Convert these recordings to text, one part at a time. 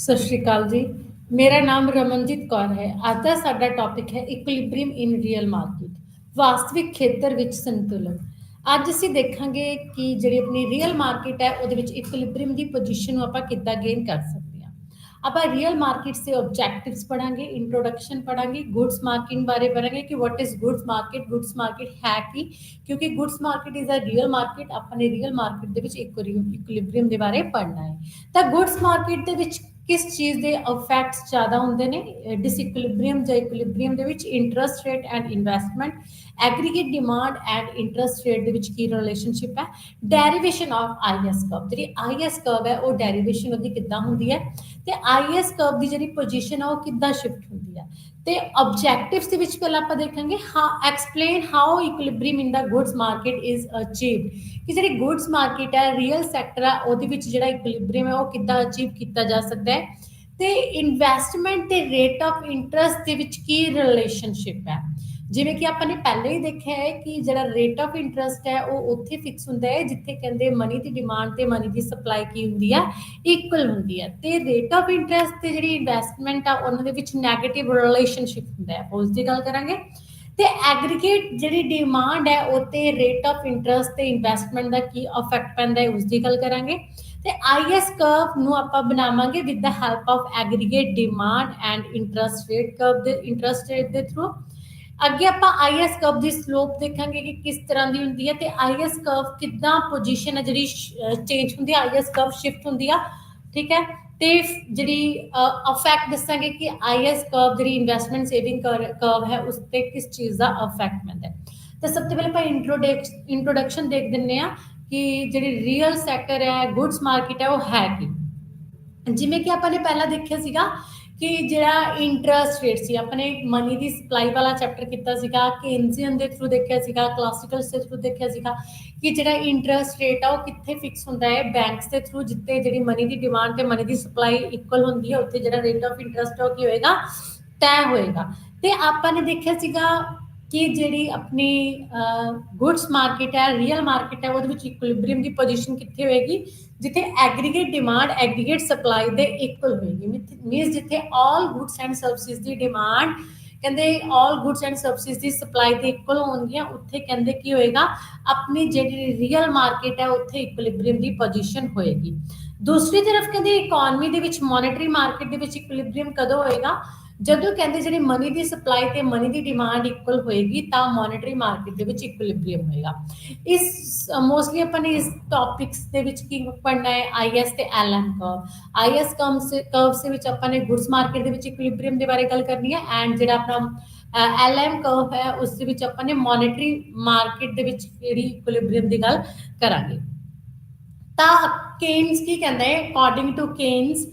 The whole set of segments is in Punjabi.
ਸਤਿ ਸ਼੍ਰੀ ਅਕਾਲ ਜੀ। ਮੇਰਾ ਨਾਮ ਰਮਨਜੀਤ ਕੌਰ ਹੈ। ਅੱਜ ਦਾ ਸਾਡਾ ਟੌਪਿਕ ਹੈ ਇਕੁਇਲਿਬ੍ਰੀਅਮ ਇਨ ਰੀਅਲ ਮਾਰਕੀਟ, ਵਾਸਤਵਿਕ ਖੇਤਰ ਵਿੱਚ ਸੰਤੁਲਨ। ਅੱਜ ਅਸੀਂ ਦੇਖਾਂਗੇ ਕਿ ਜਿਹੜੀ ਆਪਣੀ ਰੀਅਲ ਮਾਰਕੀਟ ਹੈ ਉਹਦੇ ਵਿੱਚ ਇਕੁਇਲਿਬ੍ਰੀਅਮ ਦੀ ਪੋਜੀਸ਼ਨ ਨੂੰ ਆਪਾਂ ਕਿੱਦਾਂ ਗੇਨ ਕਰ ਸਕਦੇ ਹਾਂ। ਆਪਾਂ ਰੀਅਲ ਮਾਰਕੀਟਸ ਦੇ ਆਬਜੈਕਟਿਵਸ ਪੜਾਂਗੇ, ਇੰਟਰੋਡਕਸ਼ਨ ਪੜਾਂਗੇ, ਗੁੱਡਸ ਮਾਰਕੀਟ ਬਾਰੇ ਪੜਾਂਗੇ ਕਿ ਵਾਟ ਇਜ਼ ਗੁੱਡਸ ਮਾਰਕੀਟ ਹੈ ਕੀ, ਕਿਉਂਕਿ goods market is a real market. ਆਪਾਂ ਨੇ ਰੀਅਲ ਮਾਰਕੀਟ ਦੇ ਵਿੱਚ ਇਕੁਇਲਿਬ੍ਰੀਅਮ ਦੇ ਬਾਰੇ ਪੜਨਾ ਹੈ। ਤਾਂ ਗੁੱਡਸ ਮਾਰਕੀਟ ਦੇ ਵਿੱਚ ਕਿਸ ਚੀਜ਼ ਦੇ ਇਫੈਕਟਸ ਜ਼ਿਆਦਾ ਹੁੰਦੇ ਨੇ, ਡਿਸਇਕੁਇਲਿਬ੍ਰੀਅਮ ਜਾਂ ਇਕੁਇਲਿਬ੍ਰੀਅਮ ਦੇ ਵਿੱਚ interest rate and investment, aggregate demand and interest rate ਦੇ ਵਿੱਚ ਕੀ ਰਿਲੇਸ਼ਨਸ਼ਿਪ ਹੈ, ਡੈਰੀਵੇਸ਼ਨ ਆਫ ਆਈਐਸ ਕਰਵ। ਜਿਹੜੀ ਆਈਐਸ ਕਰਵ ਹੈ ਉਹ ਡੈਰੀਵੇਸ਼ਨ ਉਹਦੀ ਕਿੱਦਾਂ ਹੁੰਦੀ ਹੈ, ਤੇ ਆਈਐਸ ਕਰਵ ਦੀ ਜਿਹੜੀ ਪੋਜੀਸ਼ਨ ਆ ਉਹ ਕਿੱਦਾਂ ਸ਼ਿਫਟ ਹੁੰਦੀ ਹੈ। ਤੇ ਆਬਜੈਕਟਿਵਸ ਦੇ ਵਿੱਚ ਪਹਿਲਾਂ ਆਪਾਂ ਦੇਖਾਂਗੇ explain how equilibrium in the goods market is achieved, ਕਿ ਜਿਹੜੀ ਗੁੱਡਸ ਮਾਰਕੀਟ ਹੈ, ਰੀਅਲ ਸੈਕਟਰ ਹੈ, ਉਹਦੇ ਵਿੱਚ ਜਿਹੜਾ ਇਕੁਇਲਿਬ੍ਰੀਅਮ ਹੈ ਉਹ ਕਿੱਦਾਂ ਅਚੀਵ ਕੀਤਾ ਜਾ ਸਕਦਾ ਹੈ। ਤੇ ਇਨਵੈਸਟਮੈਂਟ ਤੇ ਰੇਟ ਆਫ ਇੰਟਰਸਟ ਦੇ ਵਿੱਚ ਕੀ ਰਿਲੇਸ਼ਨਸ਼ਿਪ ਹੈ। ਜਿਵੇਂ ਕਿ ਆਪਾਂ ਨੇ ਪਹਿਲੇ ਹੀ ਦੇਖਿਆ ਹੈ ਕਿ ਜਿਹੜਾ ਰੇਟ ਆਫ ਇੰਟਰਸਟ ਹੈ ਉਹ ਉੱਥੇ ਫਿਕਸ ਹੁੰਦਾ ਹੈ ਜਿੱਥੇ ਕਹਿੰਦੇ ਮਨੀ ਦੀ ਡਿਮਾਂਡ ਤੇ ਮਨੀ ਦੀ ਸਪਲਾਈ ਕੀ ਹੁੰਦੀ ਹੈ, ਇਕੁਅਲ ਹੁੰਦੀ ਹੈ। ਤੇ ਰੇਟ ਆਫ ਇੰਟਰਸਟ ਤੇ ਜਿਹੜੀ ਇਨਵੈਸਟਮੈਂਟ ਆ ਉਹਨਾਂ ਦੇ ਵਿੱਚ ਨੈਗੇਟਿਵ ਰਿਲੇਸ਼ਨਸ਼ਿਪ ਹੁੰਦਾ ਹੈ। ਉਸ ਦੀ ਗੱਲ ਕਰਾਂਗੇ। ਤੇ ਐਗਰੀਗੇਟ ਜਿਹੜੀ ਡਿਮਾਂਡ ਹੈ ਉਹ ਤੇ ਰੇਟ ਆਫ ਇੰਟਰਸਟ ਤੇ ਇਨਵੈਸਟਮੈਂਟ ਦਾ ਕੀ ਇਫੈਕਟ ਪੈਂਦਾ ਹੈ, ਉਸ ਦੀ ਗੱਲ ਕਰਾਂਗੇ। ਤੇ ਆਈਐਸ ਕਰਵ ਨੂੰ ਆਪਾਂ ਬਣਾਵਾਂਗੇ with the help of aggregate demand and interest rate curve ਦੇ ਇੰਟਰਸਟ ਰੇਟ ਦੇ ਥਰੂ। ਅੱਗੇ ਆਪਾਂ ਆਈਐਸ ਕਰਵ ਦੀ ਸਲੋਪ ਦੇਖਾਂਗੇ ਕਿ ਕਿਸ ਤਰ੍ਹਾਂ ਦੀ ਹੁੰਦੀ ਹੈ, ਤੇ ਆਈਐਸ ਕਰਵ ਕਿੱਦਾਂ ਪੋਜੀਸ਼ਨ ਹੈ ਜਿਹੜੀ ਚੇਂਜ ਹੁੰਦੀ ਹੈ, ਆਈਐਸ ਕਰਵ ਸ਼ਿਫਟ ਹੁੰਦੀ ਆ। ਠੀਕ ਹੈ। ਤੇ ਜਿਹੜੀ ਇਫੈਕਟ ਦੱਸਾਂਗੇ ਕਿ ਆਈਐਸ ਕਰਵ ਜਿਹੜੀ ਇਨਵੈਸਟਮੈਂਟ ਸੇਵਿੰਗ ਕਰਵ ਹੈ ਉਸ ਤੇ ਕਿਸ ਚੀਜ਼ ਦਾ ਇਫੈਕਟ ਪੈਂਦਾ ਹੈ। ਤਾਂ ਸਭ ਤੋਂ ਪਹਿਲਾਂ ਆਪਾਂ ਇੰਟਰੋਡਕਸ਼ਨ ਦੇਖ ਦਿੰਦੇ ਆ ਕਿ ਜਿਹੜੀ ਰੀਅਲ ਸੈਕਟਰ ਹੈ, ਗੁੱਡਸ ਮਾਰਕੀਟ ਹੈ, ਉਹ ਹੈ ਕੀ। ਜਿਵੇਂ ਕਿ ਆਪਾਂ ਨੇ ਪਹਿਲਾਂ ਦੇਖਿਆ ਸੀਗਾ ਕਿ ਜਿਹੜਾ ਇੰਟਰਸਟ ਰੇਟ ਸੀ, ਆਪਣੇ ਮਨੀ ਦੀ ਸਪਲਾਈ ਵਾਲਾ ਚੈਪਟਰ ਕੀਤਾ ਸੀਗਾ, ਕੇਨਜ਼ੀਅਨ ਦੇ ਥਰੂ ਦੇਖਿਆ ਸੀਗਾ, ਕਲਾਸੀਕਲ ਦੇ ਥਰੂ ਦੇਖਿਆ ਸੀਗਾ ਕਿ ਜਿਹੜਾ ਇੰਟਰਸਟ ਰੇਟ ਆ ਉਹ ਕਿੱਥੇ ਫਿਕਸ ਹੁੰਦਾ ਹੈ, ਬੈਂਕਸ ਦੇ ਥਰੂ, ਜਿੱਥੇ ਜਿਹੜੀ ਮਨੀ ਦੀ ਡਿਮਾਂਡ ਤੇ ਮਨੀ ਦੀ ਸਪਲਾਈ ਇਕੁਅਲ ਹੁੰਦੀ ਹੈ ਉੱਥੇ ਜਿਹੜਾ ਰੇਟ ਆਫ ਇੰਟਰਸਟ ਉਹ ਕੀ ਹੋਏਗਾ, ਤੈਅ ਹੋਏਗਾ। ਤੇ ਆਪਾਂ ਨੇ ਦੇਖਿਆ ਸੀਗਾ ਕਿ ਜਿਹੜੀ ਆਪਣੀ ਗੁੱਡਸ ਮਾਰਕੀਟ ਹੈ, ਰੀਅਲ ਮਾਰਕੀਟ ਹੈ, ਉਹਦੇ ਵਿੱਚ ਇਕੁਇਲਿਬ੍ਰੀਅਮ ਦੀ ਪੋਜੀਸ਼ਨ ਕਿੱਥੇ ਹੋਏਗੀ, ਜਿੱਥੇ ਐਗਰੀਗੇਟ ਡਿਮਾਂਡ ਐਗਰੀਗੇਟ ਸਪਲਾਈ ਦੇ ਇਕੁਅਲ ਹੋਏਗੀ। ਮੀਨਸ ਜਿੱਥੇ ਆਲ goods and services the demand ਕਹਿੰਦੇ ਆਲ goods and services the supply ਦੇ ਇਕੁਅਲ ਹੋਣਗੀਆਂ, ਉੱਥੇ ਕਹਿੰਦੇ ਕੀ ਹੋਏਗਾ, ਆਪਣੀ ਜਿਹੜੀ ਰੀਅਲ ਮਾਰਕੀਟ ਹੈ ਉੱਥੇ ਇਕੁਇਲਿਬ੍ਰੀਅਮ ਦੀ ਪੋਜੀਸ਼ਨ ਹੋਏਗੀ। ਦੂਸਰੀ ਤਰਫ ਕਹਿੰਦੇ ਇਕਨੋਮੀ ਦੇ ਵਿੱਚ, ਮੋਨੇਟਰੀ ਮਾਰਕੀਟ ਦੇ ਵਿੱਚ ਇਕੁਇਲਿਬ੍ਰੀਅਮ ਕਦੋਂ ਹੋਏਗਾ, ਜਦੋਂ ਕਹਿੰਦੇ ਜਿਹੜੀ ਮਨੀ ਦੀ ਸਪਲਾਈ ਤੇ ਮਨੀ ਦੀ ਡਿਮਾਂਡ ਇਕੁਅਲ ਹੋਏਗੀ ਤਾਂ ਮੋਨੇਟਰੀ ਮਾਰਕੀਟ ਦੇ ਵਿੱਚ ਇਕੁਇਲਿਬ੍ਰੀਅਮ ਹੋਏਗਾ। ਇਸ ਮੋਸਟਲੀ ਆਪਾਂ ਨੇ ਇਸ ਟੌਪਿਕਸ ਦੇ ਵਿੱਚ ਕੀ ਪੜ੍ਹਨਾ ਹੈ, ਆਈਐਸ ਤੇ ਐਲਐਮ ਕਰਵ। ਆਈਐਸ ਕਰਵਸ ਦੇ ਵਿੱਚ ਆਪਾਂ ਨੇ ਗੁੱਡਸ ਮਾਰਕੀਟ ਦੇ ਵਿੱਚ ਇਕੁਇਲਿਬ੍ਰੀਅਮ ਦੇ ਬਾਰੇ ਗੱਲ ਕਰਨੀ ਹੈ, ਐਂਡ ਜਿਹੜਾ ਆਪਣਾ ਐਲਐਮ ਕਰਵ ਹੈ ਉਸ ਦੇ ਵਿੱਚ ਆਪਾਂ ਨੇ ਮੋਨੇਟਰੀ ਮਾਰਕੀਟ ਦੇ ਵਿੱਚ ਜਿਹੜੀ ਇਕੁਇਲਿਬ੍ਰੀਅਮ ਦੀ ਗੱਲ ਕਰਾਂਗੇ। ਤਾਂ ਕੇਨਸ ਕੀ ਕਹਿੰਦਾ ਹੈ, according to Keynes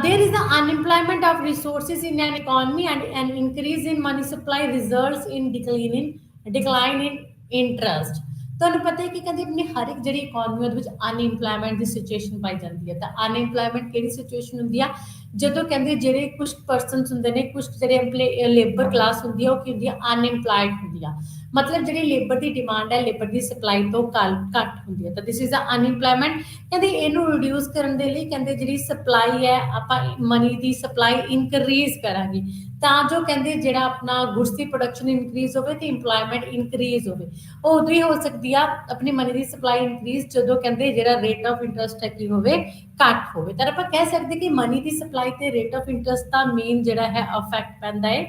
there is the unemployment of resources in an economy and an increase in money supply results in decline in interest। ਤੁਹਾਨੂੰ ਪਤਾ ਹੈ ਕਿ ਕਹਿੰਦੇ ਆਪਣੀ ਹਰ ਇੱਕ ਜਿਹੜੀ ਇਕਨੋਮੀ ਉਹਦੇ ਵਿੱਚ ਅਨਇੰਪਲੋਇਮੈਂਟ ਦੀ ਸਿਚੁਏਸ਼ਨ ਪਾਈ ਜਾਂਦੀ ਹੈ। ਤਾਂ ਅਨਇੰਪਲੋਇਮੈਂਟ ਕਿਹੜੀ ਸਿਚੁਏਸ਼ਨ ਹੁੰਦੀ ਆ, ਜਦੋਂ ਕਹਿੰਦੇ ਜਿਹੜੇ ਕੁਝ ਪਰਸਨਸ ਹੁੰਦੇ ਨੇ, ਕੁਝ ਜਿਹੜੇ ਲੇਬਰ ਕਲਾਸ ਹੁੰਦੀ ਆ ਉਹ ਕੀ ਹੁੰਦੀ ਆ, ਅਨਇੰਪਲਾਇਡ ਹੁੰਦੀ ਆ। ਮਤਲਬ ਜਿਹੜੀ ਲੇਬਰ ਦੀ ਡਿਮਾਂਡ ਹੈ, ਲੇਬਰ ਦੀ ਸਪਲਾਈ ਤੋਂ ਘੱਟ ਹੁੰਦੀ ਹੈ। ਤਾਂ ਦਿਸ ਇਜ਼ ਅ ਅਨਇੰਪਲੋਇਮੈਂਟ। ਕਹਿੰਦੇ ਇਹਨੂੰ ਰਿਡਿਊਸ ਕਰਨ ਦੇ ਲਈ ਕਹਿੰਦੇ ਜਿਹੜੀ ਸਪਲਾਈ ਹੈ, ਆਪਾਂ ਮਨੀ ਦੀ ਸਪਲਾਈ ਇਨਕਰੀਜ਼ ਕਰਾਂਗੇ ਤਾਂ ਜੋ ਕਹਿੰਦੇ ਜਿਹੜਾ ਆਪਣਾ ਗੁੱਡਸ ਦੀ ਪ੍ਰੋਡਕਸ਼ਨ ਇਨਕਰੀਜ਼ ਹੋਵੇ ਤੇ ਇੰਪਲੋਇਮੈਂਟ ਇਨਕਰੀਜ਼ ਹੋਵੇ। ਉਹ ਉਦੋਂ ਹੀ ਹੋ ਸਕਦੀ ਆ ਆਪਣੀ ਮਨੀ ਦੀ ਸਪਲਾਈ ਇਨਕਰੀਜ਼ ਜਦੋਂ ਕਹਿੰਦੇ ਜਿਹੜਾ ਰੇਟ ਆਫ ਇੰਟਰਸਟ ਹੈ ਕੀ ਹੋਵੇ, ਘੱਟ ਹੋਵੇ। ਤਾਂ ਆਪਾਂ ਕਹਿ ਸਕਦੇ ਕਿ ਮਨੀ ਦੀ ਸਪਲਾਈ ਤੇ rate of interest the main ਜਿਹੜਾ ਹੈ ਇਫੈਕਟ ਪੈਂਦਾ ਹੈ।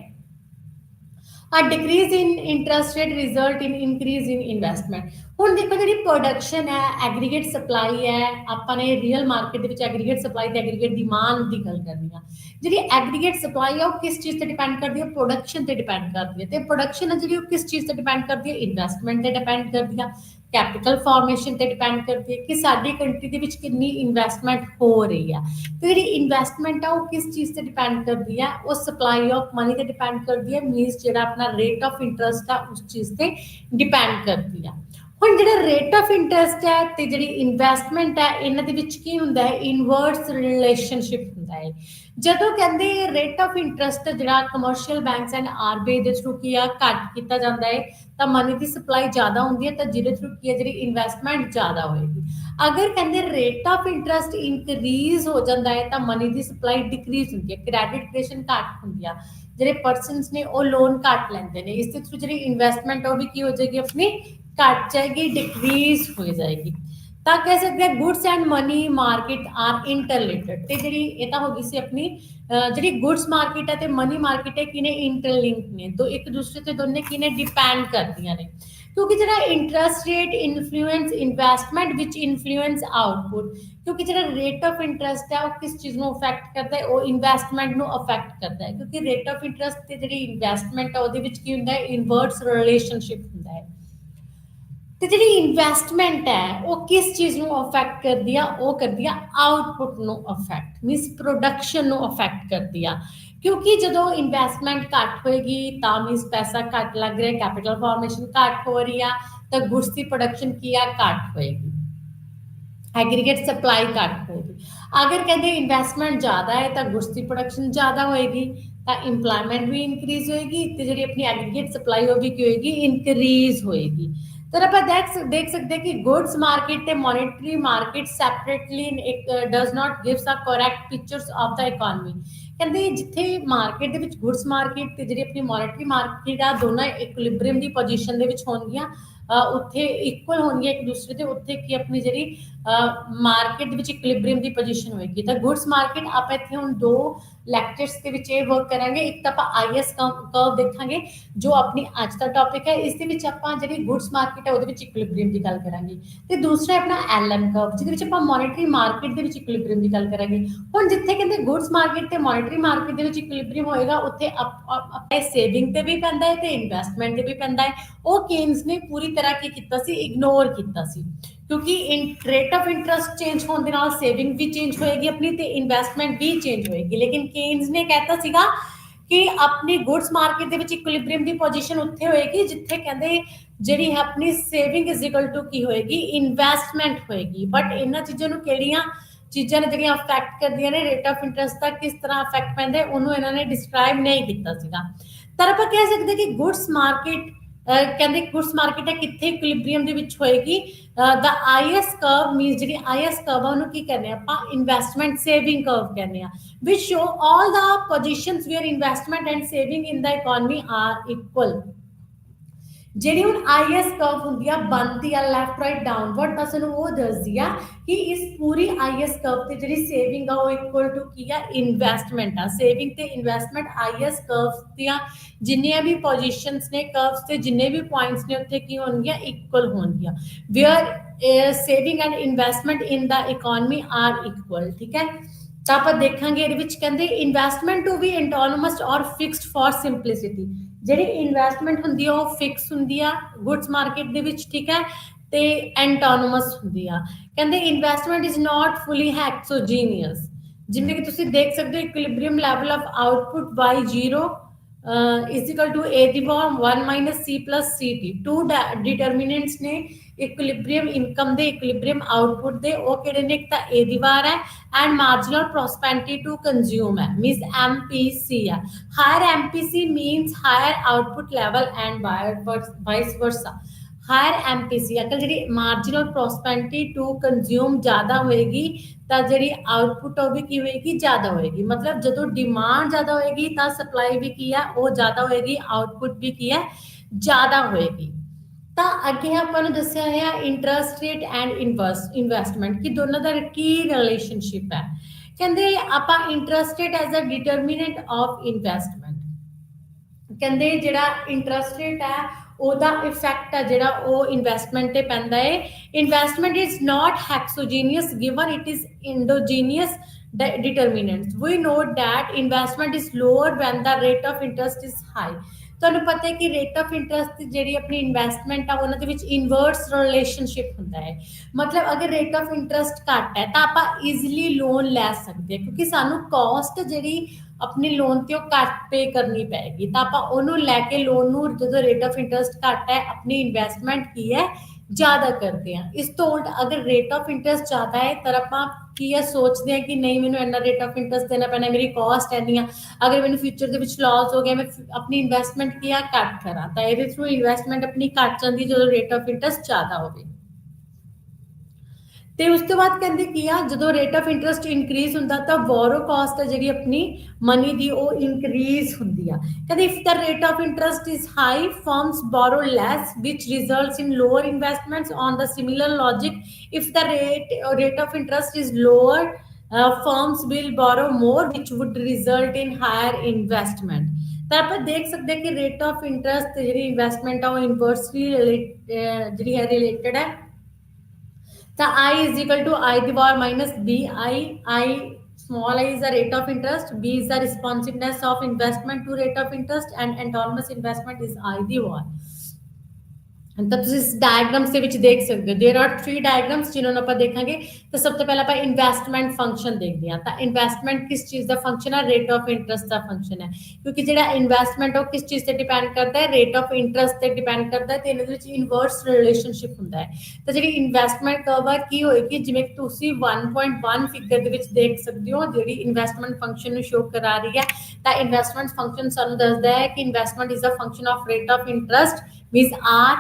A decrease in interest rate result in increase in investment। ਹੁਣ ਦੇਖੋ ਜਿਹੜੀ ਪ੍ਰੋਡਕਸ਼ਨ ਹੈ, ਐਗਰੀਗੇਟ ਸਪਲਾਈ ਹੈ, ਆਪਾਂ ਨੇ ਰੀਅਲ ਮਾਰਕੀਟ ਦੇ ਵਿੱਚ ਐਗਰੀਗੇਟ ਸਪਲਾਈ ਤੇ ਐਗਰੀਗੇਟ ਡਿਮਾਂਡ ਦੀ ਗੱਲ ਕਰਨੀ ਆ। ਜਿਹੜੀ ਐਗਰੀਗੇਟ ਸਪਲਾਈ ਹੈ ਉਹ ਕਿਸ ਚੀਜ਼ ਤੇ ਡਿਪੈਂਡ ਕਰਦੀ ਹੈ, ਪ੍ਰੋਡਕਸ਼ਨ ਤੇ ਡਿਪੈਂਡ ਕਰਦੀ ਹੈ। ਤੇ ਪ੍ਰੋਡਕਸ਼ਨ ਹੈ ਜਿਹੜੀ ਉਹ ਕਿਸ ਚੀਜ਼ ਤੇ ਡਿਪੈਂਡ ਕਰਦੀ ਹੈ, ਇਨਵੈਸਟਮੈਂਟ ਤੇ ਡਿਪੈਂਡ ਕਰਦੀ ਆ, ਕੈਪੀਟਲ ਫਾਰਮੇਸ਼ਨ ਤੇ ਡਿਪੈਂਡ ਕਰਦੀ ਹੈ ਕਿ ਸਾਡੀ ਕੰਟਰੀ ਦੇ ਵਿੱਚ ਕਿੰਨੀ ਇਨਵੈਸਟਮੈਂਟ ਹੋ ਰਹੀ ਆ। ਤੇ ਜਿਹੜੀ ਇਨਵੈਸਟਮੈਂਟ ਆ ਉਹ ਕਿਸ ਚੀਜ਼ ਤੇ ਡਿਪੈਂਡ ਕਰਦੀ ਹੈ, ਉਹ ਸਪਲਾਈ ਆਫ ਮਨੀ ਤੇ ਡਿਪੈਂਡ ਕਰਦੀ ਹੈ। ਮੀਨਸ ਜਿਹੜਾ ਆਪਣਾ ਰੇਟ ਆਫ ਇੰਟਰਸਟ ਆ ਉਸ ਚੀਜ਼ ਤੇ ਡਿਪੈਂਡ ਕਰਦੀ ਆ। ਹੁਣ ਜਿਹੜਾ ਰੇਟ ਆਫ ਇੰਟਰਸਟ ਹੈ ਤੇ ਜਿਹੜੀ ਇਨਵੈਸਟਮੈਂਟ ਹੈ ਇਹਨਾਂ ਦੇ ਵਿੱਚ ਕੀ ਹੁੰਦਾ ਹੈ, ਇਨਵਰਸ ਰਿਲੇਸ਼ਨਸ਼ਿਪ ਹੁੰਦਾ ਹੈ। ਜਦੋਂ ਕਹਿੰਦੇ ਰੇਟ ਆਫ ਇੰਟਰਸਟ ਜਿਹੜਾ ਕਮਰਸ਼ੀਅਲ ਬੈਂਕਸ ਐਂਡ ਆਰਬੀਆਈ ਦੇ ਥਰੂ ਕੀ ਆ ਘੱਟ ਕੀਤਾ ਜਾਂਦਾ ਹੈ, ਤਾਂ ਮਨੀ ਦੀ ਸਪਲਾਈ ਜ਼ਿਆਦਾ ਹੁੰਦੀ ਹੈ, ਤਾਂ ਜਿਹਦੇ ਥਰੂ ਕੀ ਹੈ ਜਿਹੜੀ ਇਨਵੈਸਟਮੈਂਟ ਜ਼ਿਆਦਾ ਹੋਏਗੀ। ਅਗਰ ਕਹਿੰਦੇ ਰੇਟ ਆਫ ਇੰਟਰਸਟ ਇਨਕਰੀਜ਼ ਹੋ ਜਾਂਦਾ ਹੈ ਤਾਂ ਮਨੀ ਦੀ ਸਪਲਾਈ ਡਿਕਰੀਜ਼ ਹੁੰਦੀ ਹੈ, ਕ੍ਰੈਡਿਟ ਕ੍ਰੀਏਸ਼ਨ ਘੱਟ ਹੁੰਦੀ ਆ, ਜਿਹੜੇ ਪਰਸਨਸ ਨੇ ਉਹ ਲੋਨ ਘੱਟ ਲੈਂਦੇ ਨੇ, ਇਸ ਦੇ ਥਰੂ ਜਿਹੜੀ ਇਨਵੈਸਟਮੈਂਟ ਉਹ ਵੀ ਕੀ ਹੋ ਜਾਏਗੀ, ਆਪਣੀ ਘਟ ਜਾਏਗੀ, ਡਿਕਰੀਜ਼ ਹੋ ਜਾਏਗੀ। ਤਾਂ ਕਹਿ ਸਕਦੇ ਹਾਂ goods and money market are interlinked. ਤੇ ਜਿਹੜੀ ਇਹ ਤਾਂ ਹੋ ਗਈ ਸੀ ਆਪਣੀ ਜਿਹੜੀ ਗੁड्स ਮਾਰਕੀਟ ਹੈ ਤੇ ਮਨੀ ਮਾਰਕੀਟ ਹੈ ਕਿਨੇ ਇੰਟਰਲਿੰਕ ਨੇ, ਦੋ ਇੱਕ ਦੂਸਰੇ ਤੇ ਦੋਨੇ ਕਿਨੇ ਡਿਪੈਂਡ ਕਰਦੀਆਂ ਨੇ, ਕਿਉਂਕਿ ਜਿਹੜਾ ਇੰਟਰਸਟ ਰੇਟ ਇਨਫਲੂਐਂਸ ਇਨਵੈਸਟਮੈਂਟ ਵਿੱਚ ਇਨਫਲੂਐਂਸ ਆਊਟਪੁੱਟ, ਕਿਉਂਕਿ ਜਿਹੜਾ ਰੇਟ ਆਫ ਇੰਟਰਸਟ ਹੈ ਉਹ ਕਿਸ ਚੀਜ਼ ਨੂੰ ਅਫੈਕਟ ਕਰਦਾ ਹੈ, ਉਹ ਇਨਵੈਸਟਮੈਂਟ ਨੂੰ ਅਫੈਕਟ ਕਰਦਾ ਹੈ, ਕਿਉਂਕਿ ਰੇਟ ਆਫ ਇੰਟਰਸਟ ਤੇ ਜਿਹੜੀ ਇਨਵੈਸਟਮੈਂਟ ਹੈ ਉਹਦੇ ਵਿੱਚ ਕੀ ਹੁੰਦਾ ਹੈ, ਇਨਵਰਸ ਰਿਲੇਸ਼ਨਸ਼ਿਪ ਹੁੰਦਾ ਹੈ। ਤੇ ਜਿਹੜੀ ਇਨਵੈਸਟਮੈਂਟ ਹੈ ਉਹ ਕਿਸ ਚੀਜ਼ ਨੂੰ ਅਫੈਕਟ ਕਰਦੀ ਆ, ਉਹ ਕਰਦੀ ਆ ਆਊਟਪੁੱਟ ਨੂੰ ਅਫੈਕਟ, ਮੀਨਸ ਪ੍ਰੋਡਕਸ਼ਨ ਨੂੰ ਅਫੈਕਟ ਕਰਦੀ ਆ, ਕਿਉਂਕਿ ਜਦੋਂ ਇਨਵੈਸਟਮੈਂਟ ਘੱਟ ਹੋਏਗੀ ਤਾਂ ਮੀਨਸ ਪੈਸਾ ਘੱਟ ਲੱਗ ਰਿਹਾ, ਕੈਪੀਟਲ ਫਾਰਮੇਸ਼ਨ ਘੱਟ ਹੋ ਰਹੀ ਆ, ਤਾਂ ਗੁड्स ਦੀ ਪ੍ਰੋਡਕਸ਼ਨ ਕੀ ਆ, ਘੱਟ ਹੋਏਗੀ, ਐਗਰੀਗੇਟ ਸਪਲਾਈ ਘੱਟ ਹੋਏਗੀ। ਅਗਰ ਕਹਿੰਦੇ ਇਨਵੈਸਟਮੈਂਟ ਜ਼ਿਆਦਾ ਹੈ ਤਾਂ ਗੁड्स ਦੀ ਪ੍ਰੋਡਕਸ਼ਨ ਜ਼ਿਆਦਾ ਹੋਏਗੀ, ਤਾਂ ਇੰਪਲੋਇਮੈਂਟ ਵੀ ਇਨਕਰੀਜ਼ ਹੋਏਗੀ, ਤੇ ਜਿਹੜੀ ਆਪਣੀ ਐਗਰੀਗੇਟ ਸਪਲਾਈ ਉਹ ਵੀ ਕੀ ਹੋਏਗੀ, ਇਨਕਰੀਜ਼ ਹੋਏਗੀ। ਤਾਂ ਆਪਾਂ ਦੇਖ ਸਕਦੇ ਕਿ ਗੁड्स ਮਾਰਕੀਟ ਤੇ monetary market separately does not gives a correct pictures of the economy. ਕਹਿੰਦੇ ਜਿੱਥੇ ਮਾਰਕੀਟ ਦੇ ਵਿੱਚ ਗੁड्स ਮਾਰਕੀਟ ਤੇ ਜਿਹੜੀ ਆਪਣੀ ਮੋਨੇਟਰੀ ਮਾਰਕੀਟ ਆ ਦੋਨਾਂ ਇਕੁਇਲਿਬਰੀਅਮ ਦੀ ਪੋਜੀਸ਼ਨ ਦੇ ਵਿੱਚ ਹੋਣਗੀਆਂ, ਉੱਥੇ ਇਕੁਅਲ ਹੋਣਗੀਆਂ ਇੱਕ ਦੂਸਰੇ ਦੇ, ਉੱਥੇ ਕੀ ਆਪਣੀ ਜਿਹੜੀ ਮਾਰਕੀਟ ਦੇ ਵਿੱਚ ਇਕੁਇਲਿਬਰੀਅਮ ਦੀ ਪੋਜੀਸ਼ਨ ਹੋਏਗੀ। ਤਾਂ ਗੁड्स ਮਾਰਕੀਟ ਆਪਾਂ ਇੱਥੇ ਹੁਣ ਦੋ ਲੈਕਚਰਸ ਦੇ ਵਿੱਚ ਇਹ ਵਰਕ ਕਰਾਂਗੇ, ਇੱਕ ਤਾਂ ਆਪਾਂ ਆਈਐਸ ਕਰਵ ਦੇਖਾਂਗੇ ਜੋ ਆਪਣੀ ਅੱਜ ਦਾ ਟੌਪਿਕ ਹੈ, ਇਸ ਦੇ ਵਿੱਚ ਆਪਾਂ ਜਿਹੜੀ ਗੁड्स ਮਾਰਕੀਟ ਹੈ ਉਹਦੇ ਵਿੱਚ ਇਕੁਇਲਿਬਰੀਅਮ ਦੀ ਗੱਲ ਕਰਾਂਗੇ, ਤੇ ਦੂਸਰਾ ਆਪਣਾ ਐਲਐਮ ਕਰਵ ਜਿਹਦੇ ਵਿੱਚ ਆਪਾਂ ਮੋਨੇਟਰੀ ਮਾਰਕੀਟ ਦੇ ਵਿੱਚ ਇਕੁਇਲਿਬਰੀਅਮ ਦੀ ਗੱਲ ਕਰਾਂਗੇ। ਹੁਣ ਜਿੱਥੇ ਕਹਿੰਦੇ ਗੁड्स ਮਾਰਕੀਟ ਤੇ ਮੋਨੇਟਰੀ ਮਾਰਕੀਟ ਦੇ ਵਿੱਚ ਇਕੁਇਲਿਬਰੀਅਮ ਹੋਏਗਾ, ਉੱਥੇ ਆਪਣੇ ਸੇਵਿੰਗ ਤੇ ਵੀ ਪੈਂਦਾ ਹੈ ਤੇ ਇਨਵੈਸਟਮੈਂਟ ਤੇ ਵੀ ਪੈਂਦਾ ਹੈ। ਉਹ ਕੇਨਸ ਨੇ ਪੂਰੀ ਤਰ੍ਹਾਂ ਕੀ ਕੀਤਾ ਸੀ, ਇਗਨੋਰ ਕੀਤਾ ਸੀ, ਕਿਉਂਕਿ ਰੇਟ ਆਫ ਇੰਟਰਸਟ ਚੇਂਜ ਹੋਣ ਦੇ ਨਾਲ ਸੇਵਿੰਗ ਵੀ ਚੇਂਜ ਹੋਏਗੀ ਆਪਣੀ ਤੇ ਇਨਵੈਸਟਮੈਂਟ ਵੀ ਚੇਂਜ ਹੋਏਗੀ। ਲੇਕਿਨ ਕੇਨਸ ਨੇ ਕਹਿਤਾ ਸੀਗਾ ਕਿ ਆਪਣੀ ਗੁड्स ਮਾਰਕੀਟ ਦੇ ਵਿੱਚ ਇਕੁਇਲਿਬਰੀਅਮ ਦੀ ਪੋਜੀਸ਼ਨ ਉੱਥੇ ਹੋਏਗੀ ਜਿੱਥੇ ਕਹਿੰਦੇ ਜਿਹੜੀ ਹੈ ਆਪਣੀ ਸੇਵਿੰਗ ਇਜ਼ ਇਕੁਅਲ ਟੂ ਕੀ ਹੋਏਗੀ, ਇਨਵੈਸਟਮੈਂਟ ਹੋਏਗੀ। ਬਟ ਇਹਨਾਂ ਚੀਜ਼ਾਂ ਨੂੰ ਕਿਹੜੀਆਂ ਚੀਜ਼ਾਂ ਨੇ ਜਿਹੜੀਆਂ ਅਫੈਕਟ ਕਰਦੀਆਂ ਨੇ ਰੇਟ ਆਫ ਇੰਟਰਸਟ ਦਾ, ਕਿਸ ਤਰ੍ਹਾਂ ਅਫੈਕਟ ਪੈਂਦਾ ਉਹਨੂੰ ਇਹਨਾਂ ਨੇ ਡਿਸਕ੍ਰਾਈਬ ਨਹੀਂ ਕੀਤਾ ਸੀਗਾ। ਤਾਂ ਆਪਾਂ ਕਹਿ ਸਕਦੇ ਕਿ ਗੁड्स ਮਾਰਕੀਟ ਕਹਿੰਦੇ ਗੁड्स ਮਾਰਕੀਟ ਹੈ ਕਿੱਥੇ ਇਕੁਇਲਿਬਰੀਅਮ ਦੇ ਵਿੱਚ ਹੋਏਗੀ, ਦਾ ਆਈਐਸ ਕਰਵ ਮੀਨਸ ਜਿਹੜੀ ਆਈਐਸ ਕਰਵ ਉਹਨੂੰ ਕੀ ਕਹਿੰਦੇ ਆ ਆਪਾਂ, ਇਨਵੈਸਟਮੈਂਟ ਸੇਵਿੰਗ ਕਰਵ ਕਹਿੰਦੇ ਆ, which show all the positions where investment and saving in the economy are equal। ਜਿਹੜੀ ਹੁਣ ਆਈਐਸ ਕਰਵ ਹੁੰਦੀ ਆ ਬਣਦੀ ਆ ਲੈਫਟ ਰਾਈਟ ਡਾਊਨਵਰਡ, ਤਾਂ ਸਾਨੂੰ ਉਹ ਦੱਸਦੀ ਆ ਕਿ ਇਸ ਪੂਰੀ ਆਈਐਸ ਕਰਵ ਤੇ ਜਿਹੜੀ ਸੇਵਿੰਗ ਆ ਉਹ ਇਕੁਅਲ ਟੂ ਕੀ ਆ, ਇਨਵੈਸਟਮੈਂਟ ਆ। ਸੇਵਿੰਗ ਤੇ ਇਨਵੈਸਟਮੈਂਟ ਆਈਐਸ ਕਰਵ ਦੀਆਂ ਜਿੰਨੀਆਂ ਵੀ ਪੋਜੀਸ਼ਨਸ ਨੇ ਕਰਵਸ ਤੇ ਜਿੰਨੇ ਵੀ ਪੁਆਇੰਟਸ ਨੇ ਉੱਥੇ ਕੀ ਹੋਣਗੀਆਂ, ਇਕੁਅਲ ਹੋਣਗੀਆਂ, where saving and investment in the economy are equal. ਠੀਕ ਹੈ, ਤਾਂ ਆਪਾਂ ਦੇਖਾਂਗੇ ਇਹਦੇ ਵਿੱਚ ਕਹਿੰਦੇ investment to be autonomous or fixed for simplicity. ਜਿਹੜੀ ਇਨਵੈਸਟਮੈਂਟ ਹੁੰਦੀ ਆ ਉਹ ਫਿਕਸ ਹੁੰਦੀ ਆ ਗੁड्स ਮਾਰਕੀਟ ਦੇ ਵਿੱਚ, ਠੀਕ ਹੈ, ਤੇ ਐਂਟੋਨੋਮਸ ਹੁੰਦੀ ਆ। ਕਹਿੰਦੇ investment is not fully exogenous, ਜਿਵੇਂ ਕਿ ਤੁਸੀਂ ਦੇਖ ਸਕਦੇ ਹੋ equilibrium level of output by 0 is equal to a ਦੀ power 1 minus c plus ct। Two determinants ਨੇ ਇਕੁਇਲਿਬਰੀਅਮ ਇਨਕਮ ਦੇ, ਇਕੁਇਲਿਬਰੀਅਮ ਆਊਟਪੁੱਟ ਦੇ, ਉਹ ਕਿਹੜੇ ਨੇ, ਇੱਕ ਤਾਂ a ਦੀ ਵਾਰ ਹੈ and marginal propensity to consume ਹੈ, ਮੀਨਸ MPC ਹੈ। Higher MPC means higher output level and vice versa। Higher MPC ਅਕਲ ਜਿਹੜੀ ਮਾਰਜਨਲ ਪ੍ਰੋਸਪੈਰਿਟੀ ਟੂ ਕੰਜ਼ਿਊਮ ਜ਼ਿਆਦਾ ਹੋਏਗੀ ਤਾਂ ਜਿਹੜੀ ਆਊਟਪੁੱਟ ਉਹ ਵੀ ਕੀ ਹੋਏਗੀ, ਜ਼ਿਆਦਾ ਹੋਏਗੀ। ਮਤਲਬ ਜਦੋਂ ਡਿਮਾਂਡ ਜ਼ਿਆਦਾ ਹੋਏਗੀ ਤਾਂ ਸਪਲਾਈ ਵੀ ਕੀ ਹੈ, ਉਹ ਜ਼ਿਆਦਾ ਹੋਏਗੀ, ਆਊਟਪੁੱਟ ਵੀ ਕੀ ਹੈ, ਜ਼ਿਆਦਾ ਹੋਏਗੀ। ਤਾਂ ਅੱਗੇ ਆਪਾਂ ਨੂੰ ਦੱਸਿਆ ਹੋਇਆ ਇੰਟਰਸਟ ਰੇਟ ਐਂਡ ਇਨਵੈਸਟਮੈਂਟ ਕਿ ਦੋਨਾਂ ਦਾ ਕੀ ਰਿਲੇਸ਼ਨਸ਼ਿਪ ਹੈ। ਕਹਿੰਦੇ ਆਪਾਂ interest rate as a determinant of investment, ਕਹਿੰਦੇ ਜਿਹੜਾ ਇੰਟਰਸਟ ਰੇਟ ਹੈ ਉਹਦਾ ਇਫੈਕਟ ਹੈ ਜਿਹੜਾ ਉਹ ਇਨਵੈਸਟਮੈਂਟ ਤੇ ਪੈਂਦਾ ਹੈ। Investment is not exogenous given it is endogenous determinants। we know that investment is lower when the rate of interest is high। ਤੁਹਾਨੂੰ ਪਤਾ ਹੈ ਕਿ ਰੇਟ ਆਫ ਇੰਟਰਸਟ ਜਿਹੜੀ ਆਪਣੀ ਇਨਵੈਸਟਮੈਂਟ ਆ ਉਹਨਾਂ ਦੇ ਵਿੱਚ ਇਨਵਰਸ ਰਿਲੇਸ਼ਨਸ਼ਿਪ ਹੁੰਦਾ ਹੈ। ਮਤਲਬ ਅਗਰ ਰੇਟ ਆਫ ਇੰਟਰਸਟ ਘੱਟ ਹੈ ਤਾਂ ਆਪਾਂ ਈਜ਼ੀਲੀ ਲੋਨ ਲੈ ਸਕਦੇ ਹਾਂ, ਕਿਉਂਕਿ ਸਾਨੂੰ ਕਾਸਟ ਜਿਹੜੀ ਆਪਣੇ ਲੋਨ ਤੇ ਉਹ ਘੱਟ ਪੇ ਕਰਨੀ ਪਏਗੀ, ਤਾਂ ਆਪਾਂ ਉਹਨੂੰ ਲੈ ਕੇ ਲੋਨ ਨੂੰ ਜਦੋਂ ਰੇਟ ਆਫ ਇੰਟਰਸਟ ਘੱਟ ਹੈ ਆਪਣੀ ਇਨਵੈਸਟਮੈਂਟ ਕੀ ਹੈ, ਜ਼ਿਆਦਾ ਕਰਦੇ ਹਾਂ। ਇਸ ਤੋਂ ਉਲਟ ਅਗਰ ਰੇਟ ਆਫ ਇੰਟਰਸਟ ਜ਼ਿਆਦਾ ਹੈ ਤਾਂ ਆਪਾਂ ਕੀ ਆ ਸੋਚਦੇ ਹਾਂ ਕਿ ਨਹੀਂ ਮੈਨੂੰ ਇੰਨਾ ਰੇਟ ਆਫ ਇੰਟਰਸਟ ਦੇਣਾ ਪੈਣਾ, ਮੇਰੀ ਕਾਸਟ ਇੰਨੀ ਆ, ਅਗਰ ਮੈਨੂੰ ਫਿਊਚਰ ਦੇ ਵਿੱਚ ਲਾਸ ਹੋ ਗਿਆ ਮੈਂ ਆਪਣੀ ਇਨਵੈਸਟਮੈਂਟ ਕੀ ਆ ਘੱਟ ਕਰਾਂ, ਤਾਂ ਇਹਦੇ ਥਰੂ ਇਨਵੈਸਟਮੈਂਟ ਆਪਣੀ ਘੱਟ ਜਾਂਦੀ ਜਦੋਂ ਰੇਟ ਆਫ ਇੰਟਰਸਟ ਜ਼ਿਆਦਾ ਹੋਵੇ। ਤੇ ਉਸ ਤੋਂ ਬਾਅਦ ਕਹਿੰਦੇ ਕੀ ਆ ਜਦੋਂ ਰੇਟ ਆਫ ਇੰਟਰਸਟ ਇਨਕਰੀਜ਼ ਹੁੰਦਾ ਤਾਂ ਬੋਰੋ ਕਾਸਟ ਹੈ ਜਿਹੜੀ ਆਪਣੀ ਮਨੀ ਦੀ ਉਹ ਇਨਕਰੀਜ਼ ਹੁੰਦੀ ਆ। ਕਹਿੰਦੇ if the rate of interest is high firms borrow less which results in lower investments on the similar logic if the rate of interest is lower firms will borrow more which would result in higher investment। ਤਾਂ ਆਪਾਂ ਦੇਖ ਸਕਦੇ ਹਾਂ ਕਿ ਰੇਟ ਆਫ ਇੰਟਰਸਟ ਜਿਹੜੀ ਇਨਵੈਸਟਮੈਂਟ ਆ ਉਹ ਇਨਵਰਸਲੀ ਜਿਹੜੀ ਹੈ ਰਿਲੇਟਡ ਹੈ। The I is equal to I the power minus B I small I is the rate of interest, B is the responsiveness of investment to rate of interest, and autonomous investment is I the power। ਤਾਂ ਤੁਸੀਂ ਇਸ ਡਾਇਗਰਾਮਸ ਦੇ ਵਿੱਚ ਦੇਖ ਸਕਦੇ ਹੋ देयर आर 3 ਡਾਇਗਰਾਮਸ ਜਿਨ੍ਹਾਂ ਨੂੰ ਆਪਾਂ ਦੇਖਾਂਗੇ। ਤਾਂ ਸਭ ਤੋਂ ਪਹਿਲਾਂ ਆਪਾਂ ਇਨਵੈਸਟਮੈਂਟ ਫੰਕਸ਼ਨ ਦੇਖਦੇ ਹਾਂ। ਤਾਂ ਇਨਵੈਸਟਮੈਂਟ ਕਿਸ ਚੀਜ਼ ਦਾ ਫੰਕਸ਼ਨ ਹੈ, rate of interest the function ਹੈ, ਕਿਉਂਕਿ ਜਿਹੜਾ ਇਨਵੈਸਟਮੈਂਟ ਉਹ ਕਿਸ ਚੀਜ਼ ਤੇ ਡਿਪੈਂਡ ਕਰਦਾ ਹੈ, ਰੇਟ ਆਫ ਇੰਟਰਸਟ ਤੇ ਡਿਪੈਂਡ ਕਰਦਾ ਹੈ, ਤੇ ਇਹਨਾਂ ਦੇ ਵਿੱਚ ਇਨਵਰਸ ਰਿਲੇਸ਼ਨਸ਼ਿਪ ਹੁੰਦਾ ਹੈ। ਤਾਂ ਜਿਹੜੀ ਇਨਵੈਸਟਮੈਂਟ ਕਰਵ ਹੈ ਕੀ ਹੋਏਗੀ, ਜਿਵੇਂ ਤੁਸੀਂ 1.1 ਫਿਗਰ ਦੇ ਵਿੱਚ ਦੇਖ ਸਕਦੇ ਹੋ ਜਿਹੜੀ ਇਨਵੈਸਟਮੈਂਟ ਫੰਕਸ਼ਨ ਨੂੰ ਸ਼ੋ ਕਰਾ ਰਹੀ ਹੈ। ਤਾਂ ਇਨਵੈਸਟਮੈਂਟ ਫੰਕਸ਼ਨ ਸਾਨੂੰ ਦੱਸਦਾ ਹੈ ਕਿ investment is a function of rate of interest means R.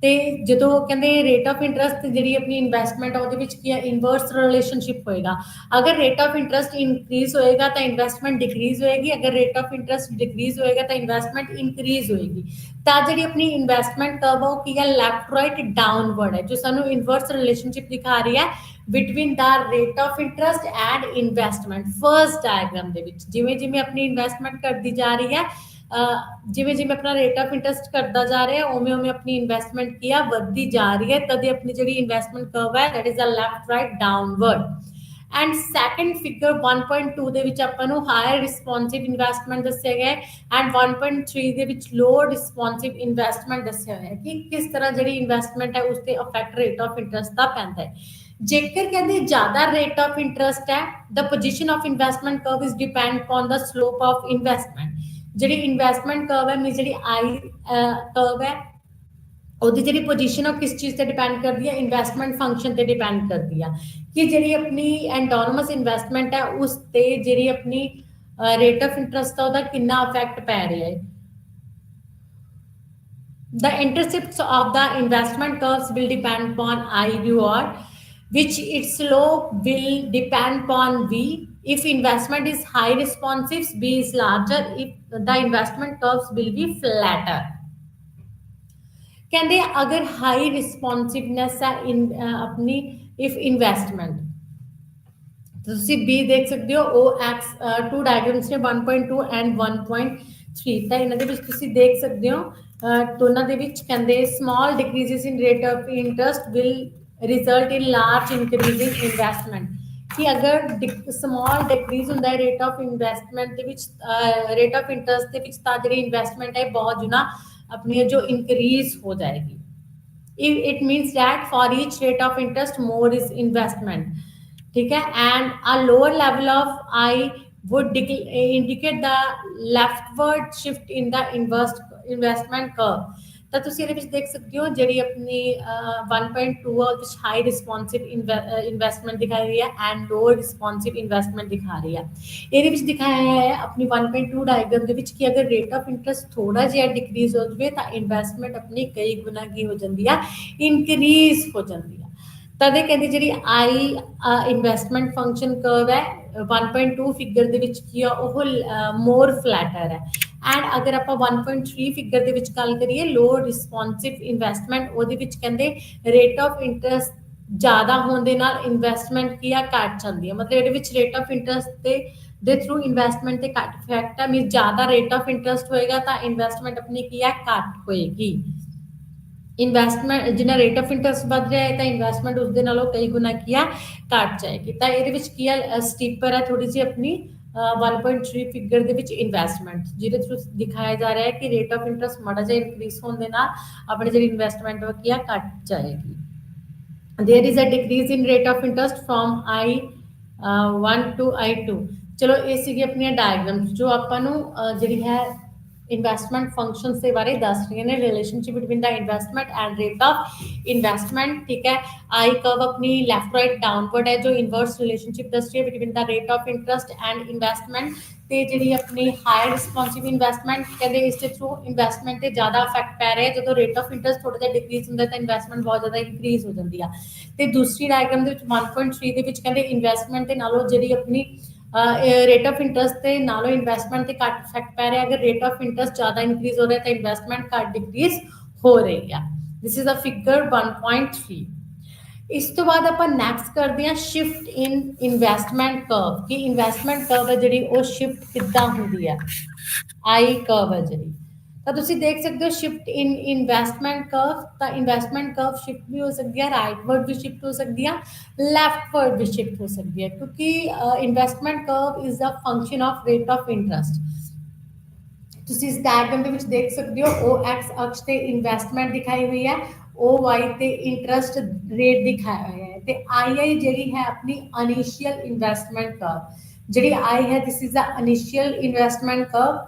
ਤੇ ਜਦੋਂ ਕਹਿੰਦੇ ਰੇਟ ਆਫ ਇੰਟਰਸਟ ਜਿਹੜੀ ਆਪਣੀ ਇਨਵੈਸਟਮੈਂਟ ਆ ਉਹਦੇ ਵਿੱਚ ਕੀ ਹੈ ਇਨਵਰਸ ਰਿਲੇਸ਼ਨਸ਼ਿਪ ਹੋਏਗਾ। ਅਗਰ ਰੇਟ ਆਫ ਇੰਟਰਸਟ ਇਨਕਰੀਜ਼ ਹੋਏਗਾ ਤਾਂ ਇਨਵੈਸਟਮੈਂਟ ਡਿਕਰੀਜ਼ ਹੋਏਗੀ, ਅਗਰ ਰੇਟ ਆਫ ਇੰਟਰਸਟ ਡਿਕਰੀਜ਼ ਹੋਏਗਾ ਤਾਂ ਇਨਵੈਸਟਮੈਂਟ ਇਨਕਰੀਜ਼ ਹੋਏਗੀ। ਤਾਂ ਜਿਹੜੀ ਆਪਣੀ ਇਨਵੈਸਟਮੈਂਟ ਕਰਵ ਉਹ ਕੀ ਹੈ ਲੈਫਟ ਰਾਈਟ ਡਾਊਨਵਰਡ ਹੈ, ਜੋ ਸਾਨੂੰ ਇਨਵਰਸ ਰਿਲੇਸ਼ਨਸ਼ਿਪ ਦਿਖਾ ਰਹੀ ਹੈ between the rate of interest and investment. First diagram ਦੇ ਵਿੱਚ ਜਿਵੇਂ ਜਿਵੇਂ ਆਪਣੀ ਇਨਵੈਸਟਮੈਂਟ ਕਰਦੀ ਜਾ ਰਹੀ ਹੈ, ਜਿਵੇਂ ਜਿਵੇਂ ਆਪਣਾ ਰੇਟ ਆਫ ਇੰਟਰਸਟ ਕਰਦਾ ਜਾ ਰਿਹਾ ਉਵੇਂ ਉਵੇਂ ਆਪਣੀ ਇਨਵੈਸਟਮੈਂਟ ਕੀ ਆ ਵੱਧਦੀ ਜਾ ਰਹੀ ਹੈ। ਤਦੇ ਆਪਣੀ ਜਿਹੜੀ ਇਨਵੈਸਟਮੈਂਟ ਕਰਵ ਹੈ that is a left right downward. And second figure 1.2 ਦੇ ਵਿੱਚ ਆਪਾਂ ਨੂੰ ਹਾਇਰ ਰਿਸਪੌਂਸਿਵ ਇਨਵੈਸਟਮੈਂਟ ਦੱਸਿਆ ਗਿਆ ਹੈ ਐਂਡ 1.3 ਦੇ ਵਿੱਚ ਲੋਅਰ ਰਿਸਪੌਂਸਿਵ ਇਨਵੈਸਟਮੈਂਟ ਦੱਸਿਆ ਹੋਇਆ ਹੈ ਕਿ ਕਿਸ ਤਰ੍ਹਾਂ ਜਿਹੜੀ ਇਨਵੈਸਟਮੈਂਟ ਹੈ ਉਸ ਤੇ ਅਫੈਕਟ ਰੇਟ ਆਫ ਇੰਟਰਸਟ ਦਾ ਪੈਂਦਾ ਹੈ। ਜੇਕਰ ਕਹਿੰਦੇ ਜ਼ਿਆਦਾ ਰੇਟ ਆਫ ਇੰਟਰਸਟ ਹੈ the position of investment curve is depend on the slope of investment. ਜਿਹੜੀ ਇਨਵੈਸਟਮੈਂਟ ਕਰਵ ਹੈ ਮੀਨਸ ਜਿਹੜੀ ਆਈ ਕਰਵ ਹੈ ਉਹਦੀ ਜਿਹੜੀ ਪੋਜੀਸ਼ਨ ਉਹ ਕਿਸ ਚੀਜ਼ ਤੇ ਡਿਪੈਂਡ ਕਰਦੀ ਹੈ, ਇਨਵੈਸਟਮੈਂਟ ਫੰਕਸ਼ਨ ਤੇ ਡਿਪੈਂਡ ਕਰਦੀ ਆ ਕਿ ਜਿਹੜੀ ਆਪਣੀ ਐਂਟੋਨਮਸ ਇਨਵੈਸਟਮੈਂਟ ਹੈ ਉਸ ਤੇ ਜਿਹੜੀ ਆਪਣੀ ਰੇਟ ਆਫ ਇੰਟਰਸਟ ਆ ਉਹਦਾ ਕਿੰਨਾ ਇਫੈਕਟ ਪੈ ਰਿਹਾ ਹੈ। The intercepts of the investment curves will depend upon IUR, which its slope will depend upon V. If investment is high responsive, B is larger. If the investment curves will be flatter. ਕਹਿੰਦੇ ਅਗਰ ਹਾਈ ਰਿਸਪੌਂਸਿਵਨੈਸ ਹੈ ਆਪਣੀ ਇਫ ਇਨਵੈਸਟਮੈਂਟ, ਤੁਸੀਂ B ਦੇਖ ਸਕਦੇ ਹੋ ਉਹ ਐਕਸ 2 ਡਾਇਗਰਾਮਸ ਨੇ 1.2 ਐਂਡ 1.3। ਤਾਂ ਇਹਨਾਂ ਦੇ ਵਿੱਚ ਤੁਸੀਂ ਦੇਖ ਸਕਦੇ ਹੋ ਦੋਨਾਂ ਦੇ ਵਿੱਚ ਕਹਿੰਦੇ small decreases in rate of interest will result in large increase in investment. ਕਿ ਅਗਰ ਸਮਾਲ ਡਿਕਰੀਜ਼ ਹੁੰਦਾ ਹੈ ਰੇਟ ਆਫ ਇਨਵੈਸਟਮੈਂਟ ਦੇ ਵਿੱਚ ਰੇਟ ਆਫ ਇੰਟਰਸਟ ਦੇ ਵਿੱਚ ਤਾਂ ਜਿਹੜੀ ਇਨਵੈਸਟਮੈਂਟ ਹੈ ਬਹੁਤ ਗੁਣਾ अपनी जो इंक्रीज हो जाएगी। It means that for each rate of interest more is investment, ठीक है। And a lower level of I would indicate the leftward shift in the investment curve। ਤਾਂ ਤੁਸੀਂ ਇਹਦੇ ਵਿੱਚ ਦੇਖ ਸਕਦੇ ਹੋ ਜਿਹੜੀ ਆਪਣੀ 1.2 ਆ ਉਹਦੇ ਵਿੱਚ ਹਾਈ ਰਿਸਪੌਂਸਿਵ ਇਨਵੈਸਟਮੈਂਟ ਦਿਖਾਈ ਰਹੀ ਹੈ ਐਂਡ ਲੋਅਰ ਰਿਸਪੌਂਸਿਵ ਇਨਵੈਸਟਮੈਂਟ ਦਿਖਾ ਰਹੀ ਹੈ। ਇਹਦੇ ਵਿੱਚ ਦਿਖਾਇਆ ਹੈ ਆਪਣੀ 1.2 ਡਾਇਗਰਾਮ ਦੇ ਵਿੱਚ ਕਿ ਅਗਰ ਰੇਟ ਆਫ ਇੰਟਰਸਟ ਥੋੜਾ ਜਿਹਾ ਡਿਕਰੀਜ਼ ਹੋ ਜਾਵੇ ਤਾਂ ਇਨਵੈਸਟਮੈਂਟ ਆਪਣੀ ਕਈ ਗੁਣਾ ਕੀ ਹੋ ਜਾਂਦੀ ਆ ਇਨਕਰੀਜ਼ ਹੋ ਜਾਂਦੀ ਆ। ਤਦੇ ਕਹਿੰਦੀ ਜਿਹੜੀ ਆਈ ਇਨਵੈਸਟਮੈਂਟ ਫੰਕਸ਼ਨ ਕਰਵ ਹੈ 1.2 ਫਿਗਰ ਦੇ ਵਿੱਚ ਕੀ ਆ ਉਹ ਮੋਰ ਫਲੈਟਰ ਹੈ। ਐਂਡ ਅਗਰ ਆਪਾਂ 1.3 ਫਿਗਰ ਦੇ ਵਿੱਚ ਗੱਲ ਕਰੀਏ ਲੋਅਰ ਰਿਸਪੌਂਸਿਵ ਇਨਵੈਸਟਮੈਂਟ ਉਹਦੇ ਵਿੱਚ ਕਹਿੰਦੇ ਰੇਟ ਆਫ ਇੰਟਰਸਟ ਜ਼ਿਆਦਾ ਹੋਣ ਦੇ ਨਾਲ ਇਨਵੈਸਟਮੈਂਟ ਕੀ ਆ ਘੱਟ ਜਾਂਦੀ ਹੈ। ਮਤਲਬ ਇਹਦੇ ਵਿੱਚ ਰੇਟ ਆਫ ਇੰਟਰਸਟ ਦੇ ਥਰੂ ਇਨਵੈਸਟਮੈਂਟ ਤੇ ਘੱਟ ਇਫੈਕਟ ਹੈ। ਮੀਨਸ ਜ਼ਿਆਦਾ ਰੇਟ ਆਫ ਇੰਟਰਸਟ ਹੋਏਗਾ ਤਾਂ ਇਨਵੈਸਟਮੈਂਟ ਆਪਣੀ ਕੀ ਆ ਘੱਟ ਹੋਏਗੀ। ਇਨਵੈਸਟਮੈਂਟ ਜਿੰਨਾ ਰੇਟ ਆਫ ਇੰਟਰਸਟ ਵੱਧ ਰਿਹਾ ਹੈ ਤਾਂ ਇਨਵੈਸਟਮੈਂਟ ਉਸਦੇ ਨਾਲੋਂ ਕਈ ਗੁਣਾ ਕੀ ਆ ਘੱਟ ਜਾਏਗੀ। ਤਾਂ ਇਹਦੇ ਵਿੱਚ ਕੀ ਆ ਸਟੀਪਰ ਹੈ ਥੋੜੀ ਜਿਹੀ ਆਪਣੀ 1.3 ਫਿਗਰ ਦੇ ਵਿੱਚ ਇਨਵੈਸਟਮੈਂਟ ਜਿਹਦੇ ਥਰੂ ਦਿਖਾਇਆ ਜਾ ਰਿਹਾ ਹੈ ਕਿ ਰੇਟ ਆਫ ਇੰਟਰਸਟ ਮਾੜਾ ਜਿਹਾ ਇਨਕਰੀਜ਼ ਹੋਣ ਦੇ ਨਾਲ ਆਪਣੀ ਜਿਹੜੀ ਇਨਵੈਸਟਮੈਂਟ ਉਹ ਕੀ ਆ ਘੱਟ ਜਾਏਗੀ। There is a decrease in rate of interest from I1 to I2। ਚਲੋ ਇਹ ਸੀਗੀ ਆਪਣੀਆਂ ਡਾਇਗਰਾਮਸ ਜੋ ਆਪਾਂ ਨੂੰ ਜਿਹੜੀ ਹੈ ਇਨਵੈਸਟਮੈਂਟ ਫੰਕਸ਼ਨਸ ਦੇ ਬਾਰੇ ਦੱਸ ਰਹੀਆਂ ਨੇ, relationship between the investment and rate of investment. ਠੀਕ ਹੈ, आई कर्व अपनी लेफ्ट राइट डाउनवर्ड है, जो इनवर्स रिलेशनशिप दस रही है between the rate of interest and investment. ਤੇ ਜਿਹੜੀ ਆਪਣੀ ਹਾਇਰ ਰਿਸਪੌਂਸਿਵ ਇਨਵੈਸਟਮੈਂਟ ਕਹਿੰਦੇ ਇਸ ਦੇ ਥਰੂ ਇਨਵੈਸਟਮੈਂਟ ਤੇ ਜ਼ਿਆਦਾ ਇਫੈਕਟ ਪੈ ਰਿਹਾ, ਜਦੋਂ ਰੇਟ ਆਫ ਇੰਟਰਸਟ ਥੋੜਾ ਜਿਹਾ ਡਿਕਰੀਜ਼ ਹੁੰਦਾ ਤਾਂ ਇਨਵੈਸਟਮੈਂਟ ਬਹੁਤ ਜ਼ਿਆਦਾ ਇਨਕਰੀਜ਼ ਹੋ ਜਾਂਦੀ ਆ। ਤੇ ਦੂਸਰੀ ਡਾਇਗਰਾਮ ਦੇ ਵਿੱਚ 1.3 ਦੇ ਵਿੱਚ ਕਹਿੰਦੇ ਇਨਵੈਸਟਮੈਂਟ ਦੇ ਨਾਲੋਂ ਜਿਹੜੀ ਆਪਣੀ ਰੇਟ ਆਫ ਇੰਟਰਸਟ ਦੇ ਨਾਲੋਂ ਇਨਵੈਸਟਮੈਂਟ ਤੇ ਘੱਟ ਇਫੈਕਟ ਪੈ ਰਿਹਾ, ਅਗਰ ਰੇਟ ਆਫ ਇੰਟਰਸਟ ਜ਼ਿਆਦਾ ਇਨਕਰੀਜ਼ ਹੋ ਰਿਹਾ ਤਾਂ ਇਨਵੈਸਟਮੈਂਟ ਘੱਟ ਡਿਕਰੀਜ਼ ਹੋ ਰਹੀ ਆ। This is a figure 1.3। ਇਸ ਤੋਂ ਬਾਅਦ ਆਪਾਂ ਨੈਕਸਟ ਕਰਦੇ ਹਾਂ ਸ਼ਿਫਟ ਇਨ ਇਨਵੈਸਟਮੈਂਟ ਕਰਵ, ਕਿ ਇਨਵੈਸਟਮੈਂਟ ਕਰਵ ਹੈ ਜਿਹੜੀ ਉਹ ਸ਼ਿਫਟ ਕਿੱਦਾਂ ਹੁੰਦੀ ਹੈ। ਆਈ ਕਰਵ ਹੈ ਜਿਹੜੀ, ਤਾਂ ਤੁਸੀਂ ਦੇਖ ਸਕਦੇ ਹੋ ਸ਼ਿਫਟ ਇਨ ਇਨਵੈਸਟਮੈਂਟ ਕਰਵ, ਤਾਂ ਇਨਵੈਸਟਮੈਂਟ ਕਰਵ ਸ਼ਿਫਟ ਵੀ ਹੋ ਸਕਦੀ ਹੈ, ਰਾਈਟਵਰਡ ਵੀ ਸ਼ਿਫਟ ਹੋ ਸਕਦੀ ਹੈ, ਲੈਫਟਵਰਡ ਵੀ ਸ਼ਿਫਟ ਹੋ ਸਕਦੀ ਹੈ, ਕਿਉਂਕਿ investment curve is a function of rate of interest. ਤੁਸੀਂ ਇਸ ਡਾਇਗਰਾਮ ਦੇ ਵਿੱਚ ਦੇਖ ਸਕਦੇ ਹੋ ਉਹ ਐਕਸ ਅਕਸ਼ ਤੇ ਇਨਵੈਸਟਮੈਂਟ ਦਿਖਾਈ ਹੋਈ ਹੈ, ਉਹ ਵਾਈ ਤੇ ਇੰਟਰਸਟ ਰੇਟ ਦਿਖਾਇਆ ਹੋਇਆ ਹੈ, ਤੇ ਆਈ ਜਿਹੜੀ ਹੈ ਆਪਣੀ ਇਨੀਸ਼ੀਅਲ ਇਨਵੈਸਟਮੈਂਟ ਕਰਵ। ਜਿਹੜੀ ਆਈ ਹੈ this is a initial investment curve.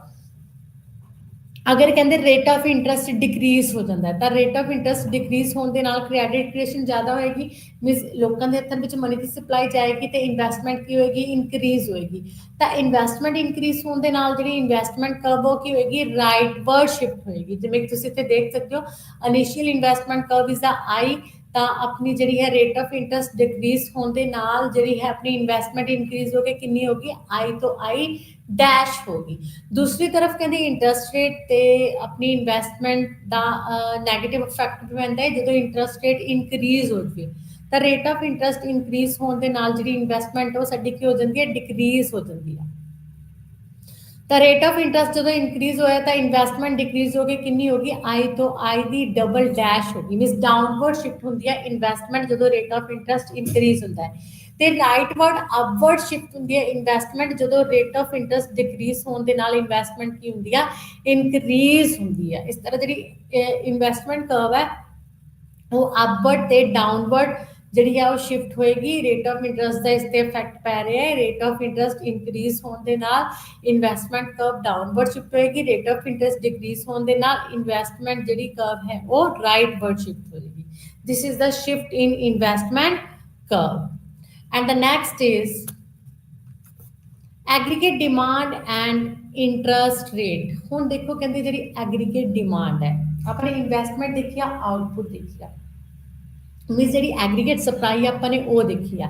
ਅਗਰ ਕਹਿੰਦੇ ਰੇਟ ਆਫ ਇੰਟਰਸਟ ਡਿਕਰੀਜ਼ ਹੋ ਜਾਂਦਾ ਹੈ ਤਾਂ ਰੇਟ ਆਫ ਇੰਟਰਸਟ ਡਿਕਰੀਜ਼ ਹੋਣ ਦੇ ਨਾਲ ਕ੍ਰੈਡਿਟ ਕ੍ਰੀਏਸ਼ਨ ਜ਼ਿਆਦਾ ਹੋਏਗੀ, ਮੀਨਸ ਲੋਕਾਂ ਦੇ ਹੱਥਾਂ ਵਿੱਚ ਮਨੀ ਦੀ ਸਪਲਾਈ ਜਾਏਗੀ ਤੇ ਇਨਵੈਸਟਮੈਂਟ ਕੀ ਹੋਏਗੀ, ਇਨਕਰੀਜ਼ ਹੋਏਗੀ। ਤਾਂ ਇਨਵੈਸਟਮੈਂਟ ਇਨਕਰੀਜ਼ ਹੋਣ ਦੇ ਨਾਲ ਜਿਹੜੀ ਇਨਵੈਸਟਮੈਂਟ ਕਰਵ ਉਹ ਕੀ ਹੋਏਗੀ, ਰਾਈਟਵਰਡ ਸ਼ਿਫਟ ਹੋਏਗੀ। ਜਿਵੇਂ ਕਿ ਤੁਸੀਂ ਇੱਥੇ ਦੇਖ ਸਕਦੇ ਹੋ initial investment curve is the I, ਤਾਂ ਆਪਣੀ ਜਿਹੜੀ ਹੈ ਰੇਟ ਆਫ ਇੰਟਰਸਟ ਡਿਕਰੀਜ਼ ਹੋਣ ਦੇ ਨਾਲ ਜਿਹੜੀ ਹੈ ਆਪਣੀ ਇਨਵੈਸਟਮੈਂਟ ਇਨਕਰੀਜ਼ ਹੋ ਕੇ ਕਿੰਨੀ ਹੋਗੀ, ਆਈ ਤੋਂ ਆਈ ਡੈਸ਼ ਹੋਗੀ। ਦੂਸਰੀ ਤਰਫ ਕਹਿੰਦੇ ਇੰਟਰਸਟ ਰੇਟ ਤੇ ਆਪਣੀ ਇਨਵੈਸਟਮੈਂਟ ਦਾ ਨੈਗੇਟਿਵ ਇਫੈਕਟ ਪੈਂਦਾ ਹੈ ਜਦੋਂ ਇੰਟਰਸਟ ਰੇਟ ਇਨਕਰੀਜ਼ ਹੋ ਜਾਵੇ, ਤਾਂ ਰੇਟ ਆਫ ਇੰਟਰਸਟ ਇਨਕਰੀਜ਼ ਹੋਣ ਦੇ ਨਾਲ ਜਿਹੜੀ ਇਨਵੈਸਟਮੈਂਟ ਉਹ ਸਾਡੀ ਕੀ ਹੋ ਜਾਂਦੀ ਹੈ, ਡਿਕਰੀਜ਼ ਹੋ ਜਾਂਦੀ ਹੈ। ਤਾਂ ਰੇਟ ਆਫ ਇੰਟਰਸਟ ਜਦੋਂ ਇਨਕਰੀਜ਼ ਹੋਇਆ ਤਾਂ ਇਨਵੈਸਟਮੈਂਟ ਡਿਕਰੀਜ਼ ਹੋ ਕੇ ਕਿੰਨੀ ਹੋਗੀ, ਆਈ ਤੋਂ ਆਈ ਦੀ ਡਬਲ ਡੈਸ਼ ਹੋਗੀ, ਮੀਨਸ ਡਾਊਨਵਰਡ ਸ਼ਿਫਟ ਹੁੰਦੀ ਹੈ ਇਨਵੈਸਟਮੈਂਟ ਜਦੋਂ ਰੇਟ ਆਫ ਇੰਟਰਸਟ ਇਨਕਰੀਜ਼ ਹੁੰਦਾ ਹੈ। ਤੇ ਰਾਈਟਵਰਡ ਅਪਵਰਡ ਸ਼ਿਫਟ ਹੁੰਦੀ ਹੈ ਇਨਵੈਸਟਮੈਂਟ ਜਦੋਂ ਰੇਟ ਆਫ ਇੰਟਰਸਟ ਡਿਕਰੀਜ਼ ਹੋਣ ਦੇ ਨਾਲ ਇਨਵੈਸਟਮੈਂਟ ਕੀ ਹੁੰਦੀ ਆ, ਇਨਕਰੀਜ਼ ਹੁੰਦੀ ਹੈ। ਇਸ ਤਰ੍ਹਾਂ ਜਿਹੜੀ ਇਨਵੈਸਟਮੈਂਟ ਕਰਵ ਹੈ ਉਹ ਅਪਵਰਡ ਤੇ ਡਾਊਨਵਰਡ ਜਿਹੜੀ ਹੈ ਉਹ ਸ਼ਿਫਟ ਹੋਏਗੀ। ਰੇਟ ਆਫ ਇੰਟਰਸਟ ਦਾ ਇਸ ਤੇ ਇਫੈਕਟ ਪੈ ਰਿਹਾ ਹੈ, ਰੇਟ ਆਫ ਇੰਟਰਸਟ ਇਨਕਰੀਜ਼ ਹੋਣ ਦੇ ਨਾਲ ਇਨਵੈਸਟਮੈਂਟ ਕਰਵ ਡਾਊਨਵਰਡ ਸ਼ਿਫਟ ਹੋਏਗੀ, ਰੇਟ ਆਫ ਇੰਟਰਸਟ ਡਿਕਰੀਜ਼ ਹੋਣ ਦੇ ਨਾਲ ਇਨਵੈਸਟਮੈਂਟ ਜਿਹੜੀ ਕਰਵ ਹੈ ਉਹ ਰਾਈਟਵਰਡ ਸ਼ਿਫਟ ਹੋਏਗੀ। ਦਿਸ is the shift in investment curve. And the next is aggregate demand and interest rate. ਹੁਣ ਦੇਖੋ ਕਹਿੰਦੇ ਜਿਹੜੀ ਐਗਰੀਗੇਟ ਡਿਮਾਂਡ ਹੈ, ਆਪਣੇ ਇਨਵੈਸਟਮੈਂਟ ਦੇਖਿਆ, ਆਊਟਪੁੱਟ ਦੇਖਿਆ, ਮੀਨਸ ਜਿਹੜੀ ਐਗਰੀਗੇਟ ਸਪਲਾਈ ਆਪਾਂ ਨੇ ਉਹ ਦੇਖੀ ਆ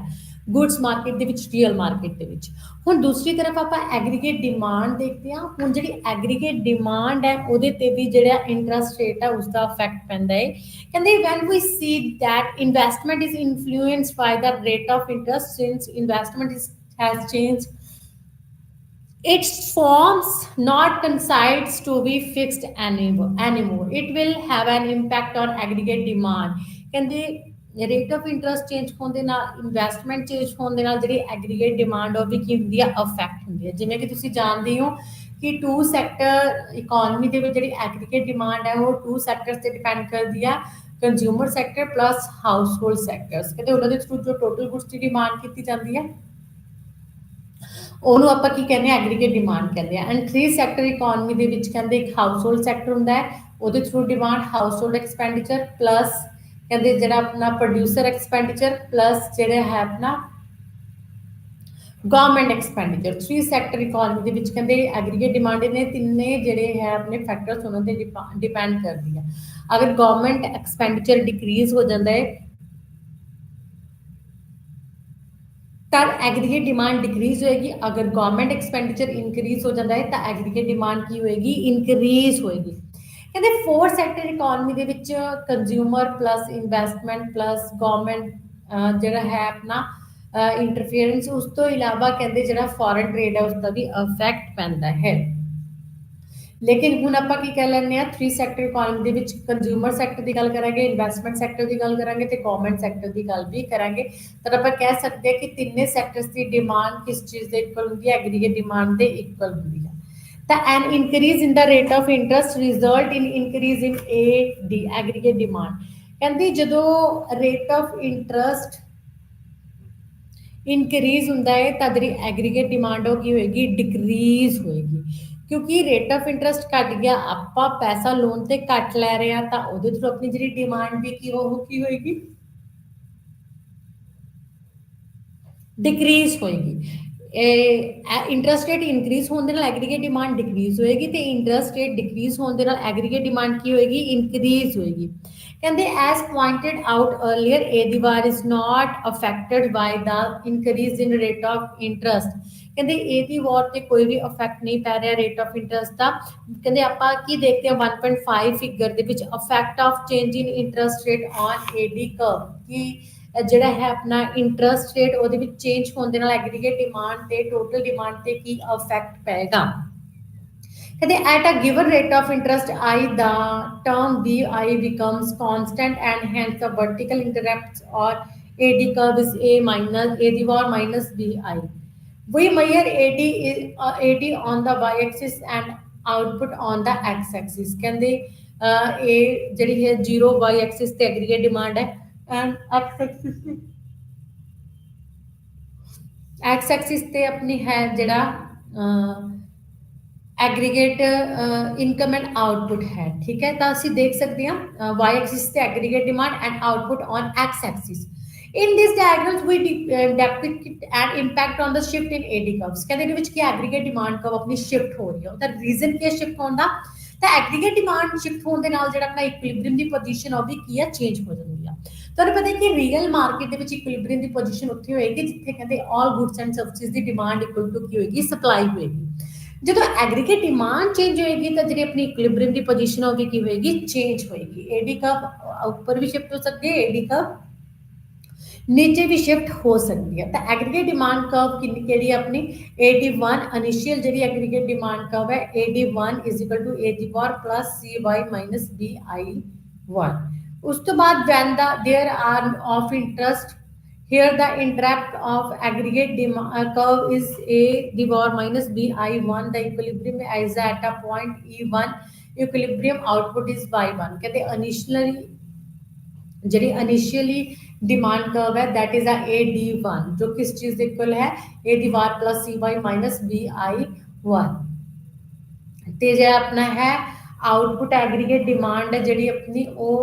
ਗੁੱਡਸ ਮਾਰਕੀਟ ਦੇ ਵਿੱਚ, ਰੀਅਲ ਮਾਰਕੀਟ ਦੇ ਵਿੱਚ। ਹੁਣ ਦੂਸਰੀ ਤਰਫ ਆਪਾਂ ਐਗਰੀਗੇਟ ਡਿਮਾਂਡ ਦੇਖਦੇ ਹਾਂ। ਹੁਣ ਜਿਹੜੀ ਐਗਰੀਗੇਟ ਡਿਮਾਂਡ ਹੈ ਉਹਦੇ ਤੇ ਵੀ ਜਿਹੜਾ ਇੰਟਰਸਟ ਰੇਟ ਹੈ ਉਸਦਾ ਇਫੈਕਟ ਪੈਂਦਾ ਹੈ। ਕਹਿੰਦੇ when we see that investment is influenced by the rate of interest, since investment is has changed, its forms not considered to be fixed anymore. It will have an impact on aggregate demand। ਕਹਿੰਦੇ ਰੇਟ ਆਫ ਇੰਟਰਸਟ ਚੇਂਜ ਹੋਣ ਦੇ ਨਾਲ, ਇਨਵੈਸਟਮੈਂਟ ਚੇਂਜ ਹੋਣ ਦੇ ਨਾਲ ਜਿਹੜੀ ਐਗਰੀਗੇਟ ਡਿਮਾਂਡ ਉਹ ਵੀ ਕੀ ਹੁੰਦੀ ਆ, ਅਫੈਕਟ ਹੁੰਦੀ ਹੈ। ਜਿਵੇਂ ਕਿ ਤੁਸੀਂ ਜਾਣਦੇ ਹੋ ਕਿ ਟੂ ਸੈਕਟਰ ਇਕੋਨਮੀ ਦੇ ਵਿੱਚ ਜਿਹੜੀ ਐਗਰੀਗੇਟ ਡਿਮਾਂਡ ਹੈ ਉਹ ਟੂ ਸੈਕਟਰਸ ਤੇ ਡਿਪੈਂਡ ਕਰਦੀ ਆ, consumer sector plus house hold sectors. ਕਹਿੰਦੇ ਉਹਨਾਂ ਦੇ ਥਰੂ ਜੋ ਟੋਟਲ ਗੁੱਡਸ ਦੀ ਡਿਮਾਂਡ ਕੀਤੀ ਜਾਂਦੀ ਹੈ ਉਹਨੂੰ ਆਪਾਂ ਕੀ ਕਹਿੰਦੇ ਆ, ਐਗਰੀਗੇਟ ਡਿਮਾਂਡ ਕਹਿੰਦੇ ਆ। ਐਂਡ ਥ੍ਰੀ ਸੈਕਟਰ ਇਕੋਨਮੀ ਦੇ ਵਿੱਚ ਕਹਿੰਦੇ ਇੱਕ ਹਾਊਸ ਹੋਲਡ ਸੈਕਟਰ ਹੁੰਦਾ ਹੈ, ਉਹਦੇ through demand house hold expenditure plus ਕਹਿੰਦੇ ਜਿਹੜਾ ਆਪਣਾ ਪ੍ਰੋਡਿਊਸਰ ਐਕਸਪੈਂਡੀਚਰ ਪਲੱਸ ਜਿਹੜਾ ਹੈ ਆਪਣਾ government expenditure. Three sector economy ਦੇ ਵਿੱਚ ਕਹਿੰਦੇ ਐਗਰੀਗੇਟ ਡਿਮਾਂਡ ਨੇ ਤਿੰਨੇ ਜਿਹੜੇ ਹੈ ਆਪਣੇ ਫੈਕਟਰਸ ਉਹਨਾਂ ਤੇ ਡਿਪੈਂਡ ਕਰਦੀ ਹੈ। ਅਗਰ ਗਵਰਨਮੈਂਟ ਐਕਸਪੈਂਡੀਚਰ ਡਿਕਰੀਜ਼ ਹੋ ਜਾਂਦਾ ਹੈ ਤਾਂ ਐਗਰੀਗੇਟ ਡਿਮਾਂਡ ਡਿਕਰੀਜ਼ ਹੋਏਗੀ, ਅਗਰ ਗਵਰਨਮੈਂਟ ਐਕਸਪੈਂਡੀਚਰ ਇਨਕਰੀਜ਼ ਹੋ ਜਾਂਦਾ ਹੈ ਤਾਂ ਐਗਰੀਗੇਟ ਡਿਮਾਂਡ ਕੀ ਹੋਏਗੀ, ਇਨਕਰੀਜ਼ ਹੋਏਗੀ। ਕਹਿੰਦੇ ਫੋਰ ਸੈਕਟਰ ਇਕੋਨਮੀ ਦੇ ਵਿੱਚ consumer plus investment plus government ਜਿਹੜਾ ਹੈ ਆਪਣਾ ਇੰਟਰਫੇਅਰੈਂਸ, ਉਸ ਤੋਂ ਇਲਾਵਾ ਕਹਿੰਦੇ ਜਿਹੜਾ ਫੋਰਨ ਟ੍ਰੇਡ ਹੈ ਉਸਦਾ ਵੀ ਇਫੈਕਟ ਪੈਂਦਾ ਹੈ। ਲੇਕਿਨ ਹੁਣ ਆਪਾਂ ਕੀ ਕਹਿ ਲੈਂਦੇ ਹਾਂ, ਥ੍ਰੀ ਸੈਕਟਰ ਇਕੋਨਮੀ ਦੇ ਵਿੱਚ ਕੰਜ਼ਿਊਮਰ ਸੈਕਟਰ ਦੀ ਗੱਲ ਕਰਾਂਗੇ, ਇਨਵੈਸਟਮੈਂਟ ਸੈਕਟਰ ਦੀ ਗੱਲ ਕਰਾਂਗੇ ਤੇ ਗਵਰਨਮੈਂਟ ਸੈਕਟਰ ਦੀ ਗੱਲ ਵੀ ਕਰਾਂਗੇ। ਤਾਂ ਆਪਾਂ ਕਹਿ ਸਕਦੇ ਹਾਂ ਕਿ ਤਿੰਨੇ ਸੈਕਟਰਸ ਦੀ ਡਿਮਾਂਡ ਕਿਸ ਚੀਜ਼ ਦੇ ਇਕੁਅਲ ਹੁੰਦੀ ਹੈ, ਐਗਰੀਗੇਟ ਡਿਮਾਂਡ ਦੇ ਇਕੁਅਲ ਹੁੰਦੀ ਹੈ। ਤਾਂ an increase in the rate of interest result in increase in the aggregate demand. ਕਹਿੰਦੀ ਜਦੋਂ ਰੇਟ ਆਫ ਇੰਟਰਸਟ ਇਨਕਰੀਜ਼ ਹੁੰਦਾ ਹੈ ਤਾਂ ਜਿਹੜੀ ਐਗਰੀਗੇਟ ਡਿਮਾਂਡ ਉਹ ਕੀ ਹੋਏਗੀ, ਡਿਕਰੀਜ਼ ਹੋਏਗੀ। ਕਿਉਂਕਿ ਰੇਟ ਆਫ ਇੰਟਰਸਟ ਘਟ ਗਿਆ, ਆਪਾਂ ਪੈਸਾ ਲੋਨ ਤੇ ਘੱਟ ਲੈ ਰਹੇ ਹਾਂ, ਤਾਂ ਉਹਦੇ ਥਰੂ ਆਪਣੀ ਜਿਹੜੀ ਡਿਮਾਂਡ ਵੀ ਕੀ ਉਹ ਕੀ ਹੋਏਗੀ, ਡਿਕਰੀਜ਼ ਹੋਏਗੀ। ਇੰਟਰਸਟ ਰੇਟ ਇਨਕਰੀਜ਼ ਹੋਣ ਦੇ ਨਾਲ ਐਗਰੀਗੇਟ ਡਿਮਾਂਡ ਡਿਕਰੀਜ਼ ਹੋਏਗੀ, ਤੇ ਇੰਟਰਸਟ ਰੇਟ ਡਿਕਰੀਜ਼ ਹੋਣ ਦੇ ਨਾਲ ਐਗਰੀਗੇਟ ਡਿਮਾਂਡ ਕੀ ਹੋਏਗੀ, ਇਨਕਰੀਜ਼ ਹੋਏਗੀ। ਕਹਿੰਦੇ as pointed out earlier A ਦੀ bar is not affected by the increase in rate of interest. ਕਹਿੰਦੇ ਏ ਦੀ ਵਾਰ ਤੇ ਕੋਈ ਵੀ ਇਫੈਕਟ ਨਹੀਂ ਪੈ ਰਿਹਾ ਰੇਟ ਆਫ ਇੰਟਰਸਟ ਦਾ। ਕਹਿੰਦੇ ਆਪਾਂ ਕੀ ਦੇਖਦੇ ਹਾਂ 1.5 ਫਿਗਰ ਦੇ ਵਿੱਚ effect of change in interest rate on ਏਡੀ ਕਰਵ, ਕਿ ਜਿਹੜਾ ਹੈ ਆਪਣਾ ਇੰਟਰਸਟ ਰੇਟ ਉਹਦੇ ਵਿੱਚ ਚੇਂਜ ਹੋਣ ਦੇ ਨਾਲ ਐਗਰੀਗੇਟ ਡਿਮਾਂਡ ਤੇ ਟੋਟਲ ਡਿਮਾਂਡ ਤੇ ਕੀ ਇਫੈਕਟ ਪਏਗਾ। कहते at a given rate of interest I, the term bi becomes constant and hence the vertical intercepts or AD curve is a minus a the var minus bi. We measure AD on the y-axis and output on the x-axis। कहते a ਜਿਹੜੀ है 0 y-axis ਤੇ aggregate demand है and x-axis ਤੇ अपनी है ਜਿਹੜਾ एग्रीगेट इनकम एंड आउटपुट है। ठीक है, तो ਅਸੀਂ देख सकते हैं वाई एक्सिस ਤੇ aggregate demand and output on x axis. in this diagrams we depict an impact on the shift in AD curves। ਕਹਿੰਦੇ ਇਹਦੇ ਵਿੱਚ ਕੀ ਐਗਰੀਗੇਟ ਡਿਮਾਂਡ ਕਰਵ ਆਪਣੀ ਸ਼ਿਫਟ ਹੋ ਰਹੀ ਹੈ, ਉਹਦਾ ਰੀਜ਼ਨ ਕੀ ਹੈ ਸ਼ਿਫਟ ਹੋਣ ਦਾ, ਤਾਂ ਐਗਰੀਗੇਟ ਡਿਮਾਂਡ ਸ਼ਿਫਟ ਹੋਣ ਦੇ ਨਾਲ ਜਿਹੜਾ ਆਪਣਾ ਇਕੁਇਲਿਬ੍ਰੀਅਮ ਦੀ ਪੋਜੀਸ਼ਨ ਉਹ ਵੀ ਕੀ ਹੈ ਚੇਂਜ ਹੋ ਜਾਂਦੀ ਆ। ਤੁਹਾਨੂੰ ਪਤਾ ਹੈ ਕਿ ਰੀਅਲ ਮਾਰਕੀਟ ਦੇ ਵਿੱਚ ਇਕੁਇਲਿਬ੍ਰੀਅਮ ਦੀ ਪੋਜੀਸ਼ਨ ਉੱਥੇ ਹੋਏਗੀ ਜਿੱਥੇ ਕਹਿੰਦੇ ਆਲ goods and services the demand equal to ਕੀ ਹੋਏਗੀ, ਸਪਲਾਈ ਹੋਏਗੀ। ਜਦੋਂ ਐਗਰੀਗੇਟ ਡਿਮਾਂਡ ਚੇਂਜ ਹੋਏਗੀ ਤਾਂ ਜਿਹੜੀ ਆਪਣੀ ਇਕੁਇਲਿਬ੍ਰੀਅਮ ਦੀ ਪੋਜੀਸ਼ਨ ਉਹ ਵੀ ਕੀ ਹੋਏਗੀ, ਚੇਂਜ ਹੋਏਗੀ। ਏਡੀ ਕਰਵ ਉੱਪਰ ਵੀ ਸ਼ਿਫਟ ਹੋ ਸਕਦੀ ਹੈ, ਏਡੀ ਕਰਵ नीचे भी शिफ्ट हो सकती है। तो एग्रीगेट डिमांड कर्व किहड़ी अपनी AD1 इनिशियल जी एग्रीगेट डिमांड कर्व है AD1 is equal to A the power plus CY minus BI1। उस तो बाद when the there are of interest here the intercept of aggregate curve is A the power minus BI1, the equilibrium is at a point E1, equilibrium output is Y1। कहते initially ਜਿਹੜੀ ਇਨੀਸ਼ੀਅਲੀ डिमांड कर्व है दैट इज a AD1 जो किस चीज इक्वल है A ਦੀ ਵਾਰ प्लस CY माइनस BI1। ਤੇ ਜਿਹੜਾ ਆਪਣਾ ਹੈ ਆਊਟਪੁੱਟ ਐਗਰੀਗੇਟ ਡਿਮਾਂਡ ਹੈ ਜਿਹੜੀ ਆਪਣੀ ਉਹ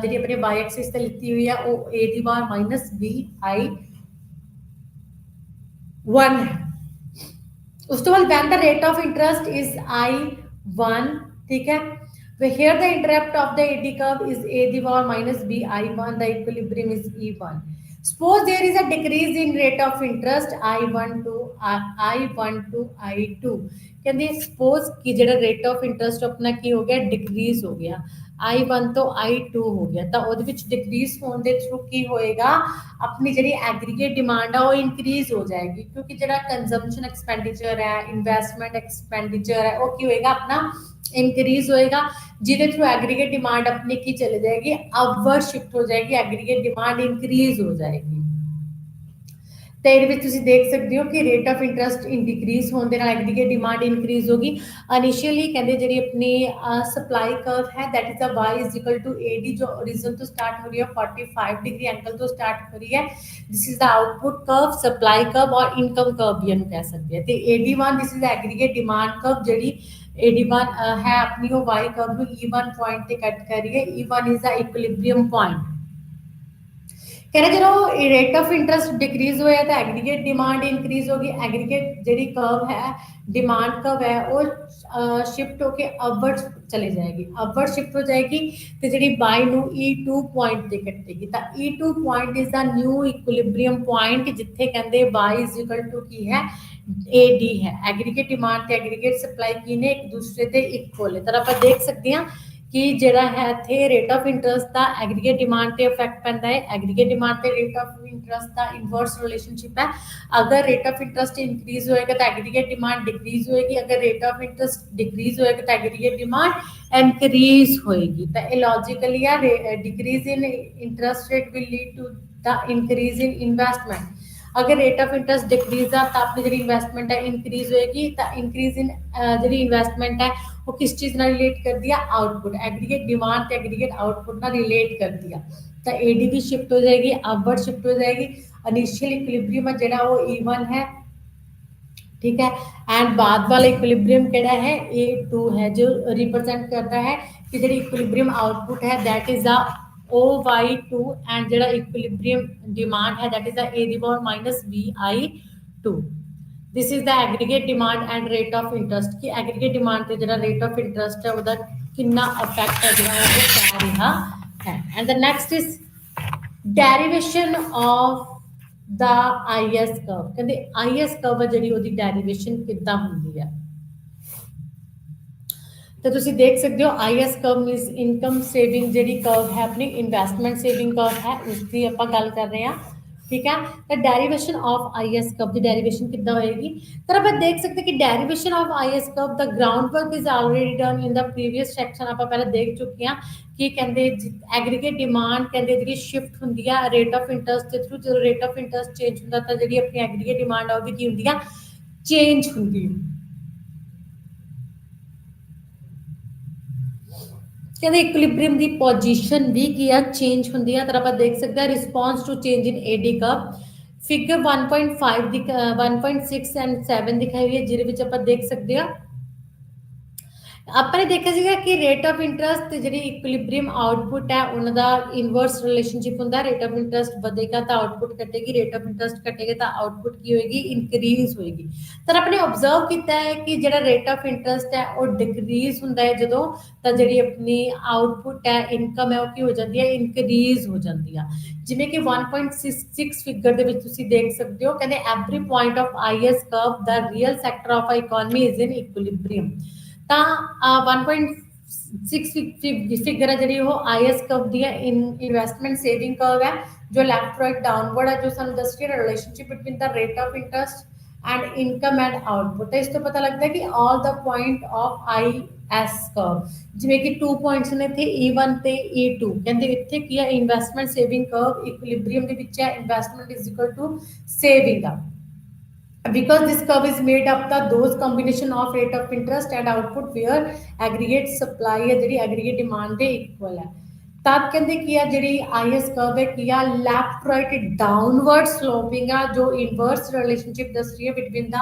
ਜਿਹੜੀ ਆਪਣੇ y ਐਕਸਿਸ ਤੇ ਲਿੱਤੀ ਹੋਈ ਹੈ ਉਹ A ਦੀ ਵਾਰ ਮਾਈਨਸ BI1 ਹੈ। ਉਸ ਤੋਂ ਬਾਅਦ when the rate of interest is I1, ठीक है, where here the intercept of the AD curve is A the power minus BI1, the equilibrium is E1। Suppose there is a decrease in rate of interest I1 to I2। ਕਹਿੰਦੇ suppose ਕਿ ਜਿਹੜਾ rate of interest ਆਪਣਾ ਕੀ ਹੋ ਗਿਆ, decrease ਹੋ ਗਿਆ, I1 ਤੋਂ I2 ਹੋ ਗਿਆ, ਤਾਂ ਉਹਦੇ ਵਿੱਚ decrease ਹੋਣ ਦੇ ਥਰੂ ਕੀ ਹੋਏਗਾ, ਆਪਣੀ ਜਿਹੜੀ ਐਗਰੀਗੇਟ ਡਿਮਾਂਡ ਆ ਉਹ ਇਨਕਰੀਜ਼ ਹੋ ਜਾਏਗੀ ਕਿਉਂਕਿ ਜਿਹੜਾ ਕੰਜ਼ੰਪਸ਼ਨ ਐਕਸਪੈਂਡੀਚਰ ਹੈ, ਇਨਵੈਸਟਮੈਂਟ ਐਕਸਪੈਂਡੀਚਰ ਹੈ ਉਹ ਕੀ ਹੋਏਗਾ ਆਪਣਾ इंक्रीज होएगा, जिदे थ्रू एग्रीगेट डिमांड अपनी की चले जाएगी, अपवर्ड शिफ्ट हो जाएगी, एग्रीगेट डिमांड इंक्रीज हो जाएगी। तो ये देख सकते हो कि rate of interest in decrease होने एग्रीगेट डिमांड इंक्रीज होगी। इनिशियली कहते जी अपनी सप्लाई कर्व है that is a Y is equal to AD जो ओरिजिन तो स्टार्ट हो रही है 45 डिग्री एंगल तो स्टार्ट हो रही है। This is the output curve, supply curve और इनकम कर्व भी हम कह सकते हैं। तो AD1 this is aggregate demand curve जी AD1 है अपनी वो वाई कर्व E1 पॉइंट से कट कर रही है। E1 is the equilibrium point. कहना जो रेट ऑफ इंटरस्ट डिक्रीज होया तो एग्रीगेट डिमांड इंक्रीज होगी। एग्रीगेट जी कर्व है डिमांड कर्व है वो शिफ्ट होके अपवर्ड चले जाएगी, अपवर्ड शिफ्ट हो जाएगी तो जी बाई नू E2 पॉइंट से कटेगी। तो E2 point is the new equilibrium point जिथे कहते वाई इज इक्वल टू की है AD है। एग्रीगेट डिमांड ते एग्रीगेट सप्लाई की ने एक दूसरे से इक्वल है। तो आप देख सकते हैं कि ਜਿਹੜਾ ਹੈ ਇੱਥੇ rate of interest the aggregate demand ਤੇ ਇਫੈਕਟ ਪੈਂਦਾ ਹੈ। ਐਗਰੀਗੇਟ ਡਿਮਾਂਡ ਤੇ rate of interest the inverse relationship ਹੈ। ਅਗਰ ਰੇਟ ਆਫ ਇੰਟਰਸਟ ਇੰਕਰੀਜ਼ ਹੋਏਗਾ ਤਾਂ ਐਗਰੀਗੇਟ ਡਿਮਾਂਡ ਡਿਕਰੀਜ਼ ਹੋਏਗੀ, ਅਗਰ ਰੇਟ ਆਫ ਇੰਟਰਸਟ ਡਿਕਰੀਜ਼ ਹੋਏਗਾ ਤਾਂ ਐਗਰੀਗੇਟ ਡਿਮਾਂਡ ਇਨਕਰੀਜ਼ ਹੋਏਗੀ। ਤਾਂ ਇਹ ਲੌਜੀਕਲੀ ਆ decrease in interest rate will lead to the increase in investment. अगर रेट ऑफ इंटरस्ट डिक्रीज आ तो अपनी जी इन्वेस्टमेंट है इंक्रीज होएगी। तो इंक्रीज इन जी इन्वेस्टमेंट है वो किस चीज़ ना रिलेट कर दिया, आउटपुट एग्रीगेट डिमांड तो एग्रीगेट आउटपुट ना रिलेट कर दिया। तो AD भी शिफ्ट हो जाएगी, अपवर्ड शिफ्ट हो जाएगी। इनिशियल इक्विलिब्रियम जो वो E1 है ठीक है। एंड बाद वाला इक्विलिब्रियम केड़ा है, ए टू है, जो रिप्रेजेंट करता है कि जी इक्विलिब्रियम आउटपुट है that is the O Y two, and जो इक्विलिब्रियम डिमांड है that is the A the power minus B I two. This is the aggregate demand and rate of interest की एग्रीगेट डिमांड से जो रेट ऑफ इंटरेस्ट है वह कितना अफेक्ट है जो पै रहा है। And the next is derivation of the IS curve, कहते IS कर्व ਜਿਹੜੀ ਉਹਦੀ ਡੈਰੀਵੇਸ਼ਨ ਕਿੱਦਾਂ ਹੁੰਦੀ ਹੈ। तो ਤੁਸੀਂ देख सकते हो IS कर्व मीनस इनकम सेविंग ਜਿਹੜੀ कर्व है अपनी इन्वेस्टमेंट सेविंग कर्व है उसकी ਆਪਾਂ ਗੱਲ कर रहे हैं। ठीक है, तो डेरिवेशन ऑफ IS कर्व की डेरिवेशन कितना होएगी। तो आप देख सकते हैं कि derivation of IS curve the ground work is already done in the previous section आप पहले देख चुके हैं कि कहते एग्रीगेट डिमांड कहते जी शिफ्ट होंगी है रेट ऑफ इंटरेस्ट के थ्रू, जो रेट ऑफ इंटरेस्ट चेंज होंगे तो जी अपनी एग्रीगेट डिमांड है की होंगी चेंज होंगी। कहते इक्विलिब्रियम की पोजीशन भी की है चेंज होंगी है। तो आप देख सकते हैं response to change in AD curve figure 1.5 1.6 and 7 दिखाई हुई है जिसे आप देख सकते हैं। आपने देखा सीगा कि रेट ऑफ इंटरेस्ट ते जी इक्विलिब्रियम आउटपुट है उनका इनवर्स रिलेशनशिप होंगे, रेट ऑफ इंटरेस्ट बढ़ेगा तो आउटपुट घटेगी, रेट ऑफ इंटरेस्ट घटेगा तो आउटपुट की होगी इनक्रीज होगी। तो आपने ऑब्जर्व किया है कि जो रेट ऑफ इंटरेस्ट है वो डिक्रीज होंगे है जो तो जी अपनी आउटपुट है इनकम है वो की हो जाती है इनक्रीज हो जाती है। जिमें कि 1.6 फिगर के देख सकते हो कहते every point of IS curve the real sector of economy is in equilibrium. तो 1.6 फिगर है जी IS कर्व दी है इन्वेस्टमेंट सेविंग कर्व है जो लैफ्ट राइट डाउनवर्ड है जो सानू दस रही है relationship between the rate of interest and income and output. तो इस तो पता लगता है कि all the point of IS curve जिमें कि 2 पॉइंट्स ने थे E1 ते E2 कहते इत्थे की है इन्वेस्टमेंट सेविंग कर्व इक्विलिब्रियम दे विच है investment is equal to saving दा because this curve is made up the those combination of rate of interest and output where aggregate supply है जी aggregate demand ਦੇ equal है। तब कहते कि जी IS कर्व है कि लेफ्ट राइट डाउनवर्ड स्लोपिंग है जो इनवर्स रिलेशनशिप दस रही है between the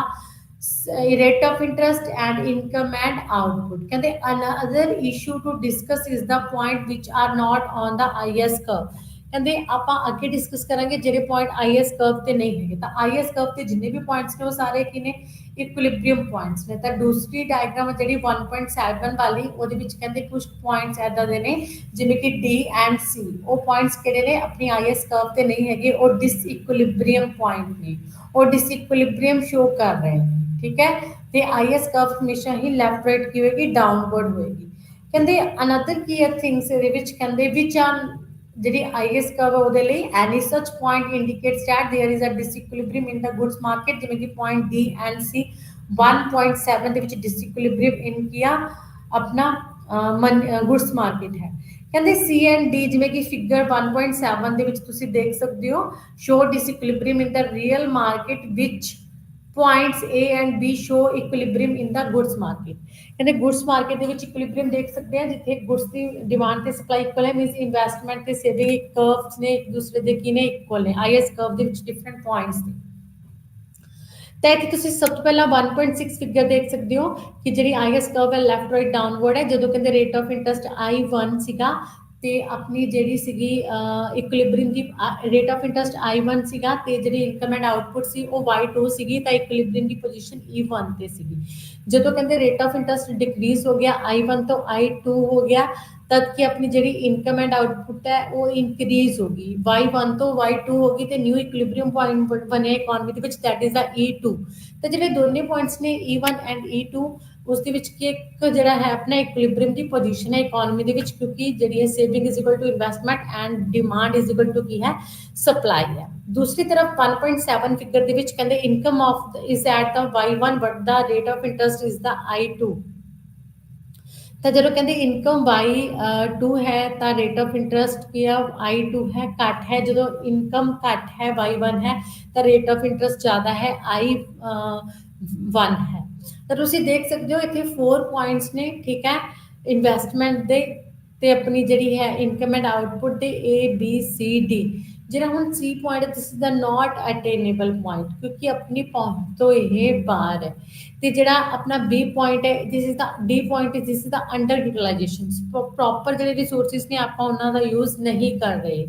rate of interest and income and output. कहते another issue to discuss is the point which are not on the IS curve. कहते आप अगे डिस्कस करेंगे जो पॉइंट IS कर्व से नहीं है। तो IS कर्व के जिन्हें भी पॉइंट्स ने वो सारे की ने इक्विलिब्रियम पॉइंट्स ने। तो दूसरी डायग्राम जी 1.7 वाली वो कहते कुछ पॉइंट्स ऐदा दे ने जिमें कि D एंड C वो पॉइंट्स किहड़े ने अपनी IS कर्व से नहीं है और डिसइक्विलिब्रियम पॉइंट ने और डिसइक्विलिब्रियम शो कर रहे हैं। ठीक है, तो IS कर्व हमेशा ही लैफ्ट राइट की होगी डाउनवर्ड होगी। कहते अनदर की थिंग्स कहते which R G IS curve ਉਹਦੇ ਲਈ any such point indicates that there is a disequilibrium in the goods market ਜਿਵੇਂ ਕਿ point D and C 1.7 ਦੇ ਵਿੱਚ disequilibrium in किया अपना गुड्स मार्केट है। कहते C and D ਜਿਵੇਂ ਕਿ ਫਿਗਰ 1.7 ਦੇ ਵਿੱਚ ਤੁਸੀਂ ਦੇਖ ਸਕਦੇ ਹੋ show disequilibrium in the real market which points A and B show equilibrium in the goods market। कहते गुड्स मार्केट ਦੇ ਵਿੱਚ ਇਕੁਇਲਿਬ੍ਰੀਅਮ ਦੇਖ ਸਕਦੇ ਆ ਜਿੱਥੇ ਗੁड्स ਦੀ ਡਿਮਾਂਡ ਤੇ ਸਪਲਾਈ ਇਕੁਅਲ ਹੈ ਮੀਨਸ ਇਨਵੈਸਟਮੈਂਟ ਤੇ ਸੇਵਿੰਗ ਕਰਵਸ ਨੇ ਇੱਕ ਦੂਸਰੇ ਦੇ ਕੀ ਨੇ ਇਕੁਅਲ ਨੇ IS ਕਰਵ ਦੇ ਵਿੱਚ ਡਿਫਰੈਂਟ ਪੁਆਇੰਟਸ ਨੇ। ਤਾਂ ਇੱਥੇ ਤੁਸੀਂ ਸਭ ਤੋਂ ਪਹਿਲਾਂ 1.6 ਫਿਗਰ ਦੇਖ ਸਕਦੇ ਹੋ ਕਿ ਜਿਹੜੀ IS ਕਰਵ ਹੈ ਲੈਫਟ ਰਾਈਟ ਡਾਊਨਵਰਡ ਹੈ ਜਦੋਂ ਕਹਿੰਦੇ ਰੇਟ ਆਫ ਇੰਟਰਸਟ I1 ਸੀਗਾ ਤੇ ਆਪਣੀ ਜਿਹੜੀ ਸੀਗੀ equilibrium the rate of interest I1 ਸੀਗਾ ਤੇ ਜਿਹੜੀ ਇਨਕਮ ਐਂਡ ਆਊਟਪੁੱਟ ਸੀ ਉਹ Y2 ਸੀਗੀ ਤਾਂ ਇਕੁਇਲਿਬ੍ਰੀਅਮ ਦੀ ਪੋਜੀਸ਼ਨ E1 ਤੇ ਸੀਗੀ। ਜਦੋਂ ਕਹਿੰਦੇ रेट ऑफ इंटरेस्ट डिक्रीज हो गया I1 तो I2 हो गया तब कि अपनी जी इनकम एंड आउटपुट है वो इनक्रीज होगी Y1 तो Y2 होगी तो न्यू इक्विलिब्रियम पॉइंट बने इकोनॉमी के दैट इज द E2। तो जो दोनों पॉइंट्स ने E1 एंड E2 उसके एक जरा है अपना इक्विलिब्रियम की पोजीशन है इकोनॉमी के क्योंकि जी saving is equal to investment and demand is equal to की है सप्लाई है। दूसरी तरफ 1.7 फिगर के कहते income of is at the Y1 but the rate of interest is the I2। तो जो कहते इनकम Y2 है तो रेट ऑफ इंटरेस्ट की I2 है घट है जो इनकम घट है Y1 है तो रेट ऑफ इंटरेस्ट ज़्यादा है I1 है। तो तुम देख सकते हो इतने 4 पॉइंट्स ने। ठीक है, इन्वेस्टमेंट दे ते अपनी जी है इनकम एंड आउटपुट दे A B C D ਜਿਹੜਾ ਹੁਣ ਸੀ point this is the not attainable point ਕਿਉਂਕਿ ਆਪਣੀ ਪਹੁੰਚ ਤੋਂ ਇਹ ਬਾਹਰ ਹੈ। ਤੇ ਜਿਹੜਾ ਆਪਣਾ ਬੀ ਪੁਆਇੰਟ ਹੈ this is the D point this is the under utilisation proper ਜਿਹੜੇ ਰਿਸੋਰਸਿਸ ਨੇ ਆਪਾਂ ਉਹਨਾਂ ਦਾ ਯੂਜ਼ ਨਹੀਂ ਕਰ ਰਹੇ।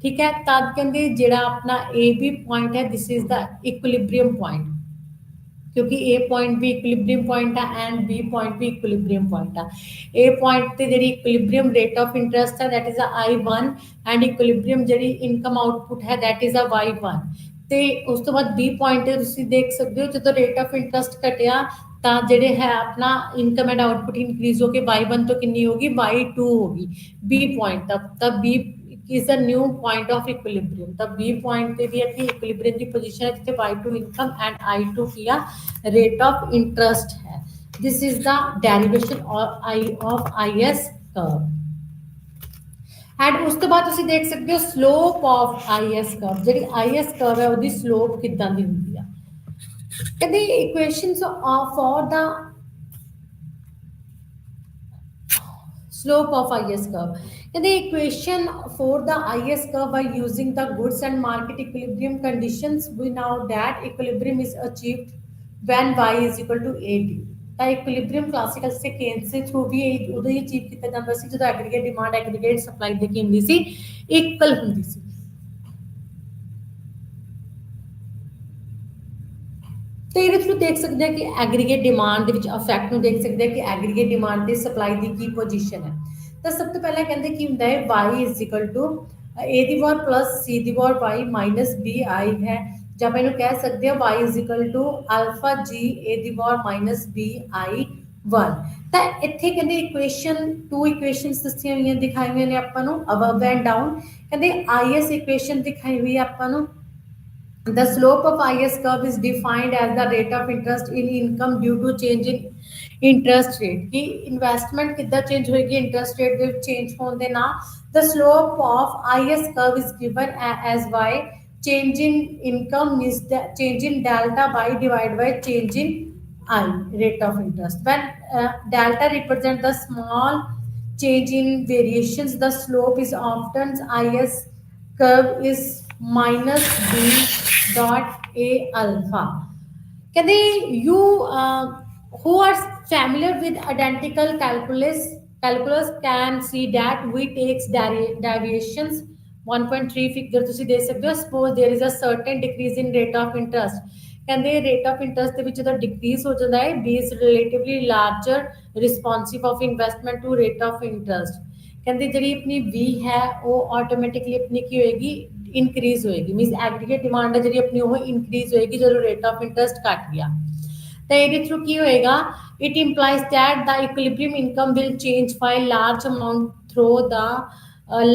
ਠੀਕ ਹੈ, ਤਦ ਕਹਿੰਦੇ ਜਿਹੜਾ ਆਪਣਾ ਏ ਬੀ ਪੁਆਇੰਟ ਹੈ this is the equilibrium point ਕਿਉਂਕਿ ए पॉइंट भी इक्विलिब्रियम पॉइंट है एंड बी पॉइंट भी इक्विलिब्रियम पॉइंट है। ए पॉइंट ਤੇ ਜਿਹੜੀ ਇਕੁਲਿਬਰੀਅਮ ਰੇਟ ਆਫ ਇੰਟਰਸਟ ਹੈ that is a I1 and equilibrium ਜਿਹੜੀ ਇਨਕਮ ਆਊਟਪੁੱਟ ਹੈ that is a Y1। ਤੇ ਉਸ ਤੋਂ ਬਾਅਦ ਬੀ ਪੁਆਇੰਟ ਤੇ ਤੁਸੀਂ ਦੇਖ ਸਕਦੇ ਹੋ ਜਦੋਂ ਰੇਟ ਆਫ ਇੰਟਰਸਟ ਘਟਿਆ ਤਾਂ ਜਿਹੜੇ ਹੈ ਆਪਣਾ ਇਨਕਮ ਐਂਡ ਆਊਟਪੁੱਟ ਇਨਕਰੀਜ਼ ਹੋ ਕੇ Y1 ਤੋਂ ਕਿੰਨੀ ਹੋਗੀ Y2 ਹੋਗੀ। ਬੀ ਪੁਆਇੰਟ ਤਬ B is a new point of equilibrium the b point ਤੇ ਵੀ ਆਪਣੀ equilibrium ਦੀ position ਹੈ ਜਿੱਥੇ y2 income and i2 ਕੀ ਆ rate of interest ਹੈ। this is the derivation of is curve and ਉਸ ਤੋਂ ਬਾਅਦ ਤੁਸੀਂ ਦੇਖ ਸਕਦੇ ਹੋ slope of is curve ਜਿਹੜੀ is curve ਹੈ ਉਹਦੀ slope ਕਿੱਦਾਂ ਦੀ ਹੁੰਦੀ ਆ। ਕਹਿੰਦੇ equations for the slope of is curve and the equation for the is curve by using the goods and market equilibrium conditions we know that equilibrium is achieved when y is equal to ad ਤਾਂ ਇਕੁਇਲਿਬਰੀਅਮ ਕਲਾਸੀਕਲ ਸੇ ਕੇਨ ਸੇ ਥਰੂ ਵੀ ਉਦੋਂ ਹੀ ਅਚੀਵ ਕੀਤਾ ਜਾਂਦਾ ਸੀ ਜਦੋਂ ਐਗਰੀਗੇਟ ਡਿਮਾਂਡ ਐਗਰੀਗੇਟ ਸਪਲਾਈ ਦੇ ਕੀ ਹੁੰਦੀ ਸੀ ਇਕੁਅਲ ਹੁੰਦੀ ਸੀ। तो ये थ्रू देख सकते हैं कि एग्रीगेट डिमांड के अफेक्ट में देख सकते हैं कि एग्रीगेट डिमांड की सप्लाई की की पोजीशन है। तो सब तो पहले कहते की होंगे Y is equal to A दी वार प्लस सी दी वार वाई माइनस बी आई है जब इन्हें कह सकते हैं Y is equal to alpha G A दी वार माइनस बी आई वन। तो इतने कहते इक्वेशन टू इक्वेशन दसिया हुई दिखाई हुई ने अपन अबव एंड डाउन कहते आई एस इक्वेशन दिखाई हुई अपन the slope of is curve is defined as the rate of interest in income due to change in interest rate कि investment कितना change होगी interest rate ਦੇ change होने ਦੇ ਨਾਲ the slope of is curve is given as y change in income is the change in delta y divided by change in I rate of interest when delta represent the small change in variations the slope is often is curve is minus b dot a alpha कहते you who are familiar with identical calculus can see that we takes deviations 1.3 figure ਤੁਸੀਂ ਦੇ ਸਕਦੇ ਹੋ suppose there is a certain decrease in rate of interest ਕਹਿੰਦੇ rate of interest ਦੇ ਵਿੱਚ ਜਦੋਂ decrease ਹੋ ਜਾਂਦਾ ਹੈ b is relatively larger responsive of investment to rate of interest ਕਹਿੰਦੇ ਜਿਹੜੀ ਆਪਣੀ b ਹੈ ਉਹ ਆਟੋਮੈਟਿਕਲੀ ਆਪਣੀ ਕੀ ਹੋਏਗੀ ਇਨਕਰੀਜ਼ ਹੋਏਗੀ ਮੀਨਸ ਐਗਰੀਗੇਟ ਡਿਮਾਂਡ ਹੈ ਜਿਹੜੀ ਆਪਣੀ ਉਹ ਇਨਕਰੀਜ਼ ਹੋਏਗੀ ਜਦੋਂ ਰੇਟ ਆਫ ਇੰਟਰਸਟ ਘਟ ਗਿਆ ਤਾਂ ਇਹਦੇ ਥਰੂ ਕੀ ਹੋਏਗਾ it employees that the equilibrium income will change by large amount through the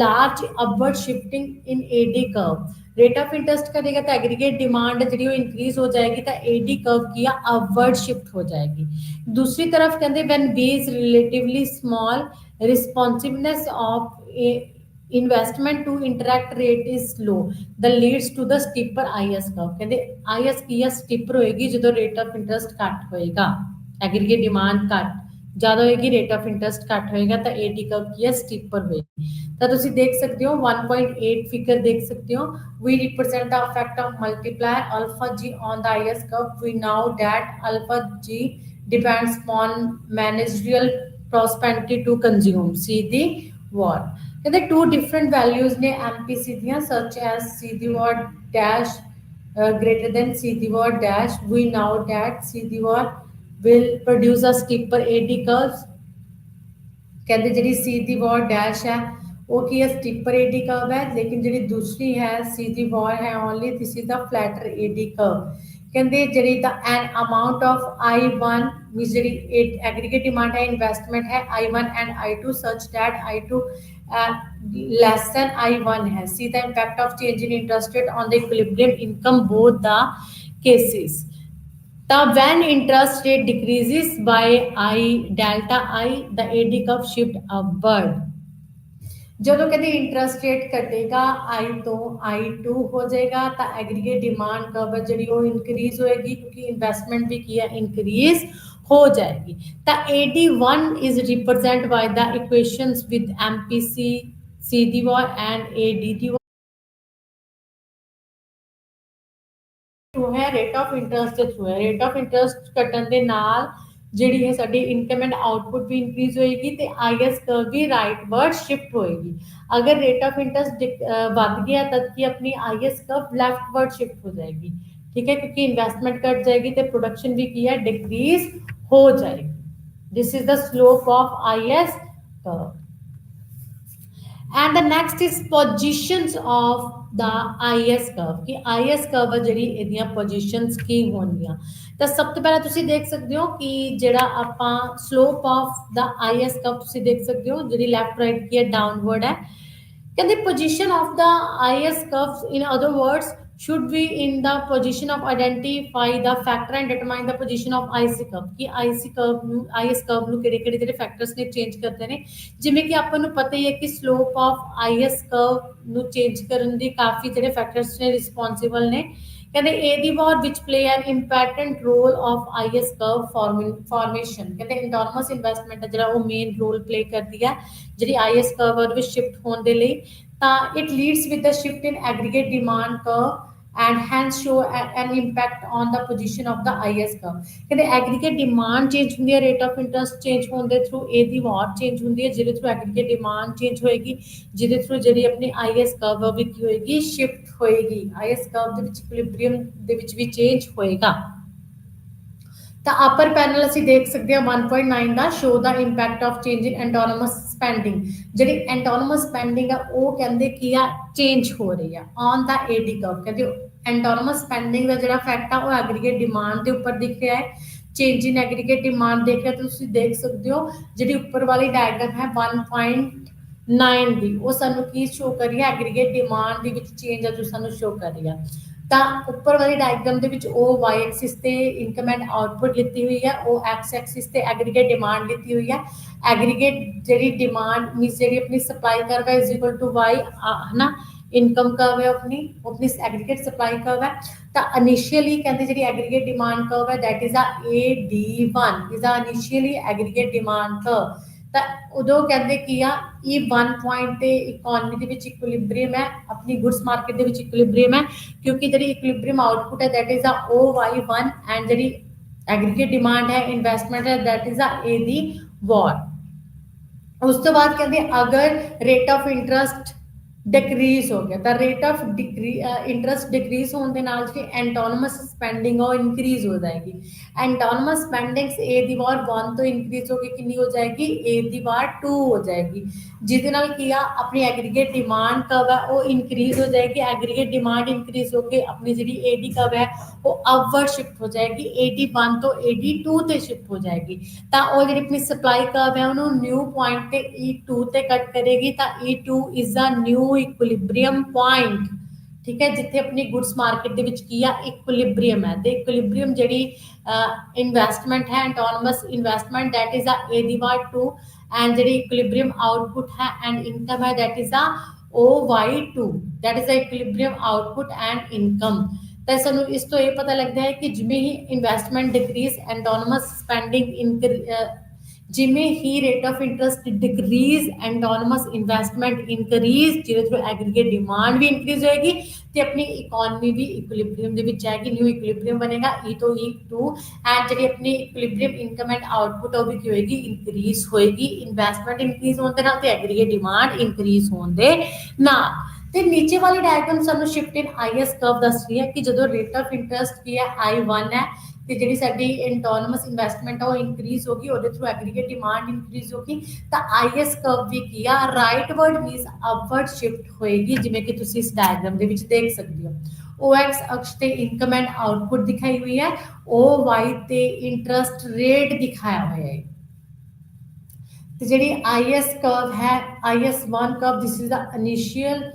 large upward shifting in AD curve rate of interest करेगा तो एग्रीगेट डिमांड जी इंक्रीज हो जाएगी तो एडी कर्व की अपवर्ड शिफ्ट हो जाएगी। दूसरी तरफ कहते when B is relatively small responsiveness of investment to interest rate is low the leads to the steeper IS curve कहते IS की स्टीपर होएगी जो रेट ऑफ इंटरेस्ट घट होएगा एग्रीगेट डिमांड घट ज़्यादा होएगी रेट ऑफ इंटरेस्ट घट होएगा तो एडी कर्व की स्टीपर होएगी। तो तुसी देख सकते हो 1.8 फिगर देख सकते हो we represent the effect of multiplier alpha g on the IS curve we know that alpha g depends upon managerial prosperity to consume see the word कहते two different values ने MPC दियां such as see the word dash greater than see the word dash we know that see the word will produce a steeper AD curves कहते जी सी दी वॉर डैश है वो की है स्टीपर एडी कर्व है लेकिन जी दूसरी है सी दी वॉर है only this is the flatter AD curve कहते जी the an amount of I1 mean जी एग्रीगेट डिमांड है इन्वेस्टमेंट है I1 and I2 such that I2 less than I1 है see the impact of change in interest rate on the equilibrium income both the cases when interest rate decreases by I delta I the AD curve shift upward ਜਦੋਂ कहते इंटरेस्ट रेट घटेगा I तो I2 हो जाएगा तो एग्रीगेट डिमांड कर्व जी इनक्रीज होएगी क्योंकि इन्वेस्टमेंट भी किया इनक्रीज हो जाएगी तो AD1 is represented by the equations with MPC C D war and AD through ਹੈ, ਰੇਟ ਆਫ ਇੰਟਰਸਟ ਦੇ ਥਰੂ ਹੈ। ਰੇਟ ਆਫ ਇੰਟਰਸਟ ਘਟਣ ਦੇ ਨਾਲ ਜਿਹੜੀ ਹੈ ਸਾਡੀ ਇਨਕਮ ਐਂਡ ਆਊਟਪੁੱਟ ਵੀ ਇਨਕਰੀਜ਼ ਹੋਏਗੀ ਤੇ ਆਈਐਸ ਕਰਵ ਵੀ ਰਾਈਟਵਰਡ ਸ਼ਿਫਟ ਹੋਏਗੀ। ਅਗਰ ਰੇਟ ਆਫ ਇੰਟਰਸਟ ਵੱਧ ਗਿਆ ਤਦ ਕੀ ਆਪਣੀ ਆਈਐਸ ਕਰਵ ਲੈਫਟਵਰਡ शिफ्ट हो जाएगी। ठीक है, क्योंकि इन्वेस्टमेंट घट जाएगी तो प्रोडक्शन भी की है डिक्रीज हो जाएगी। This is the slope of IS curve. And the next is positions of the IS curve कि आईएस कर्व ਜਿਹੜੀ ਇਹਦੀਆਂ ਪੋਜੀਸ਼ਨਸ ਕੀ ਹੋਣਗੀਆਂ। ਤਾਂ ਸਭ ਤੋਂ ਪਹਿਲਾਂ ਤੁਸੀਂ ਦੇਖ ਸਕਦੇ ਹੋ ਕਿ ਜਿਹੜਾ ਆਪਾਂ slope of the IS curve ਤੁਸੀਂ ਦੇਖ ਸਕਦੇ ਹੋ ਜਿਹੜੀ ਲੈਫਟ ਰਾਈਟ ਕੀ ਹੈ ਡਾਊਨਵਰਡ ਹੈ। ਕਹਿੰਦੇ position of the IS curves in other words should be in the position of identify the factor and determine the position of IC curve ਕਿ IC curve ਨੂੰ IS curve ਨੂੰ ਕਿਹੜੇ ਕਿਹੜੇ ਜਿਹੜੇ ਫੈਕਟਰਸ ਨੇ ਚੇਂਜ ਕਰਦੇ ਨੇ। ਜਿਵੇਂ ਕਿ ਆਪਾਂ ਨੂੰ ਪਤਾ ਹੀ ਹੈ ਕਿ ਸਲੋਪ ਆਫ IS curve ਨੂੰ ਚੇਂਜ ਕਰਨ ਦੀ ਕਾਫੀ ਜਿਹੜੇ ਫੈਕਟਰਸ ਨੇ ਰਿਸਪੌਂਸਿਬਲ ਨੇ। ਕਹਿੰਦੇ ਏ ਦੀ ਵਾਰ ਵਿਚ play an important role of IS curve formation. ਕਹਿੰਦੇ ਇੰਡੋਰਮਸ ਇਨਵੈਸਟਮੈਂਟ ਜਿਹੜਾ ਉਹ ਮੇਨ ਰੋਲ ਪਲੇ ਕਰਦੀ ਹੈ ਜਿਹੜੀ ਆਈਐਸ ਕਰਵ ਵਿੱਚ ਸ਼ਿਫਟ ਹੋਣ ਦੇ ਲਈ। ਤਾਂ it leads with the shift in aggregate demand curve and hence show an impact on the position of the IS curve। ਕਹਿੰਦੇ ਐਗਰੀਗੇਟ ਡਿਮਾਂਡ ਚੇਂਜ ਹੁੰਦੀ ਹੈ ਰੇਟ ਆਫ ਇੰਟਰਸਟ ਚੇਂਜ ਹੋਣ ਦੇ ਥਰੂ, ਏ ਦੀ ਵਾਰ ਚੇਂਜ ਹੁੰਦੀ ਹੈ ਜਿਹਦੇ ਥਰੂ ਐਗਰੀਗੇਟ ਡਿਮਾਂਡ ਚੇਂਜ ਹੋਏਗੀ, ਜਿਹਦੇ ਥਰੂ ਜਿਹੜੀ ਆਪਣੀ ਆਈਐਸ ਕਰਵ ਵੀ ਕੀ ਹੋਏਗੀ ਸ਼ਿਫਟ ਹੋਏਗੀ। ਆਈਐਸ ਕਰਵ ਦੇ ਵਿੱਚ ਇਕੁਇਲਿਬਰੀਅਮ ਦੇ ਵਿੱਚ ਵੀ ਚੇਂਜ ਹੋਏਗਾ। ਤਾਂ ਅਪਰ ਪੈਨਲ ਅਸੀਂ ਦੇਖ ਸਕਦੇ ਹਾਂ 1.9 ਦਾ show the impact of change in autonomous spending. ਜਿਹੜੀ ਐਂਟੋਨਮਸ ਸਪੈਂਡਿੰਗ ਆ ਉਹ ਕਹਿੰਦੇ ਕੀ ਆ ਚੇਂਜ ਹੋ ਰਹੀ ਆ ਔਨ ਦਾ ਏਡੀ ਕਰਵ। ਕਹਿੰਦੇ ਐਂਟੋਨਮਸ ਸਪੈਂਡਿੰਗ ਦਾ ਜਿਹੜਾ ਫੈਕਟ ਆ ਉਹ ਐਗਰੀਗੇਟ ਡਿਮਾਂਡ ਦੇ ਉੱਪਰ ਦਿਖ ਰਿਹਾ ਹੈ। ਚੇਂਜ ਇਨ ਐਗਰੀਗੇਟ ਡਿਮਾਂਡ ਦੇਖ ਰਿਹਾ ਤੁਸੀਂ ਦੇਖ ਸਕਦੇ ਹੋ ਜਿਹੜੀ ਉੱਪਰ ਵਾਲੀ ਡਾਇਗਰਾਮ ਹੈ 1.9 ਦੀ ਉਹ ਸਾਨੂੰ ਕੀ ਸ਼ੋ ਕਰ ਰਹੀ ਹੈ ਐਗਰੀਗੇਟ ਡਿਮਾਂਡ ਦੇ ਵਿੱਚ ਚੇਂਜ ਆ ਜੋ ਸਾਨੂੰ ਸ਼ੋ ਕਰ ਰਹੀ ਆ। ਤਾਂ ਉੱਪਰ ਵਾਲੀ ਡਾਇਗਰਾਮ ਦੇ ਵਿੱਚ ਉਹ ਵਾਈ ਐਕਸਿਸ ਤੇ ਇਨਕਮ ਐਂਡ ਆਊਟਪੁੱਟ ਲਿੱਤੀ ਹੋਈ ਹੈ, ਉਹ ਐਕਸ ਐਕਸਿਸ ਤੇ ਐਗਰੀਗੇਟ ਡਿਮਾਂਡ ਲਿੱਤੀ ਹੋਈ ਹੈ। ਐਗਰੀਗੇਟ ਜਿਹੜੀ ਡਿਮਾਂਡ ਮੀਨਸ ਜਿਹੜੀ ਆਪਣੀ ਸਪਲਾਈ ਕਰਵ ਹੈ ਇਜ਼ ਇਕੁਅਲ ਟੂ ਵਾਈ ਹੈ ਨਾ, ਇਨਕਮ ਕਰਵ ਹੈ ਆਪਣੀ ਐਗਰੀਗੇਟ ਸਪਲਾਈ ਕਰਵ ਹੈ। ਤਾਂ ਇਨੀਸ਼ੀਅਲੀ ਕਹਿੰਦੇ ਜਿਹੜੀ ਐਗਰੀਗੇਟ ਡਿਮਾਂਡ ਕਰਵ ਹੈ ਦੈਟ ਇਜ਼ ਆ AD1 ਇਜ਼ ਆ ਇਨੀਸ਼ੀਅਲੀ ਐਗਰੀਗੇਟ ਡਿਮਾਂਡ ਕਰਵ। ਤਾਂ ਉਦੋਂ ਕਹਿੰਦੇ ਕੀ ਆ E1 ਪੁਆਇੰਟ ਤੇ ਇਕਨੋਮੀ ਦੇ ਵਿੱਚ ਇਕੁਇਲਿਬਰੀਅਮ ਹੈ, ਆਪਣੀ ਗੁੱਡਸ ਮਾਰਕੀਟ ਦੇ ਵਿੱਚ ਇਕੁਇਲਿਬਰੀਅਮ ਹੈ ਕਿਉਂਕਿ ਜਿਹੜੀ ਇਕੁਇਲਿਬਰੀਅਮ ਆਊਟਪੁੱਟ ਹੈ ਦੈਟ ਇਜ਼ ਆ OY1 ਐਂਡ ਜਿਹੜੀ ਐਗਰੀਗੇਟ ਡਿਮਾਂਡ ਹੈ ਇਨਵੈਸਟਮੈਂਟ ਹੈ ਦੈਟ ਇਜ਼ ਆ A ਦੀ ਵਾਰ। ਉਸ ਤੋਂ ਬਾਅਦ ਕਹਿੰਦੇ ਅਗਰ ਰੇਟ ਆਫ ਇੰਟਰਸਟ ਡਿਕਰੀਜ਼ ਹੋ ਗਿਆ ਤਾਂ ਰੇਟ ਆਫ ਇੰਟਰਸਟ ਡਿਕਰੀਜ਼ ਹੋਣ ਦੇ ਨਾਲ ਜਿਹੜੀ ਐਂਟੋਨਮਸ ਸਪੈਂਡਿੰਗ ਉਹ ਇਨਕਰੀਜ਼ ਹੋ ਜਾਏਗੀ। ਐਂਟੋਨਮਸ ਸਪੈਂਡਿੰਗਸ ਏ ਦੀ ਵਾਰ 1 ਤੋਂ ਇਨਕਰੀਜ਼ ਹੋ ਕੇ ਕਿੰਨੀ ਹੋ ਜਾਏਗੀ ਏ ਦੀ ਵਾਰ 2 ਹੋ ਜਾਏਗੀ, ਜਿਹਦੇ ਨਾਲ ਕੀ ਆ ਆਪਣੀ ਐਗਰੀਗੇਟ ਡਿਮਾਂਡ ਕਬ ਹੈ ਉਹ ਇਨਕਰੀਜ਼ ਹੋ ਜਾਏਗੀ। ਐਗਰੀਗੇਟ ਡਿਮਾਂਡ ਇਨਕਰੀਜ਼ ਹੋ ਕੇ ਆਪਣੀ ਜਿਹੜੀ ਏਡੀ ਕਬ ਹੈ ਉਹ ਅਪਵਰਡ ਸ਼ਿਫਟ ਹੋ ਜਾਏਗੀ, AD1 ਤੋਂ AD2 ਤੇ ਸ਼ਿਫਟ ਹੋ ਜਾਏਗੀ। ਤਾਂ ਉਹ ਜਿਹੜੀ ਆਪਣੀ ਸਪਲਾਈ ਕਰਵ ਹੈ ਉਹਨੂੰ ਨਿਊ ਪੁਆਇੰਟ ਤੇ E2 ਤੇ ਕੱਟ ਕਰੇਗੀ ਤਾਂ E2 is a new equilibrium point. ਠੀਕ ਹੈ, ਜਿੱਥੇ ਆਪਣੀ ਗੁੱਡਸ ਮਾਰਕੀਟ ਦੇ ਵਿੱਚ ਕੀ ਆ ਇਕੁਇਲਿਬਰੀਅਮ ਹੈ। ਤੇ ਇਕੁਇਲਿਬਰੀਅਮ ਜਿਹੜੀ ਇਨਵੈਸਟਮੈਂਟ ਹੈ ਐਂਟੋਨਮਸ ਇਨਵੈਸਟਮੈਂਟ ਦੈਟ ਇਜ਼ ਆ A ਦੀ ਵਾਰ 2 ਐਂਡ ਜਿਹੜੀ ਇਕੁਇਲਿਬਰੀਅਮ ਆਊਟਪੁੱਟ ਹੈ ਐਂਡ ਇਨਕਮ ਹੈ ਦੈਟ ਇਜ਼ ਆ OY2 ਦੈਟ ਇਜ਼ ਆ ਇਕੁਇਲਿਬਰੀਅਮ ਆਊਟਪੁੱਟ ਐਂਡ ਇਨਕਮ। ਤਾਂ ਸਾਨੂੰ ਇਸ ਤੋਂ ਇਹ ਪਤਾ ਲੱਗਦਾ ਹੈ ਕਿ ਜਿਵੇਂ ਹੀ ਇਨਵੈਸਟਮੈਂਟ ਡਿਕਰੀਜ਼ ਐਂਟੋਨਮਸ ਸਪੈਂਡਿੰਗ ਜਿਵੇਂ ਹੀ rate of interest decrease autonomous investment increase ਜਿਹਦੇ ਥਰੂ ਐਗਰੀਗੇਟ ਡਿਮਾਂਡ ਵੀ ਇਨਕਰੀਜ਼ ਹੋਏਗੀ ਤੇ ਆਪਣੀ ਇਕੋਨਮੀ ਵੀ ਇਕੁਇਲਿਬਰੀਅਮ ਦੇ ਵਿੱਚ ਆਏਗੀ, ਨਿਊ ਇਕੁਇਲਿਬਰੀਅਮ ਬਣੇਗਾ E ਤੋਂ E2 ਐਂਡ ਜਿਹੜੀ ਆਪਣੀ ਇਕੁਇਲਿਬਰੀਅਮ ਇਨਕਮ ਐਂਡ ਆਊਟਪੁੱਟ ਉਹ ਵੀ ਕੀ ਹੋਏਗੀ ਇਨਕਰੀਜ਼ ਹੋਏਗੀ। ਇਨਵੈਸਟਮੈਂਟ ਇਨਕਰੀਜ਼ ਹੋਣ ਦੇ ਨਾਲ ਤੇ ਐਗਰੀਗੇਟ ਡਿਮਾਂਡ ਇਨਕਰੀਜ਼ ਹੋਣ ਦੇ ਨਾਲ। ਤੇ ਨੀਚੇ ਵਾਲੀ ਡਾਇਗਰਾਮ ਸਾਨੂੰ ਸ਼ਿਫਟ ਇਨ ਆਈਐਸ ਕਰਵ ਦੱਸ ਰਹੀ ਹੈ ਕਿ ਜਦੋਂ ਰੇਟ ਆਫ ਇੰਟਰਸਟ ਕੀ ਹੈ I1 ਹੈ ਤੇ ਜਿਹੜੀ ਸਾਡੀ ਐਂਟੋਨਮਸ ਇਨਵੈਸਟਮੈਂਟ ਆ ਉਹ ਇਨਕਰੀਜ਼ ਹੋਗੀ, ਉਹਦੇ ਥਰੂ ਐਗਰੀਗੇਟ ਡਿਮਾਂਡ ਇਨਕਰੀਜ਼ ਹੋਗੀ ਤਾਂ ਆਈਐਸ ਕਰਵ ਵੀ ਕੀ ਆ ਰਾਈਟਵਰਡ ਮੀਨਸ ਅਪਵਰਡ ਸ਼ਿਫਟ ਹੋਏਗੀ ਜਿਵੇਂ ਕਿ ਤੁਸੀਂ ਇਸ ਡਾਇਗਰਾਮ ਦੇ ਵਿੱਚ ਦੇਖ ਸਕਦੇ ਹੋ। OX ਅਕਸ਼ ਤੇ ਇਨਕਮ ਐਂਡ ਆਊਟਪੁੱਟ ਦਿਖਾਈ ਹੋਈ ਹੈ, OY ਤੇ ਇੰਟਰਸਟ ਰੇਟ ਦਿਖਾਇਆ ਹੋਇਆ ਹੈ। ਤੇ ਜਿਹੜੀ ਆਈਐਸ ਕਰਵ ਹੈ IS1 curve this is the initial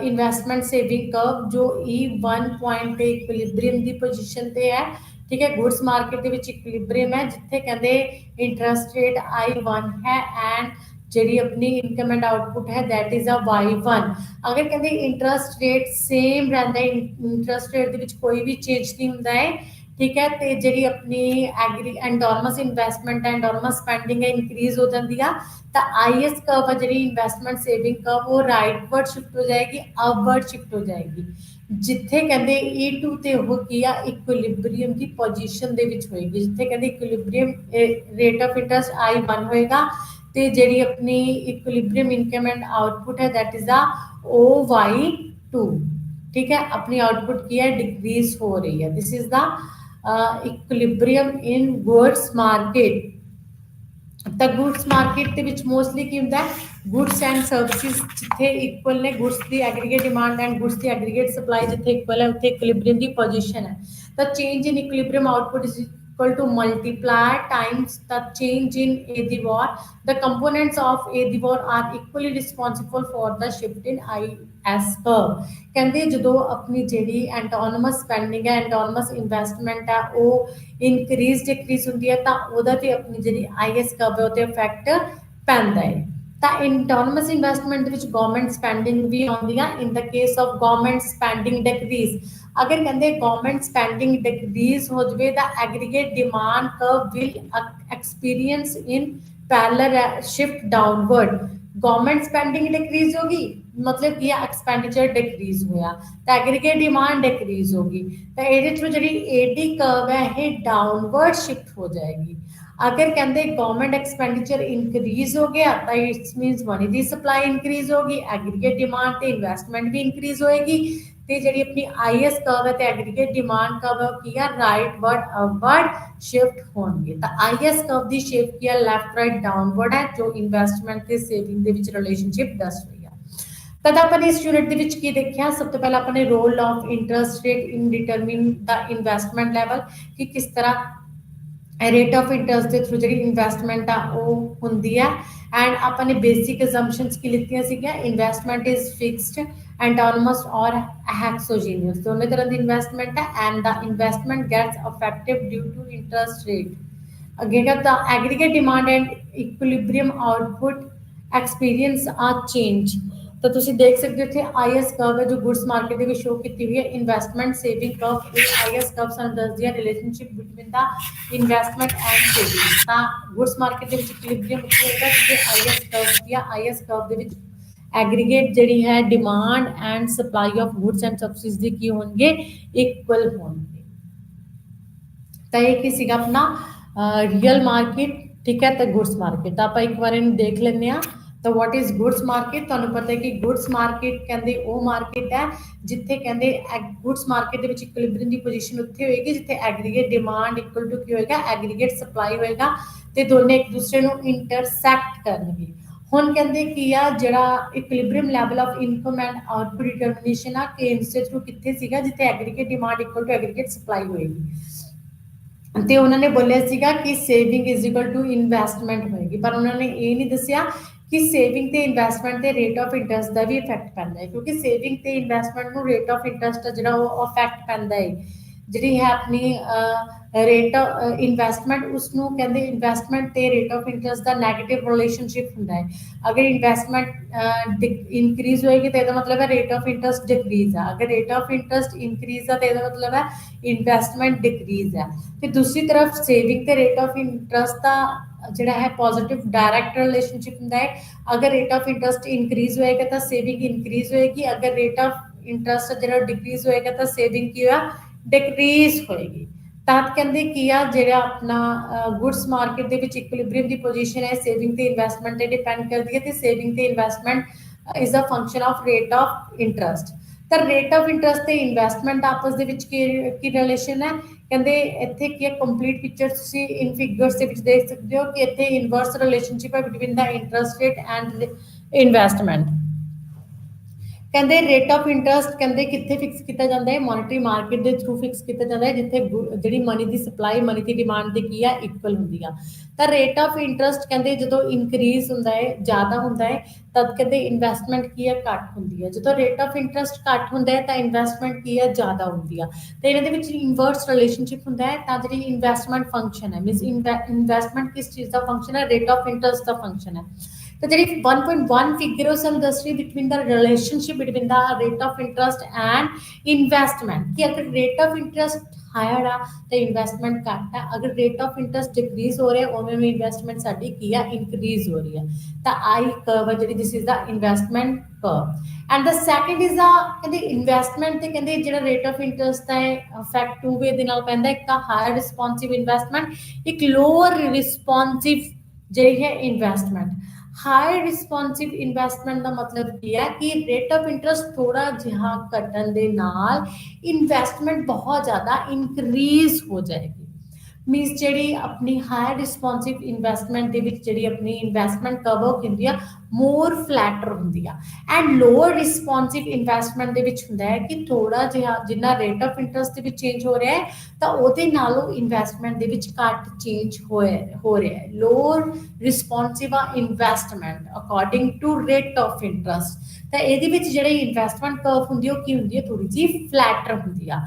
investment saving curve ਜੋ E1 ਪੁਆਇੰਟ ਤੇ ਇਕੁਇਲਿਬਰੀਅਮ ਦੀ ਪੋਜੀਸ਼ਨ ਤੇ ਹੈ। ਠੀਕ ਹੈ, ਗੁੱਡਸ ਮਾਰਕੀਟ ਦੇ ਵਿੱਚ ਇਕੁਇਲਿਬਰੀਅਮ ਹੈ ਜਿੱਥੇ ਕਹਿੰਦੇ ਇੰਟਰਸਟ ਰੇਟ I1 ਹੈ ਐਂਡ ਜਿਹੜੀ ਆਪਣੀ ਇਨਕਮ ਐਂਡ ਆਊਟਪੁੱਟ ਹੈ ਦੈਟ ਇਜ਼ ਆ Y1। ਅਗਰ ਕਹਿੰਦੇ ਇੰਟਰਸਟ ਰੇਟ ਸੇਮ ਰਹਿੰਦਾ ਹੈ, ਇੰਟਰਸਟ ਰੇਟ ਦੇ ਵਿੱਚ ਕੋਈ ਵੀ ਚੇਂਜ ਨਹੀਂ ਹੁੰਦਾ ਹੈ। ਠੀਕ ਹੈ, ਤੇ ਜਿਹੜੀ ਆਪਣੀ ਐਂਟੋਨਮਸ ਇਨਵੈਸਟਮੈਂਟ ਐਂਟੋਨਮਸ ਸਪੈਂਡਿੰਗ ਹੈ ਇਨਕਰੀਜ਼ ਹੋ ਜਾਂਦੀ ਆ ਤਾਂ ਆਈਐਸ ਕਰਵ ਜਿਹੜੀ ਇਨਵੈਸਟਮੈਂਟ ਸੇਵਿੰਗ ਕਰਵ ਉਹ ਰਾਈਟਵਰਡ ਸ਼ਿਫਟ ਹੋ ਜਾਏਗੀ, ਅਪਵਰਡ ਸ਼ਿਫਟ ਹੋ ਜਾਏਗੀ। ਜਿੱਥੇ ਕਹਿੰਦੇ E2 ਤੇ ਉਹ ਕੀ ਆ ਇਕੁਇਲਿਬਰੀਅਮ ਦੀ ਪੋਜੀਸ਼ਨ ਦੇ ਵਿੱਚ ਹੋਏਗੀ, ਜਿੱਥੇ ਕਹਿੰਦੇ ਇਕੁਇਲਿਬਰੀਅਮ ਰੇਟ ਆਫ ਇੰਟਰਸਟ I1 ਹੋਏਗਾ ਤੇ ਜਿਹੜੀ ਆਪਣੀ ਇਕੁਇਲਿਬਰੀਅਮ ਇਨਕਮ ਐਂਡ ਆउटपुट ਹੈ दैट इज a OY2। ठीक है, अपनी आउटपुट की है डिक्रीज हो रही है। This is the equilibrium in goods market. ਤਾਂ ਗੁੱਡਸ ਮਾਰਕੀਟ ਦੇ ਵਿੱਚ ਮੋਸਟਲੀ ਕੀ ਹੁੰਦਾ ਹੈ, ਗੁੱਡਸ ਐਂਡ ਸਰਵਿਸਿਜ਼ ਜਿੱਥੇ ਇਕੁਅਲ ਨੇ, ਗੁੱਡਸ ਦੀ ਐਗਰੀਗੇਟ ਡਿਮਾਂਡ ਐਂਡ ਗੁੱਡਸ ਦੀ ਐਗਰੀਗੇਟ ਸਪਲਾਈ ਜਿੱਥੇ ਇਕੁਅਲ ਹੈ ਉੱਥੇ ਇਕੁਇਲਿਬਰੀਅਮ ਦੀ ਪੋਜੀਸ਼ਨ ਹੈ। ਤਾਂ change in equilibrium output is equal to multiply times the change in A DVOR. The components of A DVOR are equally responsible for the shift in IS curve। ਕਹਿੰਦੇ ਜਦੋਂ ਆਪਣੀ ਜਿਹੜੀ ਐਂਟੋਨਮਸ ਸਪੈਂਡਿੰਗ ਹੈ, ਐਂਟੋਨਮਸ ਇਨਵੈਸਟਮੈਂਟ ਹੈ, ਉਹ ਇਨਕਰੀਜ਼ ਡਿਕਰੀਜ਼ ਹੁੰਦੀ ਹੈ ਤਾਂ ਉਹਦਾ ਤੇ ਆਪਣੀ ਜਿਹੜੀ IS ਕਰਵ ਹੈ ਉਹ ਤੇ ਇਫੈਕਟ ਪੈਂਦਾ ਹੈ। ਤਾਂ ਇੰਟੋਨਮਸ ਇਨਵੈਸਟਮੈਂਟ ਦੇ ਵਿੱਚ ਗਵਰਨਮੈਂਟ ਸਪੈਂਡਿੰਗ ਵੀ ਆਉਂਦੀ ਆ। In the case of government spending decrease, अगर कहते गवर्नमेंट स्पेंडिंग डिक्रीज हो जाए तो aggregate demand curve will experience in parallel shift downward. Government spending decrease होगी मतलब कि एक्सपेंडिचर डिक्रीज होया तो एग्रीगेट डिमांड डिक्रीज होगी, तो ये जी एडी कर्व है ये डाउनवर्ड शिफ्ट हो जाएगी। अगर कहते गवर्नमेंट एक्सपेंडिचर इनक्रीज हो गया तो इट्स मीनस मनी की सप्लाई इनक्रीज होगी, एग्रीगेट डिमांड तो इन्वेस्टमेंट भी इनक्रीज होएगी ਤੇ ਜਿਹੜੀ ਆਪਣੀ IS ਕਰਵ ਹੈ ਤੇ ਐਗਰੀਗੇਟ ਡਿਮਾਂਡ ਕਰਵ ਹੈ ਕੀ ਆ ਰਾਈਟਵਰਡ ਅਪਵਰਡ ਸ਼ਿਫਟ ਹੋਣਗੇ। ਤਾਂ IS ਕਰਵ ਦੀ ਸ਼ੇਪ ਕੀ ਆ ਲੈਫਟ ਰਾਈਟ ਡਾਊਨਵਰਡ ਹੈ ਜੋ ਇਨਵੈਸਟਮੈਂਟ ਤੇ ਸੇਵਿੰਗ ਦੇ ਵਿੱਚ ਰਿਲੇਸ਼ਨਸ਼ਿਪ ਦੱਸ ਰਹੀ ਆ। ਤਦ ਆਪਾਂ ਨੇ ਇਸ ਯੂਨਿਟ ਦੇ ਵਿੱਚ ਕੀ ਦੇਖਿਆ, ਸਭ ਤੋਂ ਪਹਿਲਾਂ ਆਪਾਂ ਨੇ role of interest rate in determine the investment level ਕਿ ਕਿਸ ਤਰ੍ਹਾਂ ਰੇਟ ਆਫ ਇੰਟਰਸਟ ਦੇ ਥਰੂ ਜਿਹੜੀ ਇਨਵੈਸਟਮੈਂਟ ਆ ਉਹ ਹੁੰਦੀ ਹੈ। ਐਂਡ ਆਪਾਂ ਨੇ ਬੇਸਿਕ ਅਜ਼ੰਪਸ਼ਨਸ ਕੀ ਲਿੱਤੀਆਂ ਸੀਗੀਆਂ, ਇਨਵੈਸਟਮੈਂਟ ਇਜ਼ ਫਿਕਸਡ एंटोनमस और हेक्सोजीनियस दोनों तरह की इन्वेस्टमेंट है and the investment gets affected due to interest rate. Again the aggregate demand and equilibrium output experience a change. तो तुम देख सकते हो इतने IS कर्व है जो गुड्स मार्केट में शो की हुई है। Investment saving curve IS curve सन दस the relationship between the investment and saving. Goods market equilibrium होगा जिसे IS कर्व दिया IS कर्व के एग्रीगेट जी है demand and supply of goods and subsidies ਦੀ ਕੀ ਹੋਣਗੇ ਇਕੁਅਲ ਹੋਣਗੇ। ਤਾਂ ਇਹ ਕੀ ਸੀਗਾ ਆਪਣਾ ਰੀਅਲ ਮਾਰਕੀਟ, ਠੀਕ ਹੈ। ਤਾਂ ਗੁੱਡਸ ਮਾਰਕੀਟ ਤਾਂ ਆਪਾਂ ਇੱਕ ਵਾਰ ਇਹਨੂੰ ਦੇਖ ਲੈਂਦੇ ਆ। ਤਾਂ ਵਾਟ ਇਜ਼ ਗੁੱਡਸ ਮਾਰਕੀਟ, ਤੁਹਾਨੂੰ ਪਤਾ ਹੈ ਕਿ ਗੁੱਡਸ ਮਾਰਕੀਟ ਕਹਿੰਦੇ ਉਹ ਮਾਰਕੀਟ ਹੈ ਜਿੱਥੇ ਕਹਿੰਦੇ ਗੁੱਡਸ ਮਾਰਕੀਟ ਦੇ ਵਿੱਚ ਇਕੁਇਲਿਬਰੀਅਮ ਦੀ ਪੋਜੀਸ਼ਨ ਉੱਥੇ ਹੋਏਗੀ ਜਿੱਥੇ ਐਗਰੀਗੇਟ ਡਿਮਾਂਡ ਇਕੁਅਲ ਟੂ ਕੀ ਹੋਏਗਾ ਐਗਰੀਗੇਟ ਸਪਲਾਈ ਹੋਏਗਾ ਤੇ ਦੋਨੇ ਇੱਕ ਦੂਸਰੇ ਨੂੰ ਇੰਟਰਸੈਕਟ ਕਰਨਗੇ। ਹੁਣ ਕਹਿੰਦੇ ਕੀ ਆ ਜਿਹੜਾ equilibrium level of income and output determination ਆ ਕੇਨਸ ਦੇ ਥਰੂ ਕਿੱਥੇ ਸੀਗਾ ਜਿੱਥੇ aggregate demand equal to aggregate supply ਹੋਏਗੀ। ਤੇ ਉਹਨਾਂ ਨੇ ਬੋਲਿਆ ਸੀਗਾ ਕਿ saving is equal to investment ਹੋਏਗੀ, ਪਰ ਉਹਨਾਂ ਨੇ ਇਹ ਨਹੀਂ ਦੱਸਿਆ ਕਿ ਸੇਵਿੰਗ ਤੇ ਇਨਵੈਸਟਮੈਂਟ ਤੇ ਰੇਟ ਆਫ ਇੰਟਰਸਟ ਦਾ ਵੀ ਇਫੈਕਟ ਪੈਂਦਾ ਹੈ ਕਿਉਂਕਿ ਸੇਵਿੰਗ ਤੇ ਇਨਵੈਸਟਮੈਂਟ ਨੂੰ ਰੇਟ ਆਫ ਇੰਟਰਸਟ ਜਿਹੜਾ ਉਹ ਇਫੈਕਟ ਪੈਂਦਾ ਹੈ। ਜਿਹੜੀ ਹੈ ਆਪਣੀ ਰੇਟ ਇਨਵੈਸਟਮੈਂਟ ਉਸਨੂੰ ਕਹਿੰਦੇ ਇਨਵੈਸਟਮੈਂਟ ਤੇ rate of interest the negative relationship ਹੁੰਦਾ ਹੈ। ਅਗਰ ਇਨਵੈਸਟਮੈਂਟ ਇਨਕਰੀਜ਼ ਹੋਏਗੀ ਤਾਂ ਇਹਦਾ ਮਤਲਬ ਹੈ ਰੇਟ ਆਫ ਇੰਟਰਸਟ ਡਿਕਰੀਜ਼ ਆ, ਅਗਰ ਰੇਟ ਆਫ ਇੰਟਰਸਟ ਇਨਕਰੀਜ਼ ਆ ਤਾਂ ਇਹਦਾ ਮਤਲਬ ਹੈ ਇਨਵੈਸਟਮੈਂਟ ਡਿਕਰੀਜ਼ ਹੈ। ਤੇ ਦੂਸਰੀ ਤਰਫ ਸੇਵਿੰਗ ਤੇ ਰੇਟ ਆਫ ਇੰਟਰਸਟ ਦਾ ਜਿਹੜਾ ਹੈ ਪੋਜ਼ਿਟਿਵ ਡਾਇਰੈਕਟ ਰਿਲੇਸ਼ਨਸ਼ਿਪ ਹੁੰਦਾ ਹੈ। ਅਗਰ ਰੇਟ ਆਫ ਇੰਟਰਸਟ ਇਨਕਰੀਜ਼ ਹੋਏਗਾ ਤਾਂ ਸੇਵਿੰਗ ਇਨਕਰੀਜ਼ ਹੋਏਗੀ, ਅਗਰ ਰੇਟ ਆਫ ਇੰਟਰਸਟ ਜਿਹੜਾ ਡਿਕਰੀਜ਼ ਹੋਏਗਾ ਤਾਂ ਸੇਵਿੰਗ ਕੀ ਹੋਇਆ ਡਿਕਰੀਜ਼ ਹੋਏਗੀ। ਤਾਂ ਕਹਿੰਦੇ ਕੀ ਆ ਜਿਹੜਾ ਆਪਣਾ ਗੁੱਡਸ ਮਾਰਕੀਟ ਦੇ ਵਿੱਚ ਇਕੁਇਲਿਬਰੀਅਮ ਦੀ ਪੋਜੀਸ਼ਨ ਹੈ ਸੇਵਿੰਗ ਤੇ ਇਨਵੈਸਟਮੈਂਟ ਤੇ ਡਿਪੈਂਡ ਕਰਦੀ ਹੈ ਤੇ ਸੇਵਿੰਗ ਤੇ investment is a function of rate of interest. ਤਾਂ ਰੇਟ ਆਫ ਇੰਟਰਸਟ ਤੇ ਇਨਵੈਸਟਮੈਂਟ ਆਪਸ ਦੇ ਵਿੱਚ ਕੀ ਰਿਲੇਸ਼ਨ ਹੈ, ਕਹਿੰਦੇ ਇੱਥੇ ਕੀ ਹੈ ਕੰਪਲੀਟ ਪਿਕਚਰ ਤੁਸੀਂ ਇਨ ਫਿਗਰਸ ਦੇ ਵਿੱਚ ਦੇਖ ਸਕਦੇ ਹੋ ਕਿ ਇੱਥੇ ਇਨਵਰਸ ਰਿਲੇਸ਼ਨਸ਼ਿਪ ਹੈ between the interest rate and investment. ਕਹਿੰਦੇ ਰੇਟ ਆਫ ਇੰਟਰਸਟ ਕਹਿੰਦੇ ਕਿੱਥੇ ਫਿਕਸ ਕੀਤਾ ਜਾਂਦਾ ਹੈ ਮੋਨਟਰੀ ਮਾਰਕੀਟ ਦੇ ਥਰੂ ਫਿਕਸ ਕੀਤਾ ਜਾਂਦਾ ਹੈ ਜਿੱਥੇ ਜਿਹੜੀ ਮਨੀ ਦੀ ਸਪਲਾਈ ਮਨੀ ਦੀ ਡਿਮਾਂਡ ਦੀ ਕੀ ਆ ਇਕੁਅਲ ਹੁੰਦੀ ਆ। ਤਾਂ ਰੇਟ ਆਫ ਇੰਟਰਸਟ ਕਹਿੰਦੇ ਜਦੋਂ ਇਨਕਰੀਜ਼ ਹੁੰਦਾ ਹੈ ਜ਼ਿਆਦਾ ਹੁੰਦਾ ਹੈ ਤਦ ਕਹਿੰਦੇ ਇਨਵੈਸਟਮੈਂਟ ਕੀ ਆ ਘੱਟ ਹੁੰਦੀ ਹੈ, ਜਦੋਂ ਰੇਟ ਆਫ ਇੰਟਰਸਟ ਘੱਟ ਹੁੰਦਾ ਹੈ ਤਾਂ ਇਨਵੈਸਟਮੈਂਟ ਕੀ ਆ ਜ਼ਿਆਦਾ ਹੁੰਦੀ ਆ। ਤੇ ਇਹਨਾਂ ਦੇ ਵਿੱਚ ਇਨਵਰਸ ਰਿਲੇਸ਼ਨਸ਼ਿਪ ਹੁੰਦਾ ਹੈ। ਤਾਂ ਜਿਹੜੀ ਇਨਵੈਸਟਮੈਂਟ ਫੰਕਸ਼ਨ ਹੈ ਮੀਨਸ ਇਨਵੈਸਟਮੈਂਟ ਕਿਸ ਚੀਜ਼ ਦਾ ਫੰਕਸ਼ਨ ਹੈ, rate of interest the function ਹੈ। तो जी 1.1 फिगर ਸਾਨੂੰ ਦੱਸ ਰਹੀ between the relationship between the rate of interest and investment ਕਿ ਅਗਰ ਰੇਟ ਆਫ ਇੰਟਰਸਟ ਹਾਇਰ ਆ ਤੇ ਇਨਵੈਸਟਮੈਂਟ ਘੱਟ ਹੈ, ਅਗਰ ਰੇਟ ਆਫ ਇੰਟਰਸਟ ਡਿਕਰੀਜ਼ ਹੋ ਰਿਹਾ ਉਵੇਂ ਵੀ ਇਨਵੈਸਟਮੈਂਟ ਸਾਡੀ ਕੀ ਆ ਇਨਕਰੀਜ਼ ਹੋ ਰਹੀ ਹੈ। ਤਾਂ ਆਈ ਕਰਵ ਜਿਹੜੀ ਦਿਸ is the investment curve and the second is the ਕਹਿੰਦੇ ਇਨਵੈਸਟਮੈਂਟ ਤੇ ਕਹਿੰਦੇ ਜਿਹੜਾ ਰੇਟ ਆਫ ਇੰਟਰਸਟ ਹੈ ਇਫੈਕਟ ਟੂ ਵੇ ਦੇ ਨਾਲ ਪੈਂਦਾ, ਇੱਕ ਤਾਂ ਹਾਇਰ ਰਿਸਪੌਂਸਿਵ ਇਨਵੈਸਟਮੈਂਟ, ਇੱਕ ਲੋਅਰ ਰਿਸਪੌਂਸਿਵ ਜਿਹੜੀ ਹੈ ਇਨਵੈਸਟਮੈਂਟ। ਹਾਈ ਰਿਸਪੌਂਸਿਵ ਇਨਵੈਸਟਮੈਂਟ ਦਾ ਮਤਲਬ ਕੀ ਹੈ ਕਿ ਰੇਟ ਆਫ ਇੰਟਰਸਟ ਥੋੜਾ ਜਿਹਾ ਘਟਣ ਦੇ ਨਾਲ ਇਨਵੈਸਟਮੈਂਟ ਬਹੁਤ ਜ਼ਿਆਦਾ ਇਨਕਰੀਜ਼ ਹੋ ਜਾਏਗੀ। ਮੀਨਸ ਜਿਹੜੀ ਆਪਣੀ ਹਾਇਰ ਰਿਸਪੌਂਸਿਵ ਇਨਵੈਸਟਮੈਂਟ ਦੇ ਵਿੱਚ ਜਿਹੜੀ ਆਪਣੀ ਇਨਵੈਸਟਮੈਂਟ ਕਰਵ ਹੁੰਦੀ ਆ ਮੋਰ ਫਲੈਟਰ ਹੁੰਦੀ ਆ ਐਂਡ ਲੋਅਰ ਰਿਸਪੌਂਸਿਵ ਇਨਵੈਸਟਮੈਂਟ ਦੇ ਵਿੱਚ ਹੁੰਦਾ ਹੈ ਕਿ ਥੋੜਾ ਜਿਹਾ ਜਿੰਨਾ ਰੇਟ ਆਫ ਇੰਟਰਸਟ ਦੇ ਵਿੱਚ ਚੇਂਜ ਹੋ ਰਿਹਾ ਹੈ ਤਾਂ ਉਹਦੇ ਨਾਲੋਂ ਇਨਵੈਸਟਮੈਂਟ ਦੇ ਵਿੱਚ ਘੱਟ ਚੇਂਜ ਹੋ ਰਿਹਾ ਹੈ। Lower responsive a investment according to rate of interest. ਤਾਂ ਇਹਦੇ ਵਿੱਚ ਜਿਹੜੀ ਇਨਵੈਸਟਮੈਂਟ ਕਰਵ ਹੁੰਦੀ ਉਹ ਕੀ ਹੁੰਦੀ ਹੈ, ਥੋੜੀ ਜਿਹੀ ਫਲੈਟਰ ਹੁੰਦੀ ਆ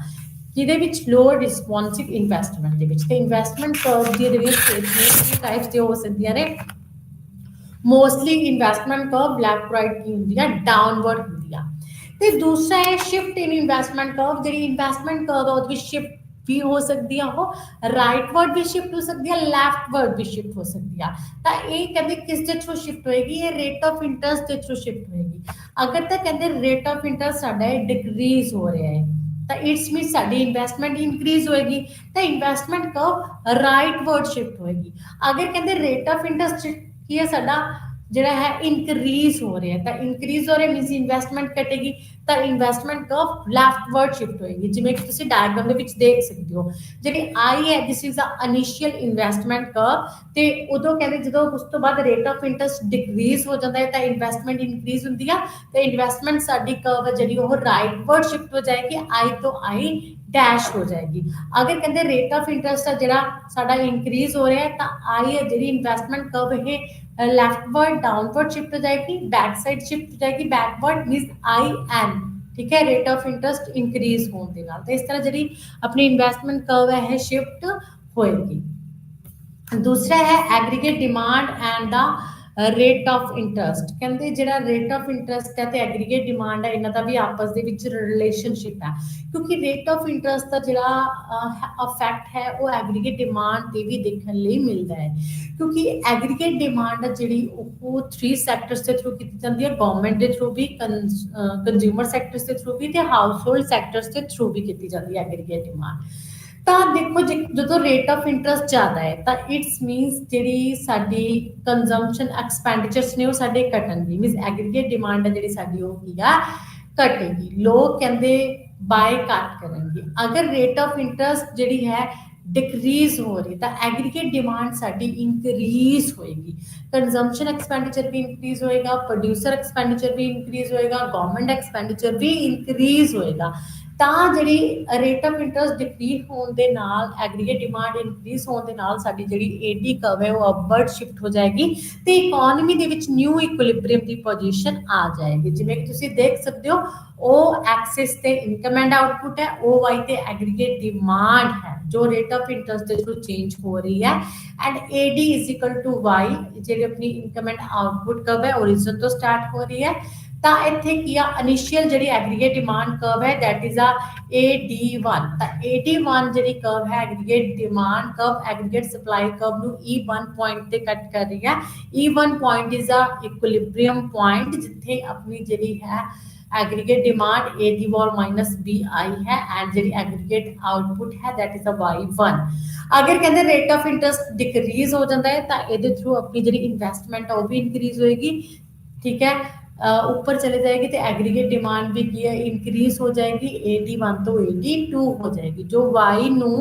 ਜਿਹਦੇ ਵਿੱਚ ਲੋਅਰ ਰਿਸਪੌਂਸਿਵ ਇਨਵੈਸਟਮੈਂਟ ਦੇ ਵਿੱਚ। ਤੇ ਇਨਵੈਸਟਮੈਂਟ ਕਰਵ ਦੀਆਂ ਜਿਹੜੀਆਂ ਟਾਈਪਸ ਦੇ ਹੋ ਸਕਦੀਆਂ ਨੇ, mostly investment curve left right ਕੀ ਹੁੰਦੀ ਆ ਡਾਊਨਵਰਡ ਹੁੰਦੀ ਆ। ਤੇ ਦੂਸਰਾ ਹੈ ਸ਼ਿਫਟ ਇਨ ਇਨਵੈਸਟਮੈਂਟ ਕਰਵ, ਜਿਹੜੀ ਇਨਵੈਸਟਮੈਂਟ ਕਰਵ ਆ ਉਹਦੇ ਵਿੱਚ ਸ਼ਿਫਟ ਵੀ ਹੋ ਸਕਦੀ ਆ, ਉਹ ਰਾਈਟਵਰਡ ਵੀ ਸ਼ਿਫਟ ਹੋ ਸਕਦੀ ਆ, ਲੈਫਟਵਰਡ ਵੀ ਸ਼ਿਫਟ ਹੋ ਸਕਦੀ ਆ। ਤਾਂ ਇਹ ਕਹਿੰਦੇ ਕਿਸ ਦੇ ਥਰੂ ਸ਼ਿਫਟ ਹੋਏਗੀ, ਇਹ ਰੇਟ ਆਫ ਇੰਟਰਸਟ ਦੇ ਥਰੂ ਸ਼ਿਫਟ ਹੋਏਗੀ। ਅਗਰ ਤਾਂ ਕਹਿੰਦੇ ਰੇਟ ਆਫ ਇੰਟਰਸਟ ਸਾਡਾ ਡਿਕਰੀਜ਼ ਹੋ ਰਿਹਾ ਹੈ ਤਾਂ ਇਟਸ ਮੀਨ ਸਾਡੀ ਇਨਵੈਸਟਮੈਂਟ ਇਨਕਰੀਜ਼ ਹੋਏਗੀ ਤਾਂ ਇਨਵੈਸਟਮੈਂਟ ਕਰਵ ਰਾਈਟਵਰਡ ਸ਼ਿਫਟ ਹੋਏਗੀ। ਅਗਰ ਕਹਿੰਦੇ ਰੇਟ ਆਫ ਇੰਟਰਸਟ ਕੀ ਹੈ ਸਾਡਾ ਜਿਹੜਾ ਹੈ ਇਨਕਰੀਜ਼ ਹੋ ਰਿਹਾ ਤਾਂ ਇਨਕਰੀਜ਼ ਹੋ ਰਿਹਾ ਮੀਨਸ ਇਨਵੈਸਟਮੈਂਟ ਘਟੇਗੀ ਤਾਂ ਇਨਵੈਸਟਮੈਂਟ ਕਰਵ ਲੈਫਟਵਰਡ ਸ਼ਿਫਟ ਹੋਏਗੀ। ਜਿਵੇਂ ਕਿ ਤੁਸੀਂ ਡਾਇਗ੍ਰਾਮ ਦੇ ਵਿੱਚ ਦੇਖ ਸਕਦੇ ਹੋ ਜਿਹੜੀ ਆਈ ਹੈ this is a initial investment curve ਤੇ ਉਦੋਂ ਕਹਿੰਦੇ ਜਦੋਂ ਉਸ ਤੋਂ ਬਾਅਦ ਰੇਟ ਆਫ ਇੰਟਰਸਟ ਡਿਕਰੀਜ਼ ਹੋ ਜਾਂਦਾ ਹੈ ਤਾਂ ਇਨਵੈਸਟਮੈਂਟ ਇਨਕਰੀਜ਼ ਹੁੰਦੀ ਆ ਤੇ ਇਨਵੈਸਟਮੈਂਟ ਸਾਡੀ ਕਰਵ ਹੈ ਜਿਹੜੀ ਉਹ ਰਾਈਟਵਰਡ ਸ਼ਿਫਟ ਹੋ ਜਾਏਗੀ, ਆਈ ਤੋਂ ਆਈ ਡੈਸ਼ ਹੋ ਜਾਏਗੀ। ਅਗਰ ਕਹਿੰਦੇ ਰੇਟ ਆਫ ਇੰਟਰਸਟ ਆ ਜਿਹੜਾ ਸਾਡਾ ਇਨਕਰੀਜ਼ ਹੋ ਰਿਹਾ ਹੈ ਤਾਂ ਆਈ ਹੈ ਜਿਹੜੀ ਇਨਵੈਸਟਮੈਂਟ ਕਰਵ ਇਹ लेफ्टवर्ड डाउनवर्ड शिफ्ट हो जाएगी, बैक साइड शिफ्ट हो जाएगी, बैकवर्ड मींस आई एन, ठीक है, रेट ऑफ इंटरेस्ट इंक्रीज होने के नाल। तो इस तरह जी अपनी इन्वेस्टमेंट कर्व है शिफ्ट होएगी। दूसरा है aggregate demand and the rate of interest, ਕਹਿੰਦੇ ਜਿਹੜਾ ਰੇਟ ਆਫ ਇੰਟਰਸਟ ਹੈ ਤੇ ਐਗਰੀਗੇਟ ਡਿਮਾਂਡ ਹੈ ਇਹਨਾਂ ਦਾ ਵੀ ਆਪਸ ਦੇ ਵਿੱਚ ਰਿਲੇਸ਼ਨਸ਼ਿਪ ਹੈ ਕਿਉਂਕਿ ਰੇਟ ਆਫ ਇੰਟਰਸਟ ਦਾ ਜਿਹੜਾ ਇਫੈਕਟ ਹੈ ਉਹ ਐਗਰੀਗੇਟ ਡਿਮਾਂਡ ਤੇ ਵੀ ਦੇਖਣ ਲਈ ਮਿਲਦਾ ਹੈ ਕਿਉਂਕਿ ਐਗਰੀਗੇਟ ਡਿਮਾਂਡ ਜਿਹੜੀ ਉਹ 3 ਸੈਕਟਰਸ ਦੇ ਥਰੂ ਕੀਤੀ ਜਾਂਦੀ ਹੈ, ਗਵਰਨਮੈਂਟ ਦੇ ਥਰੂ ਵੀ, ਕੰਜ਼ਿਊਮਰ ਸੈਕਟਰਸ ਦੇ ਥਰੂ ਵੀ ਤੇ ਹਾਊਸਹੋਲਡ ਸੈਕਟਰਸ ਦੇ ਥਰੂ ਵੀ ਕੀਤੀ ਜਾਂਦੀ ਹੈ ਐਗਰੀਗੇਟ ਡਿਮਾਂਡ। ਤਾਂ ਦੇਖੋ ਜਦੋਂ ਰੇਟ ਆਫ ਇੰਟਰਸਟ ਜ਼ਿਆਦਾ ਹੈ ਤਾਂ ਇਟਸ ਮੀਨਸ ਜਿਹੜੀ ਸਾਡੀ ਕੰਜ਼ੰਪਸ਼ਨ ਐਕਸਪੈਂਡੀਚਰਸ ਨੇ ਉਹ ਸਾਡੇ ਘਟਣਗੇ, ਮੀਨਸ ਐਗਰੀਗੇਟ ਡਿਮਾਂਡ ਹੈ ਜਿਹੜੀ ਸਾਡੀ ਉਹ ਕੀ ਆ ਘਟੇਗੀ, ਲੋਕ ਕਹਿੰਦੇ ਬਾਏ ਘੱਟ ਕਰਨਗੇ। ਅਗਰ ਰੇਟ ਆਫ ਇੰਟਰਸਟ ਜਿਹੜੀ ਹੈ ਡਿਕਰੀਜ਼ ਹੋ ਰਹੀ ਤਾਂ ਐਗਰੀਗੇਟ ਡਿਮਾਂਡ ਸਾਡੀ ਇਨਕਰੀਜ਼ ਹੋਏਗੀ, ਕੰਜ਼ੰਪਸ਼ਨ ਐਕਸਪੈਂਡੀਚਰ ਵੀ ਇਨਕਰੀਜ਼ ਹੋਏਗਾ, ਪ੍ਰੋਡਿਊਸਰ ਐਕਸਪੈਂਡੀਚਰ ਵੀ ਇਨਕਰੀਜ਼ ਹੋਏਗਾ, ਗਵਰਨਮੈਂਟ ਐਕਸਪੈਂਡੀਚਰ ਵੀ ਇਨਕਰੀਜ਼ ਹੋਏਗਾ। ਤਾਂ ਜਿਹੜੀ ਰੇਟ ਆਫ ਇੰਟਰਸਟ ਡਿਕਰੀਜ਼ ਹੋਣ ਦੇ ਨਾਲ ਐਗਰੀਗੇਟ ਡਿਮਾਂਡ ਇਨਕਰੀਜ਼ ਹੋਣ ਦੇ ਨਾਲ ਸਾਡੀ ਜਿਹੜੀ ਏਡੀ ਕਰਵ ਹੈ ਉਹ ਅਪਵਰਡ ਸ਼ਿਫਟ ਹੋ ਜਾਏਗੀ ਤੇ ਇਕਨੋਮੀ ਦੇ ਵਿੱਚ ਨਿਊ ਇਕੁਇਲਿਬ੍ਰੀਅਮ ਦੀ ਪੋਜੀਸ਼ਨ ਆ ਜਾਏਗੀ। ਜਿਵੇਂ ਕਿ ਤੁਸੀਂ ਦੇਖ ਸਕਦੇ ਹੋ ਉਹ ਐਕਸਿਸ ਤੇ ਇਨਕਮ ਐਂਡ ਆਊਟਪੁੱਟ ਹੈ, ਉਹ ਵਾਈ ਤੇ ਐਗਰੀਗੇਟ ਡਿਮਾਂਡ ਹੈ ਜੋ ਰੇਟ ਆਫ ਇੰਟਰਸਟ ਦੇ ਥਰੂ ਚੇਂਜ ਹੋ ਰਹੀ ਹੈ ਐਂਡ ਏਡੀ ਇਜ਼ ਇਕੁਅਲ ਟੂ ਵਾਈ ਜਿਹੜੀ ਆਪਣੀ ਇਨਕਮ ਐਂਡ ਆਊਟਪੁੱਟ ਕਰਵ ਹੈ ਓਰੀਜਨ ਤੋਂ ਸਟਾਰਟ ਹੋ ਰਹੀ ਹੈ। ਤਾਂ ਇੱਥੇ ਕੀ ਆ ਇਨੀਸ਼ੀਅਲ ਜਿਹੜੀ ਐਗਰੀਗੇਟ ਡਿਮਾਂਡ ਕਰਵ ਹੈ ਦੈਟ ਇਜ਼ ਆ AD1, ਤਾਂ AD1 ਜਿਹੜੀ ਕਰਵ ਹੈ aggregate demand curve aggregate supply curve ਨੂੰ E1 ਪੁਆਇੰਟ ਤੇ ਕੱਟ ਕਰ ਰਹੀ ਹੈ। E1 ਪੁਆਇੰਟ ਇਜ਼ ਆ ਇਕੁਇਲਿਬ੍ਰੀਅਮ ਪੁਆਇੰਟ ਜਿੱਥੇ ਆਪਣੀ ਜਿਹੜੀ ਹੈ aggregate demand AD1 minus BI ਹੈ ਐਂਡ ਜਿਹੜੀ ਐਗਰੀਗੇਟ ਆਊਟਪੁੱਟ ਹੈ ਦੈਟ ਇਜ਼ ਆ Y1। ਅਗਰ ਕਹਿੰਦੇ ਰੇਟ ਆਫ ਇੰਟਰਸਟ ਡਿਕਰੀਜ਼ ਹੋ ਜਾਂਦਾ ਹੈ ਤਾਂ ਇਹਦੇ ਥਰੂ ਆਪਣੀ ਜਿਹੜੀ ਇਨਵੈਸਟਮੈਂਟ ਉਹ ਵੀ ਇਨਕਰੀਜ਼ ਹੋਏਗੀ, ਠੀਕ ਹੈ, ऊपर चले जाएगी तो एग्रीगेट डिमांड भी की है इंक्रीज हो जाएगी, AD1 तो AD2 हो जाएगी जो Y ਨੂੰ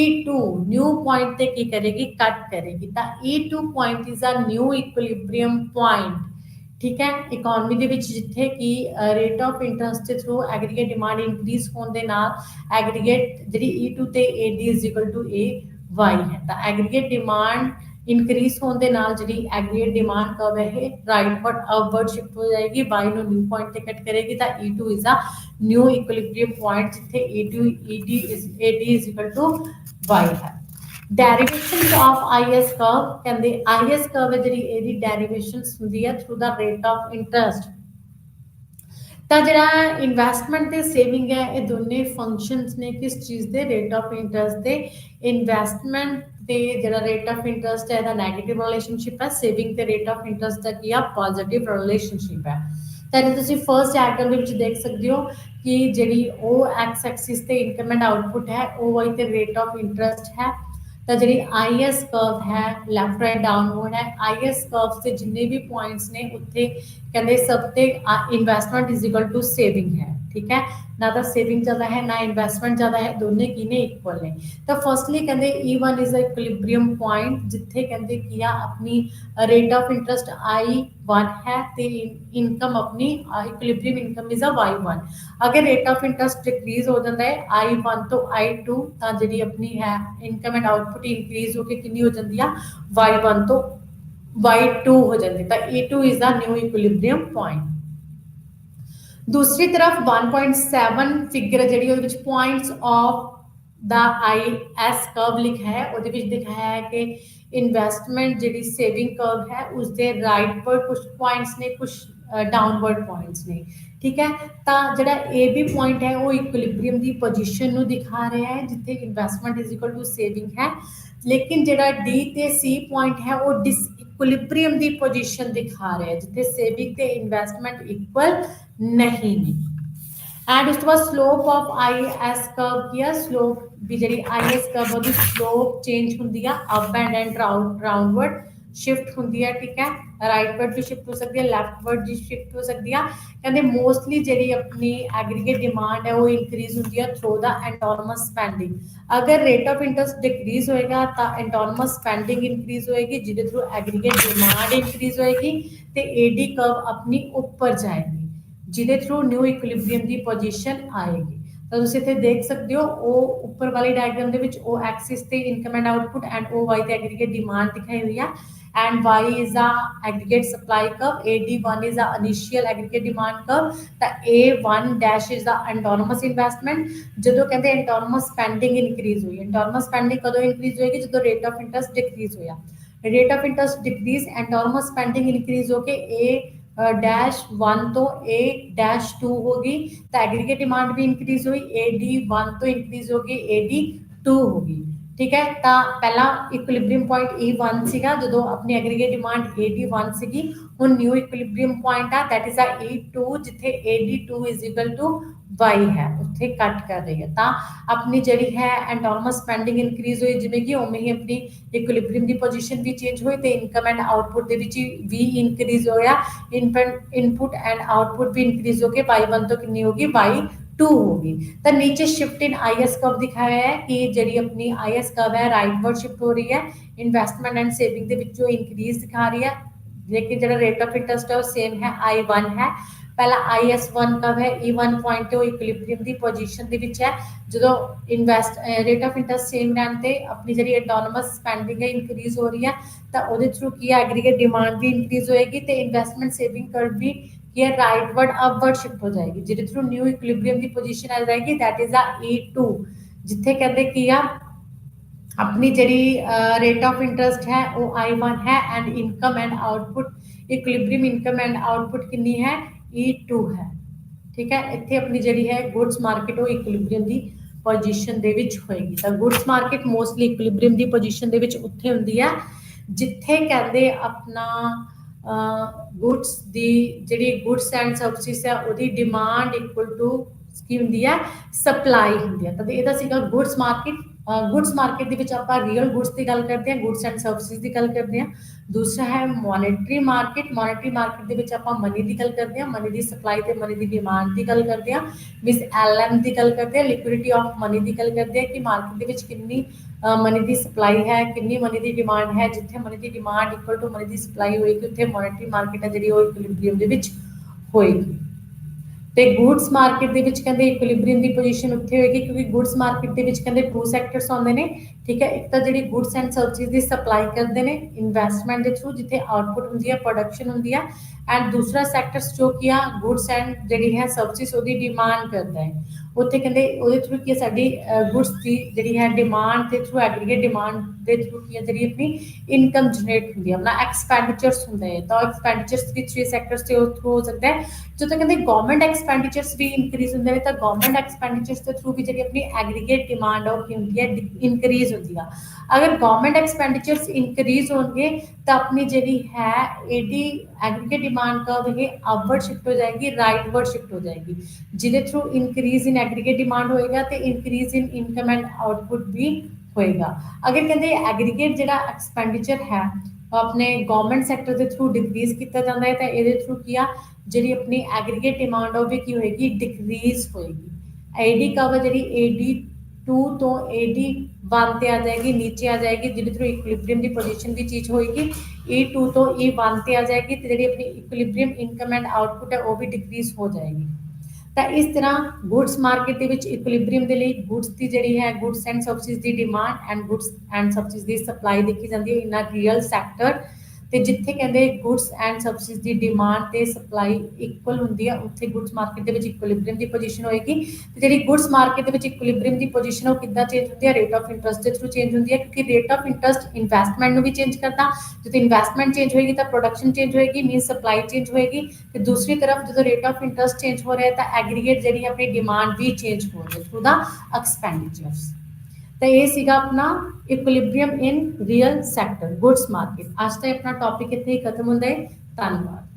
E2 न्यू पॉइंट ਤੇ ਕੀ ਕਰੇਗੀ ਕੱਟ ਕਰੇਗੀ ਤਾਂ E2 point is a new equilibrium point, ठीक है। ਇਕਨੋਮੀ ਦੇ ਵਿੱਚ ਜਿੱਥੇ ਕਿ ਰੇਟ ਆਫ ਇੰਟਰਸਟ ਦੇ ਥਰੂ ਐਗਰੀਗੇਟ ਡਿਮਾਂਡ ਇਨਕਰੀਜ਼ ਹੋਣ ਦੇ ਨਾਲ ਐਗਰੀਗੇਟ ਜਿਹੜੀ E2 ਤੇ AD is equal to AY ਹੈ ਤਾਂ ਐਗਰੀਗੇਟ ਡਿਮਾਂਡ ਇਨਕਰੀਜ਼ ਹੋਣ ਦੇ ਨਾਲ ਜਿਹੜੀ ਐਗਰੀਗੇਟ ਡਿਮਾਂਡ ਕਰਵ ਹੈ ਇਹ ਰਾਈਟਵਰਡ ਅਪਵਰਡ ਸ਼ਿਫਟ ਹੋ ਜਾਏਗੀ, Y ਨੂੰ ਨਿਊ ਪੁਆਇੰਟ ਤੇ ਕੱਟ ਕਰੇਗੀ ਤਾਂ E2 is a new equilibrium point ਜਿੱਥੇ AD is equal to Y ਹੈ। ਡੈਰੀਵੇਸ਼ਨਸ ਆਫ ਆਈਐਸ ਕਰਵ, ਕਹਿੰਦੇ ਆਈਐਸ ਕਰਵ ਹੈ ਜਿਹੜੀ ਇਹਦੀ ਡੈਰੀਵੇਸ਼ਨਸ ਹੁੰਦੀ ਹੈ through the rate of interest. ਤਾਂ ਜਿਹੜਾ ਇਨਵੈਸਟਮੈਂਟ ਤੇ ਸੇਵਿੰਗ ਹੈ ਇਹ ਦੋਨੇ ਫੰਕਸ਼ਨਸ ਨੇ ਕਿਸ ਚੀਜ਼ ਦੇ, ਰੇਟ ਆਫ ਇੰਟਰਸਟ ਦੇ। ਇਨਵੈਸਟਮੈਂਟ ਤੇ ਜਿਹੜਾ ਰੇਟ ਆਫ ਇੰਟਰਸਟ ਹੈ ਇਹਦਾ ਨੈਗੇਟਿਵ ਰਿਲੇਸ਼ਨਸ਼ਿਪ ਹੈ, ਸੇਵਿੰਗ ਤੇ ਰੇਟ ਆਫ ਇੰਟਰਸਟ ਦਾ ਕੀ ਆ, ਪੋਜ਼ਿਟਿਵ ਰਿਲੇਸ਼ਨਸ਼ਿਪ ਹੈ। ਤਾਂ ਜੇ ਤੁਸੀਂ ਫਰਸਟ ਡਾਇਗਰਾਮ ਦੇ ਵਿੱਚ ਦੇਖ ਸਕਦੇ ਹੋ ਕਿ ਜਿਹੜੀ ਉਹ ਐਕਸ ਐਕਸਿਸ ਤੇ ਇਨਕਮ ਐਂਡ ਆਊਟਪੁੱਟ ਹੈ, ਉਹ ਵਾਈ ਤੇ ਰੇਟ ਆਫ ਇੰਟਰਸਟ ਹੈ। ਤਾਂ ਜਿਹੜੀ ਆਈਐਸ ਕਰਵ ਹੈ ਲੈਫਟ ਰਾਈਟ ਡਾਊਨਵਰਡ ਹੈ, ਆਈਐਸ ਕਰਵ ਤੇ ਜਿੰਨੇ ਵੀ ਪੁਆਇੰਟਸ ਨੇ ਉੱਥੇ ਕਹਿੰਦੇ ਸਭ ਤੇ investment is equal to saving ਹੈ, ਠੀਕ ਹੈ। ਨਾ ਤਾਂ ਸੇਵਿੰਗ ਜ਼ਿਆਦਾ ਹੈ ਨਾ ਇਨਵੈਸਟਮੈਂਟ ਜ਼ਿਆਦਾ ਹੈ, ਦੋਨੇ ਕੀ ਨੇ, ਇਕੁਅਲ ਨੇ। ਤਾਂ ਫਸਟਲੀ ਕਹਿੰਦੇ E1 is a equilibrium point, ਜਿੱਥੇ ਕਹਿੰਦੇ ਕੀ ਆ ਆਪਣੀ ਰੇਟ ਆਫ ਇੰਟਰਸਟ I1 ਹੈ ਤੇ ਇਨਕਮ ਆਪਣੀ equilibrium income is a Y1। ਅਗਰ ਰੇਟ ਆਫ ਇੰਟਰਸਟ ਡਿਕਰੀਜ਼ ਹੋ ਜਾਂਦਾ ਹੈ I1 ਤੋਂ I2, ਤਾਂ ਜਿਹੜੀ ਆਪਣੀ ਹੈ ਇਨਕਮ ਐਂਡ ਆਊਟਪੁੱਟ ਇਨਕਰੀਜ਼ ਹੋ ਕੇ ਕਿੰਨੀ ਹੋ ਜਾਂਦੀ ਆ, Y1 ਤੋਂ Y2 ਹੋ ਜਾਂਦੀ। ਤਾਂ E2 is the new equilibrium point. ਦੂਸਰੀ ਤਰਫ 1.7 ਫਿਗਰ ਜਿਹੜੀ ਉਹਦੇ ਵਿੱਚ points of the IS curve ਲਿਖਿਆ ਹੈ, ਉਹਦੇ ਵਿੱਚ ਦਿਖਾਇਆ ਹੈ ਕਿ ਇਨਵੈਸਟਮੈਂਟ ਜਿਹੜੀ ਸੇਵਿੰਗ ਕਰਵ ਹੈ ਉਸਦੇ ਰਾਈਟਵਰਡ ਕੁਝ ਪੁਆਇੰਟਸ ਨੇ, ਕੁਝ ਡਾਊਨਵਰਡ ਪੁਆਇੰਟਸ ਨੇ, ਠੀਕ ਹੈ। ਤਾਂ ਜਿਹੜਾ ਏ ਬੀ ਪੁਆਇੰਟ ਹੈ ਉਹ ਇਕੁਇਲਿਬ੍ਰੀਅਮ ਦੀ ਪੋਜੀਸ਼ਨ ਨੂੰ ਦਿਖਾ ਰਿਹਾ ਹੈ ਜਿੱਥੇ investment is equal to saving ਹੈ, ਲੇਕਿਨ ਜਿਹੜਾ ਡੀ ਤੇ ਸੀ ਪੁਆਇੰਟ ਹੈ ਉਹ ਡਿਸਇਕੁਇਲਿਬ੍ਰੀਅਮ ਦੀ ਪੋਜੀਸ਼ਨ ਦਿਖਾ ਰਿਹਾ ਹੈ ਜਿੱਥੇ ਸੇਵਿੰਗ ਤੇ ਇਨਵੈਸਟਮੈਂਟ ਇਕੁਅਲ ਨਹੀਂ ਨੇ। ਐਂਡ ਉਸ ਤੋਂ ਬਾਅਦ slope of I S curve ਕੀ ਆ, ਸਲੋਪ ਵੀ ਜਿਹੜੀ ਆਈ ਐਸ ਕਰਵ ਉਹਦੀ ਸਲੋਪ ਚੇਂਜ ਹੁੰਦੀ ਆ, ਅਪ ਐਂਡ ਰਾਊਂਡਵਰਡ ਸ਼ਿਫਟ ਹੁੰਦੀ ਹੈ, ਠੀਕ ਹੈ। ਰਾਈਟਵਰਡ ਵੀ ਸ਼ਿਫਟ ਹੋ ਸਕਦੀ ਹੈ, ਲੈਫਟਵਰਡ ਵੀ ਸ਼ਿਫਟ ਹੋ ਸਕਦੀ ਆ। ਕਹਿੰਦੇ ਮੋਸਟਲੀ ਜਿਹੜੀ ਆਪਣੀ ਐਗਰੀਗੇਟ ਡਿਮਾਂਡ ਹੈ ਉਹ ਇਨਕਰੀਜ਼ ਹੁੰਦੀ ਹੈ ਥਰੂ ਦਾ ਐਨਟੋਨਮਸ ਸਪੈਂਡਿੰਗ। ਅਗਰ ਰੇਟ ਆਫ ਇੰਟਰਸਟ ਡਿਕਰੀਜ਼ ਹੋਏਗਾ ਤਾਂ ਐਨਟੋਨਮਸ ਸਪੈਂਡਿੰਗ ਇਨਕਰੀਜ਼ ਹੋਏਗੀ, ਜਿਹਦੇ ਥਰੂ ਐਗਰੀਗੇਟ ਡਿਮਾਂਡ ਇਨਕਰੀਜ਼ ਹੋਏਗੀ ਤੇ ਏਡੀ ਕਰਵ ਆਪਣੀ ਉੱਪਰ ਜਾਏਗੀ, ਜਿਹਦੇ ਥਰੂ ਨਿਊ ਇਕੁਇਲਿਬ੍ਰੀਅਮ ਦੀ ਪੋਜੀਸ਼ਨ ਆਏਗੀ। ਤਾਂ ਤੁਸੀਂ ਇੱਥੇ ਦੇਖ ਸਕਦੇ ਹੋ ਉਹ ਉੱਪਰ ਵਾਲੀ ਡਾਇਗਰਾਮ ਦੇ ਵਿੱਚ ਉਹ ਐਕਸਿਸ ਤੇ ਇਨਕਮ ਐਂਡ ਆਊਟਪੁੱਟ ਐਂਡ ਉਹ ਵਾਈ ਤੇ ਐਗਰੀਗੇਟ ਡਿਮਾਂਡ ਦਿਖਾਈ ਹੋਈ ਆ, and y is a aggregate supply curve, AD1 is a initial aggregate demand curve, ਤਾਂ A1 dash is the autonomous investment। ਜਦੋਂ ਕਹਿੰਦੇ autonomous spending increase ਹੋਈ, autonomous spending ਕਦੋਂ increase ਹੋਏਗੀ, ਜਦੋਂ rate of interest decrease ਹੋਇਆ, rate of interest decrease autonomous spending increase ਹੋ ਕੇ A dash 1 ਤੋਂ A dash 2 ਹੋ ਗਈ, ਤਾਂ aggregate demand ਵੀ increase ਹੋਈ, AD1 ਤੋਂ increase ਹੋ ਕੇ AD2 ਹੋ ਗਈ, ਠੀਕ ਹੈ। ਤਾਂ ਪਹਿਲਾਂ ਇਕੁਇਲਿਬ੍ਰੀਅਮ ਪੁਆਇੰਟ E1 ਸੀਗਾ ਜਦੋਂ ਆਪਣੀ ਐਗਰੀਗੇਟ ਡਿਮਾਂਡ AD1 ਸੀਗੀ, ਹੁਣ ਨਿਊ ਇਕੁਇਲਿਬ੍ਰੀਅਮ ਪੁਆਇੰਟ ਆ ਦੈਟ ਇਜ਼ ਆ E2, ਜਿੱਥੇ AD2 is equal to Y ਹੈ, ਉੱਥੇ ਕੱਟ ਕਰ ਰਹੀ ਹੈ। ਤਾਂ ਆਪਣੀ ਜਿਹੜੀ ਹੈ ਐਨਟੋਨਮਸ ਸਪੈਂਡਿੰਗ ਇਨਕਰੀਜ਼ ਹੋਈ, ਜਿਵੇਂ ਕਿ ਉਵੇਂ ਹੀ ਆਪਣੀ ਇਕੁਇਲਿਬ੍ਰੀਅਮ ਦੀ ਪੋਜੀਸ਼ਨ ਵੀ ਚੇਂਜ ਹੋਈ ਤੇ ਇਨਕਮ ਐਂਡ ਆਊਟਪੁੱਟ ਦੇ ਵਿੱਚ ਵੀ ਇਨਕਰੀਜ਼ ਹੋਇਆ, ਇਨਪੁੱਟ ਐਂਡ ਆਊਟਪੁੱਟ ਵੀ ਇਨਕਰੀਜ਼ ਹੋ ਕੇ Y1 ਤੋਂ ਕਿੰਨੀ ਹੋਗੀ, Y2 ਹੋਗੀ। ਤਾਂ ਨੀਚੇ ਸ਼ਿਫਟ ਇਨ ਆਈਐਸ ਕਰਵ ਦਿਖਾਇਆ ਹੈ ਕਿ ਜਿਹੜੀ ਆਪਣੀ ਆਈਐਸ ਕਰਵ ਹੈ ਰਾਈਟਵਰਡ ਸ਼ਿਫਟ ਹੋ ਰਹੀ ਹੈ, ਇਨਵੈਸਟਮੈਂਟ ਐਂਡ ਸੇਵਿੰਗ ਦੇ ਵਿੱਚੋਂ ਇਨਕਰੀਜ਼ ਦਿਖਾ ਰਹੀ ਹੈ, ਲੇਕਿਨ ਜਿਹੜਾ ਰੇਟ ਆਫ ਇੰਟਰਸਟ ਹੈ ਉਹ ਸੇਮ ਹੈ, I1 ਹੈ। ਪਹਿਲਾ IS1 ਕਬ ਹੈ, E1 ਪੁਆਇੰਟ ਤੇ ਉਹ ਇਕੁਇਲਿਬ੍ਰੀਅਮ ਦੀ ਪੋਜੀਸ਼ਨ ਦੇ ਵਿੱਚ ਹੈ, ਜਦੋਂ ਰੇਟ ਆਫ ਇੰਟਰਸਟ ਸੇਮ ਰਹਿਣ ਤੇ ਆਪਣੀ ਜਿਹੜੀ ਆਟੋਨਮਸ ਸਪੈਂਡਿੰਗ ਹੈ ਇਨਕਰੀਜ਼ ਹੋ ਰਹੀ ਹੈ, ਤਾਂ ਉਹਦੇ ਥਰੂ ਕੀ ਹੈ ਐਗਰੀਗੇਟ ਡਿਮਾਂਡ ਵੀ ਇਨਕਰੀਜ਼ ਹੋਏਗੀ ਤੇ ਇਨਵੈਸਟਮੈਂਟ ਸੇਵਿੰਗ ਕਰਵ ਵੀ ਕੀ ਹੈ ਰਾਈਟਵਰਡ ਅਪਵਰਡ ਸ਼ਿਫਟ ਹੋ ਜਾਏਗੀ, ਜਿਹਦੇ ਥਰੂ ਨਿਊ ਇਕੁਇਲਿਬ੍ਰੀਅਮ ਦੀ ਪੋਜੀਸ਼ਨ ਆ ਜਾਏਗੀ ਦੈਟ ਇਜ਼ ਆ E2, ਜਿੱਥੇ ਕਹਿੰਦੇ ਕੀ ਆ अपनी जी रेट ऑफ इंटरस्ट है वो I1 है and income and output equilibrium income and output कितनी है E2 है, ठीक है। इतने अपनी जी है गुड्स मार्केट वो इक्विलिब्रियम की पोजीशन दे विच होएगी। तो गुड्स मार्केट मोस्टली इक्विलिब्रियम की पोजीशन दे विच उत्थे हुंदी है जिथे कहते अपना गुड्स की जी गुड्स एंड सर्विसेज है वो डिमांड इक्वल टू की हुंदी है सप्लाई हुंदी है। तो इहदा सीगा गुड्स मार्केट। गुड्स मार्केट ਦੇ ਵਿੱਚ ਆਪਾਂ ਰੀਅਲ ਗੁड्स ਦੀ ਗੱਲ ਕਰਦੇ ਹਾਂ, ਗੁड्स ਐਂਡ ਸਰਵਿਸਿਜ਼ ਦੀ ਗੱਲ ਕਰਦੇ ਹਾਂ। ਦੂਸਰਾ ਹੈ ਮੋਨੇਟਰੀ ਮਾਰਕੀਟ, ਮੋਨੇਟਰੀ ਮਾਰਕੀਟ ਦੇ ਵਿੱਚ ਆਪਾਂ ਮਨੀ ਦੀ ਗੱਲ ਕਰਦੇ ਹਾਂ, ਮਨੀ ਦੀ ਸਪਲਾਈ ਤੇ ਮਨੀ ਦੀ ਡਿਮਾਂਡ ਦੀ ਗੱਲ ਕਰਦੇ ਹਾਂ, ਮੀਨਸ LM ਦੀ ਗੱਲ ਕਰਦੇ ਹਾਂ, ਲਿਕੁਇਡਿਟੀ ਆਫ ਮਨੀ ਦੀ ਗੱਲ ਕਰਦੇ ਹਾਂ ਕਿ ਮਾਰਕੀਟ ਦੇ ਵਿੱਚ ਕਿੰਨੀ ਮਨੀ ਦੀ ਸਪਲਾਈ ਹੈ, ਕਿੰਨੀ ਮਨੀ ਦੀ ਡਿਮਾਂਡ ਹੈ। ਜਿੱਥੇ money the demand equal to money the supply ਹੋਏਗੀ ਉੱਥੇ ਮੋਨੇਟਰੀ ਮਾਰਕੀਟ ਹੈ ਜਿਹੜੀ ਉਹ ਇਕੁਇਲਿਬ੍ਰੀਅਮ ਦੇ ਵਿੱਚ ਹੋਏਗੀ। ਤੇ ਗੁड्स ਮਾਰਕੀਟ ਦੇ ਵਿੱਚ ਕਹਿੰਦੇ ਇਕੁਇਲਿਬ੍ਰੀਅਮ ਦੀ ਪੋਜੀਸ਼ਨ ਉੱਥੇ ਹੋਏਗੀ ਕਿਉਂਕਿ ਗੁड्स ਮਾਰਕੀਟ ਦੇ ਵਿੱਚ ਕਹਿੰਦੇ ਟੂ ਸੈਕਟਰਸ ਆਉਂਦੇ ਨੇ, ਠੀਕ ਹੈ। ਇੱਕ ਤਾਂ ਜਿਹੜੀ ਗੁड्स ਐਂਡ ਸਰਵਿਸਿਜ਼ ਦੀ ਸਪਲਾਈ ਕਰਦੇ ਨੇ ਇਨਵੈਸਟਮੈਂਟ ਦੇ ਥਰੂ ਜਿੱਥੇ ਆਊਟਪੁੱਟ ਹੁੰਦੀ ਹੈ, ਪ੍ਰੋਡਕਸ਼ਨ ਹੁੰਦੀ ਹੈ, ਐਂਡ ਦੂਸਰਾ ਸੈਕਟਰਸ ਜੋ ਕਿ ਆ ਗੁड्स ਐਂਡ ਜਿਹੜੀ ਹੈ ਸਰਵਿਸਿਜ਼ ਉਹਦੀ ਡਿਮਾਂਡ ਕਰਦਾ ਹੈ। ਉੱਥੇ ਕਹਿੰਦੇ ਉਹਦੇ ਥਰੂ ਕੀ ਹੈ ਸਾਡੀ ਗੁड्स ਦੀ ਜਿਹੜੀ ਹੈ ਡਿਮਾਂਡ ਦੇ ਥਰੂ ਐਗਰੀਗੇਟ ਡਿਮਾਂਡ ਦੇ ਥਰੂ ਕੀ ਹੈ ਜਿਹੜੀ ਆਪਣੀ ਇਨਕਮ ਜਨਰੇਟ ਹੁੰਦੀ ਹੈ ਆਪਣਾ ਐਕਸਪੈਂਡੀਚਰਸ ਹੁੰਦੇ ਹੈ ਤਾਂ ਐਕਸਪੈਂਡੀਚਰਸ ਵੀ 3 ਸੈਕਟਰਸ ਦੇ ਥਰੂ ਹੋ ਸਕਦਾ ਹੈ ਜਦੋਂ ਕਹਿੰਦੇ ਗਵਰਨਮੈਂਟ ਐਕਸਪੈਂਡੀਚਰਸ ਵੀ ਇਨਕਰੀਜ਼ ਹੁੰਦੇ ਨੇ ਤਾਂ ਗਵਰਨਮੈਂਟ ਐਕਸਪੈਂਡੀਚਰਸ ਦੇ ਥਰੂ ਵੀ ਜਿਹੜੀ ਆਪਣੀ ਐਗਰੀਗੇਟ ਡਿਮਾਂਡ ਉਹ ਕੀ ਹੁੰਦੀ ਹੈ ਇਨਕਰੀਜ਼ ਹੁੰਦੀ ਆ ਅਗਰ ਗਵਰਨਮੈਂਟ ਐਕਸਪੈਂਡੀਚਰਸ ਇਨਕਰੀਜ਼ ਹੋਣਗੇ ਤਾਂ ਆਪਣੀ ਜਿਹੜੀ ਹੈ ਏਡੀ एग्रीगेट डिमांड कर्व है अपवर्ड शिफ्ट हो जाएगी राइटवर्ड शिफ्ट हो जाएगी जिसके through increase in aggregate demand होएगा तो increase in income and output भी होएगा अगर कहते एग्रीगेट जो एक्सपेंडिचर है अपने गवर्नमेंट सैक्टर के थ्रू डिक्रीज किया जाता है तो ये थ्रू की जी अपनी एग्रीगेट डिमांड हो की होएगी डिक्रीज होएगी एडी कर्व जी एडी 2 तो एडी 1 ਤੇ ਆ ਜਾਏਗੀ ਨੀਚੇ ਆ ਜਾਏਗੀ ਜਿਹਦੇ ਥਰੂ ਇਕੁਇਲਿਬ੍ਰੀਅਮ ਦੀ ਪੋਜੀਸ਼ਨ ਵੀ ਚੀਜ਼ ਹੋਏਗੀ E2 ਤੋਂ E1 ਤੇ ਆ ਜਾਏਗੀ ਤੇ ਜਿਹੜੀ ਆਪਣੀ ਇਕੁਇਲਿਬ੍ਰੀਅਮ ਇਨਕਮ ਐਂਡ ਆਊਟਪੁੱਟ ਹੈ ਉਹ ਵੀ ਡਿਕਰੀਜ਼ ਹੋ ਜਾਏਗੀ ਤਾਂ ਇਸ ਤਰ੍ਹਾਂ ਗੁੱਡਸ ਮਾਰਕੀਟ ਦੇ ਵਿੱਚ ਇਕੁਇਲਿਬ੍ਰੀਅਮ ਦੇ ਲਈ ਗੁੱਡਸ ਦੀ ਜਿਹੜੀ ਹੈ goods and services the demand and goods and services the supply ਦੇਖੀ ਜਾਂਦੀ ਹੈ ਇਨ ਅ ਰੀਅਲ ਸੈਕਟਰ ਤੇ ਜਿੱਥੇ ਕਹਿੰਦੇ goods and services the demand ਤੇ ਸਪਲਾਈ ਇਕੁਅਲ ਹੁੰਦੀ ਹੈ ਉੱਥੇ ਗੁੱਡਸ ਮਾਰਕੀਟ ਦੇ ਵਿੱਚ ਇਕੁਇਲਿਬ੍ਰੀਅਮ ਦੀ ਪੋਜੀਸ਼ਨ ਹੋਏਗੀ ਤੇ ਜਿਹੜੀ ਗੁੱਡਸ ਮਾਰਕੀਟ ਦੇ ਵਿੱਚ ਇਕੁਇਲਿਬ੍ਰੀਅਮ ਦੀ ਪੋਜੀਸ਼ਨ ਉਹ ਕਿੱਦਾਂ ਚੇਂਜ ਹੁੰਦੀ ਹੈ ਰੇਟ ਆਫ ਇੰਟਰਸਟ ਦੇ ਥਰੂ ਚੇਂਜ ਹੁੰਦੀ ਹੈ ਕਿਉਂਕਿ ਰੇਟ ਆਫ ਇੰਟਰਸਟ ਇਨਵੈਸਟਮੈਂਟ ਨੂੰ ਵੀ ਚੇਂਜ ਕਰਦਾ ਜਦੋਂ ਇਨਵੈਸਟਮੈਂਟ ਚੇਂਜ ਹੋਏਗੀ ਤਾਂ ਪ੍ਰੋਡਕਸ਼ਨ ਚੇਂਜ ਹੋਏਗੀ ਮੀਨ ਸਪਲਾਈ ਚੇਂਜ ਹੋਏਗੀ ਤੇ ਦੂਸਰੀ ਤਰਫ ਜਦੋਂ ਰੇਟ ਆਫ ਇੰਟਰਸਟ ਚੇਂਜ ਹੋ ਰਿਹਾ ਹੈ ਤਾਂ ਐਗਰੀਗੇਟ ਜਿਹੜੀ ਆਪਣੀ ਡਿਮਾਂਡ ਵੀ ਚੇਂਜ ਹੋ ਰਹੀ ਹੈ ਥਰੂ ਦਾ ਐਕਸਪੈਂਡੀਚਰਸ तो ये सीगा अपना equilibrium in real sector goods market आज तो अपना टॉपिक इतने ही खत्म होता है धन्यवाद।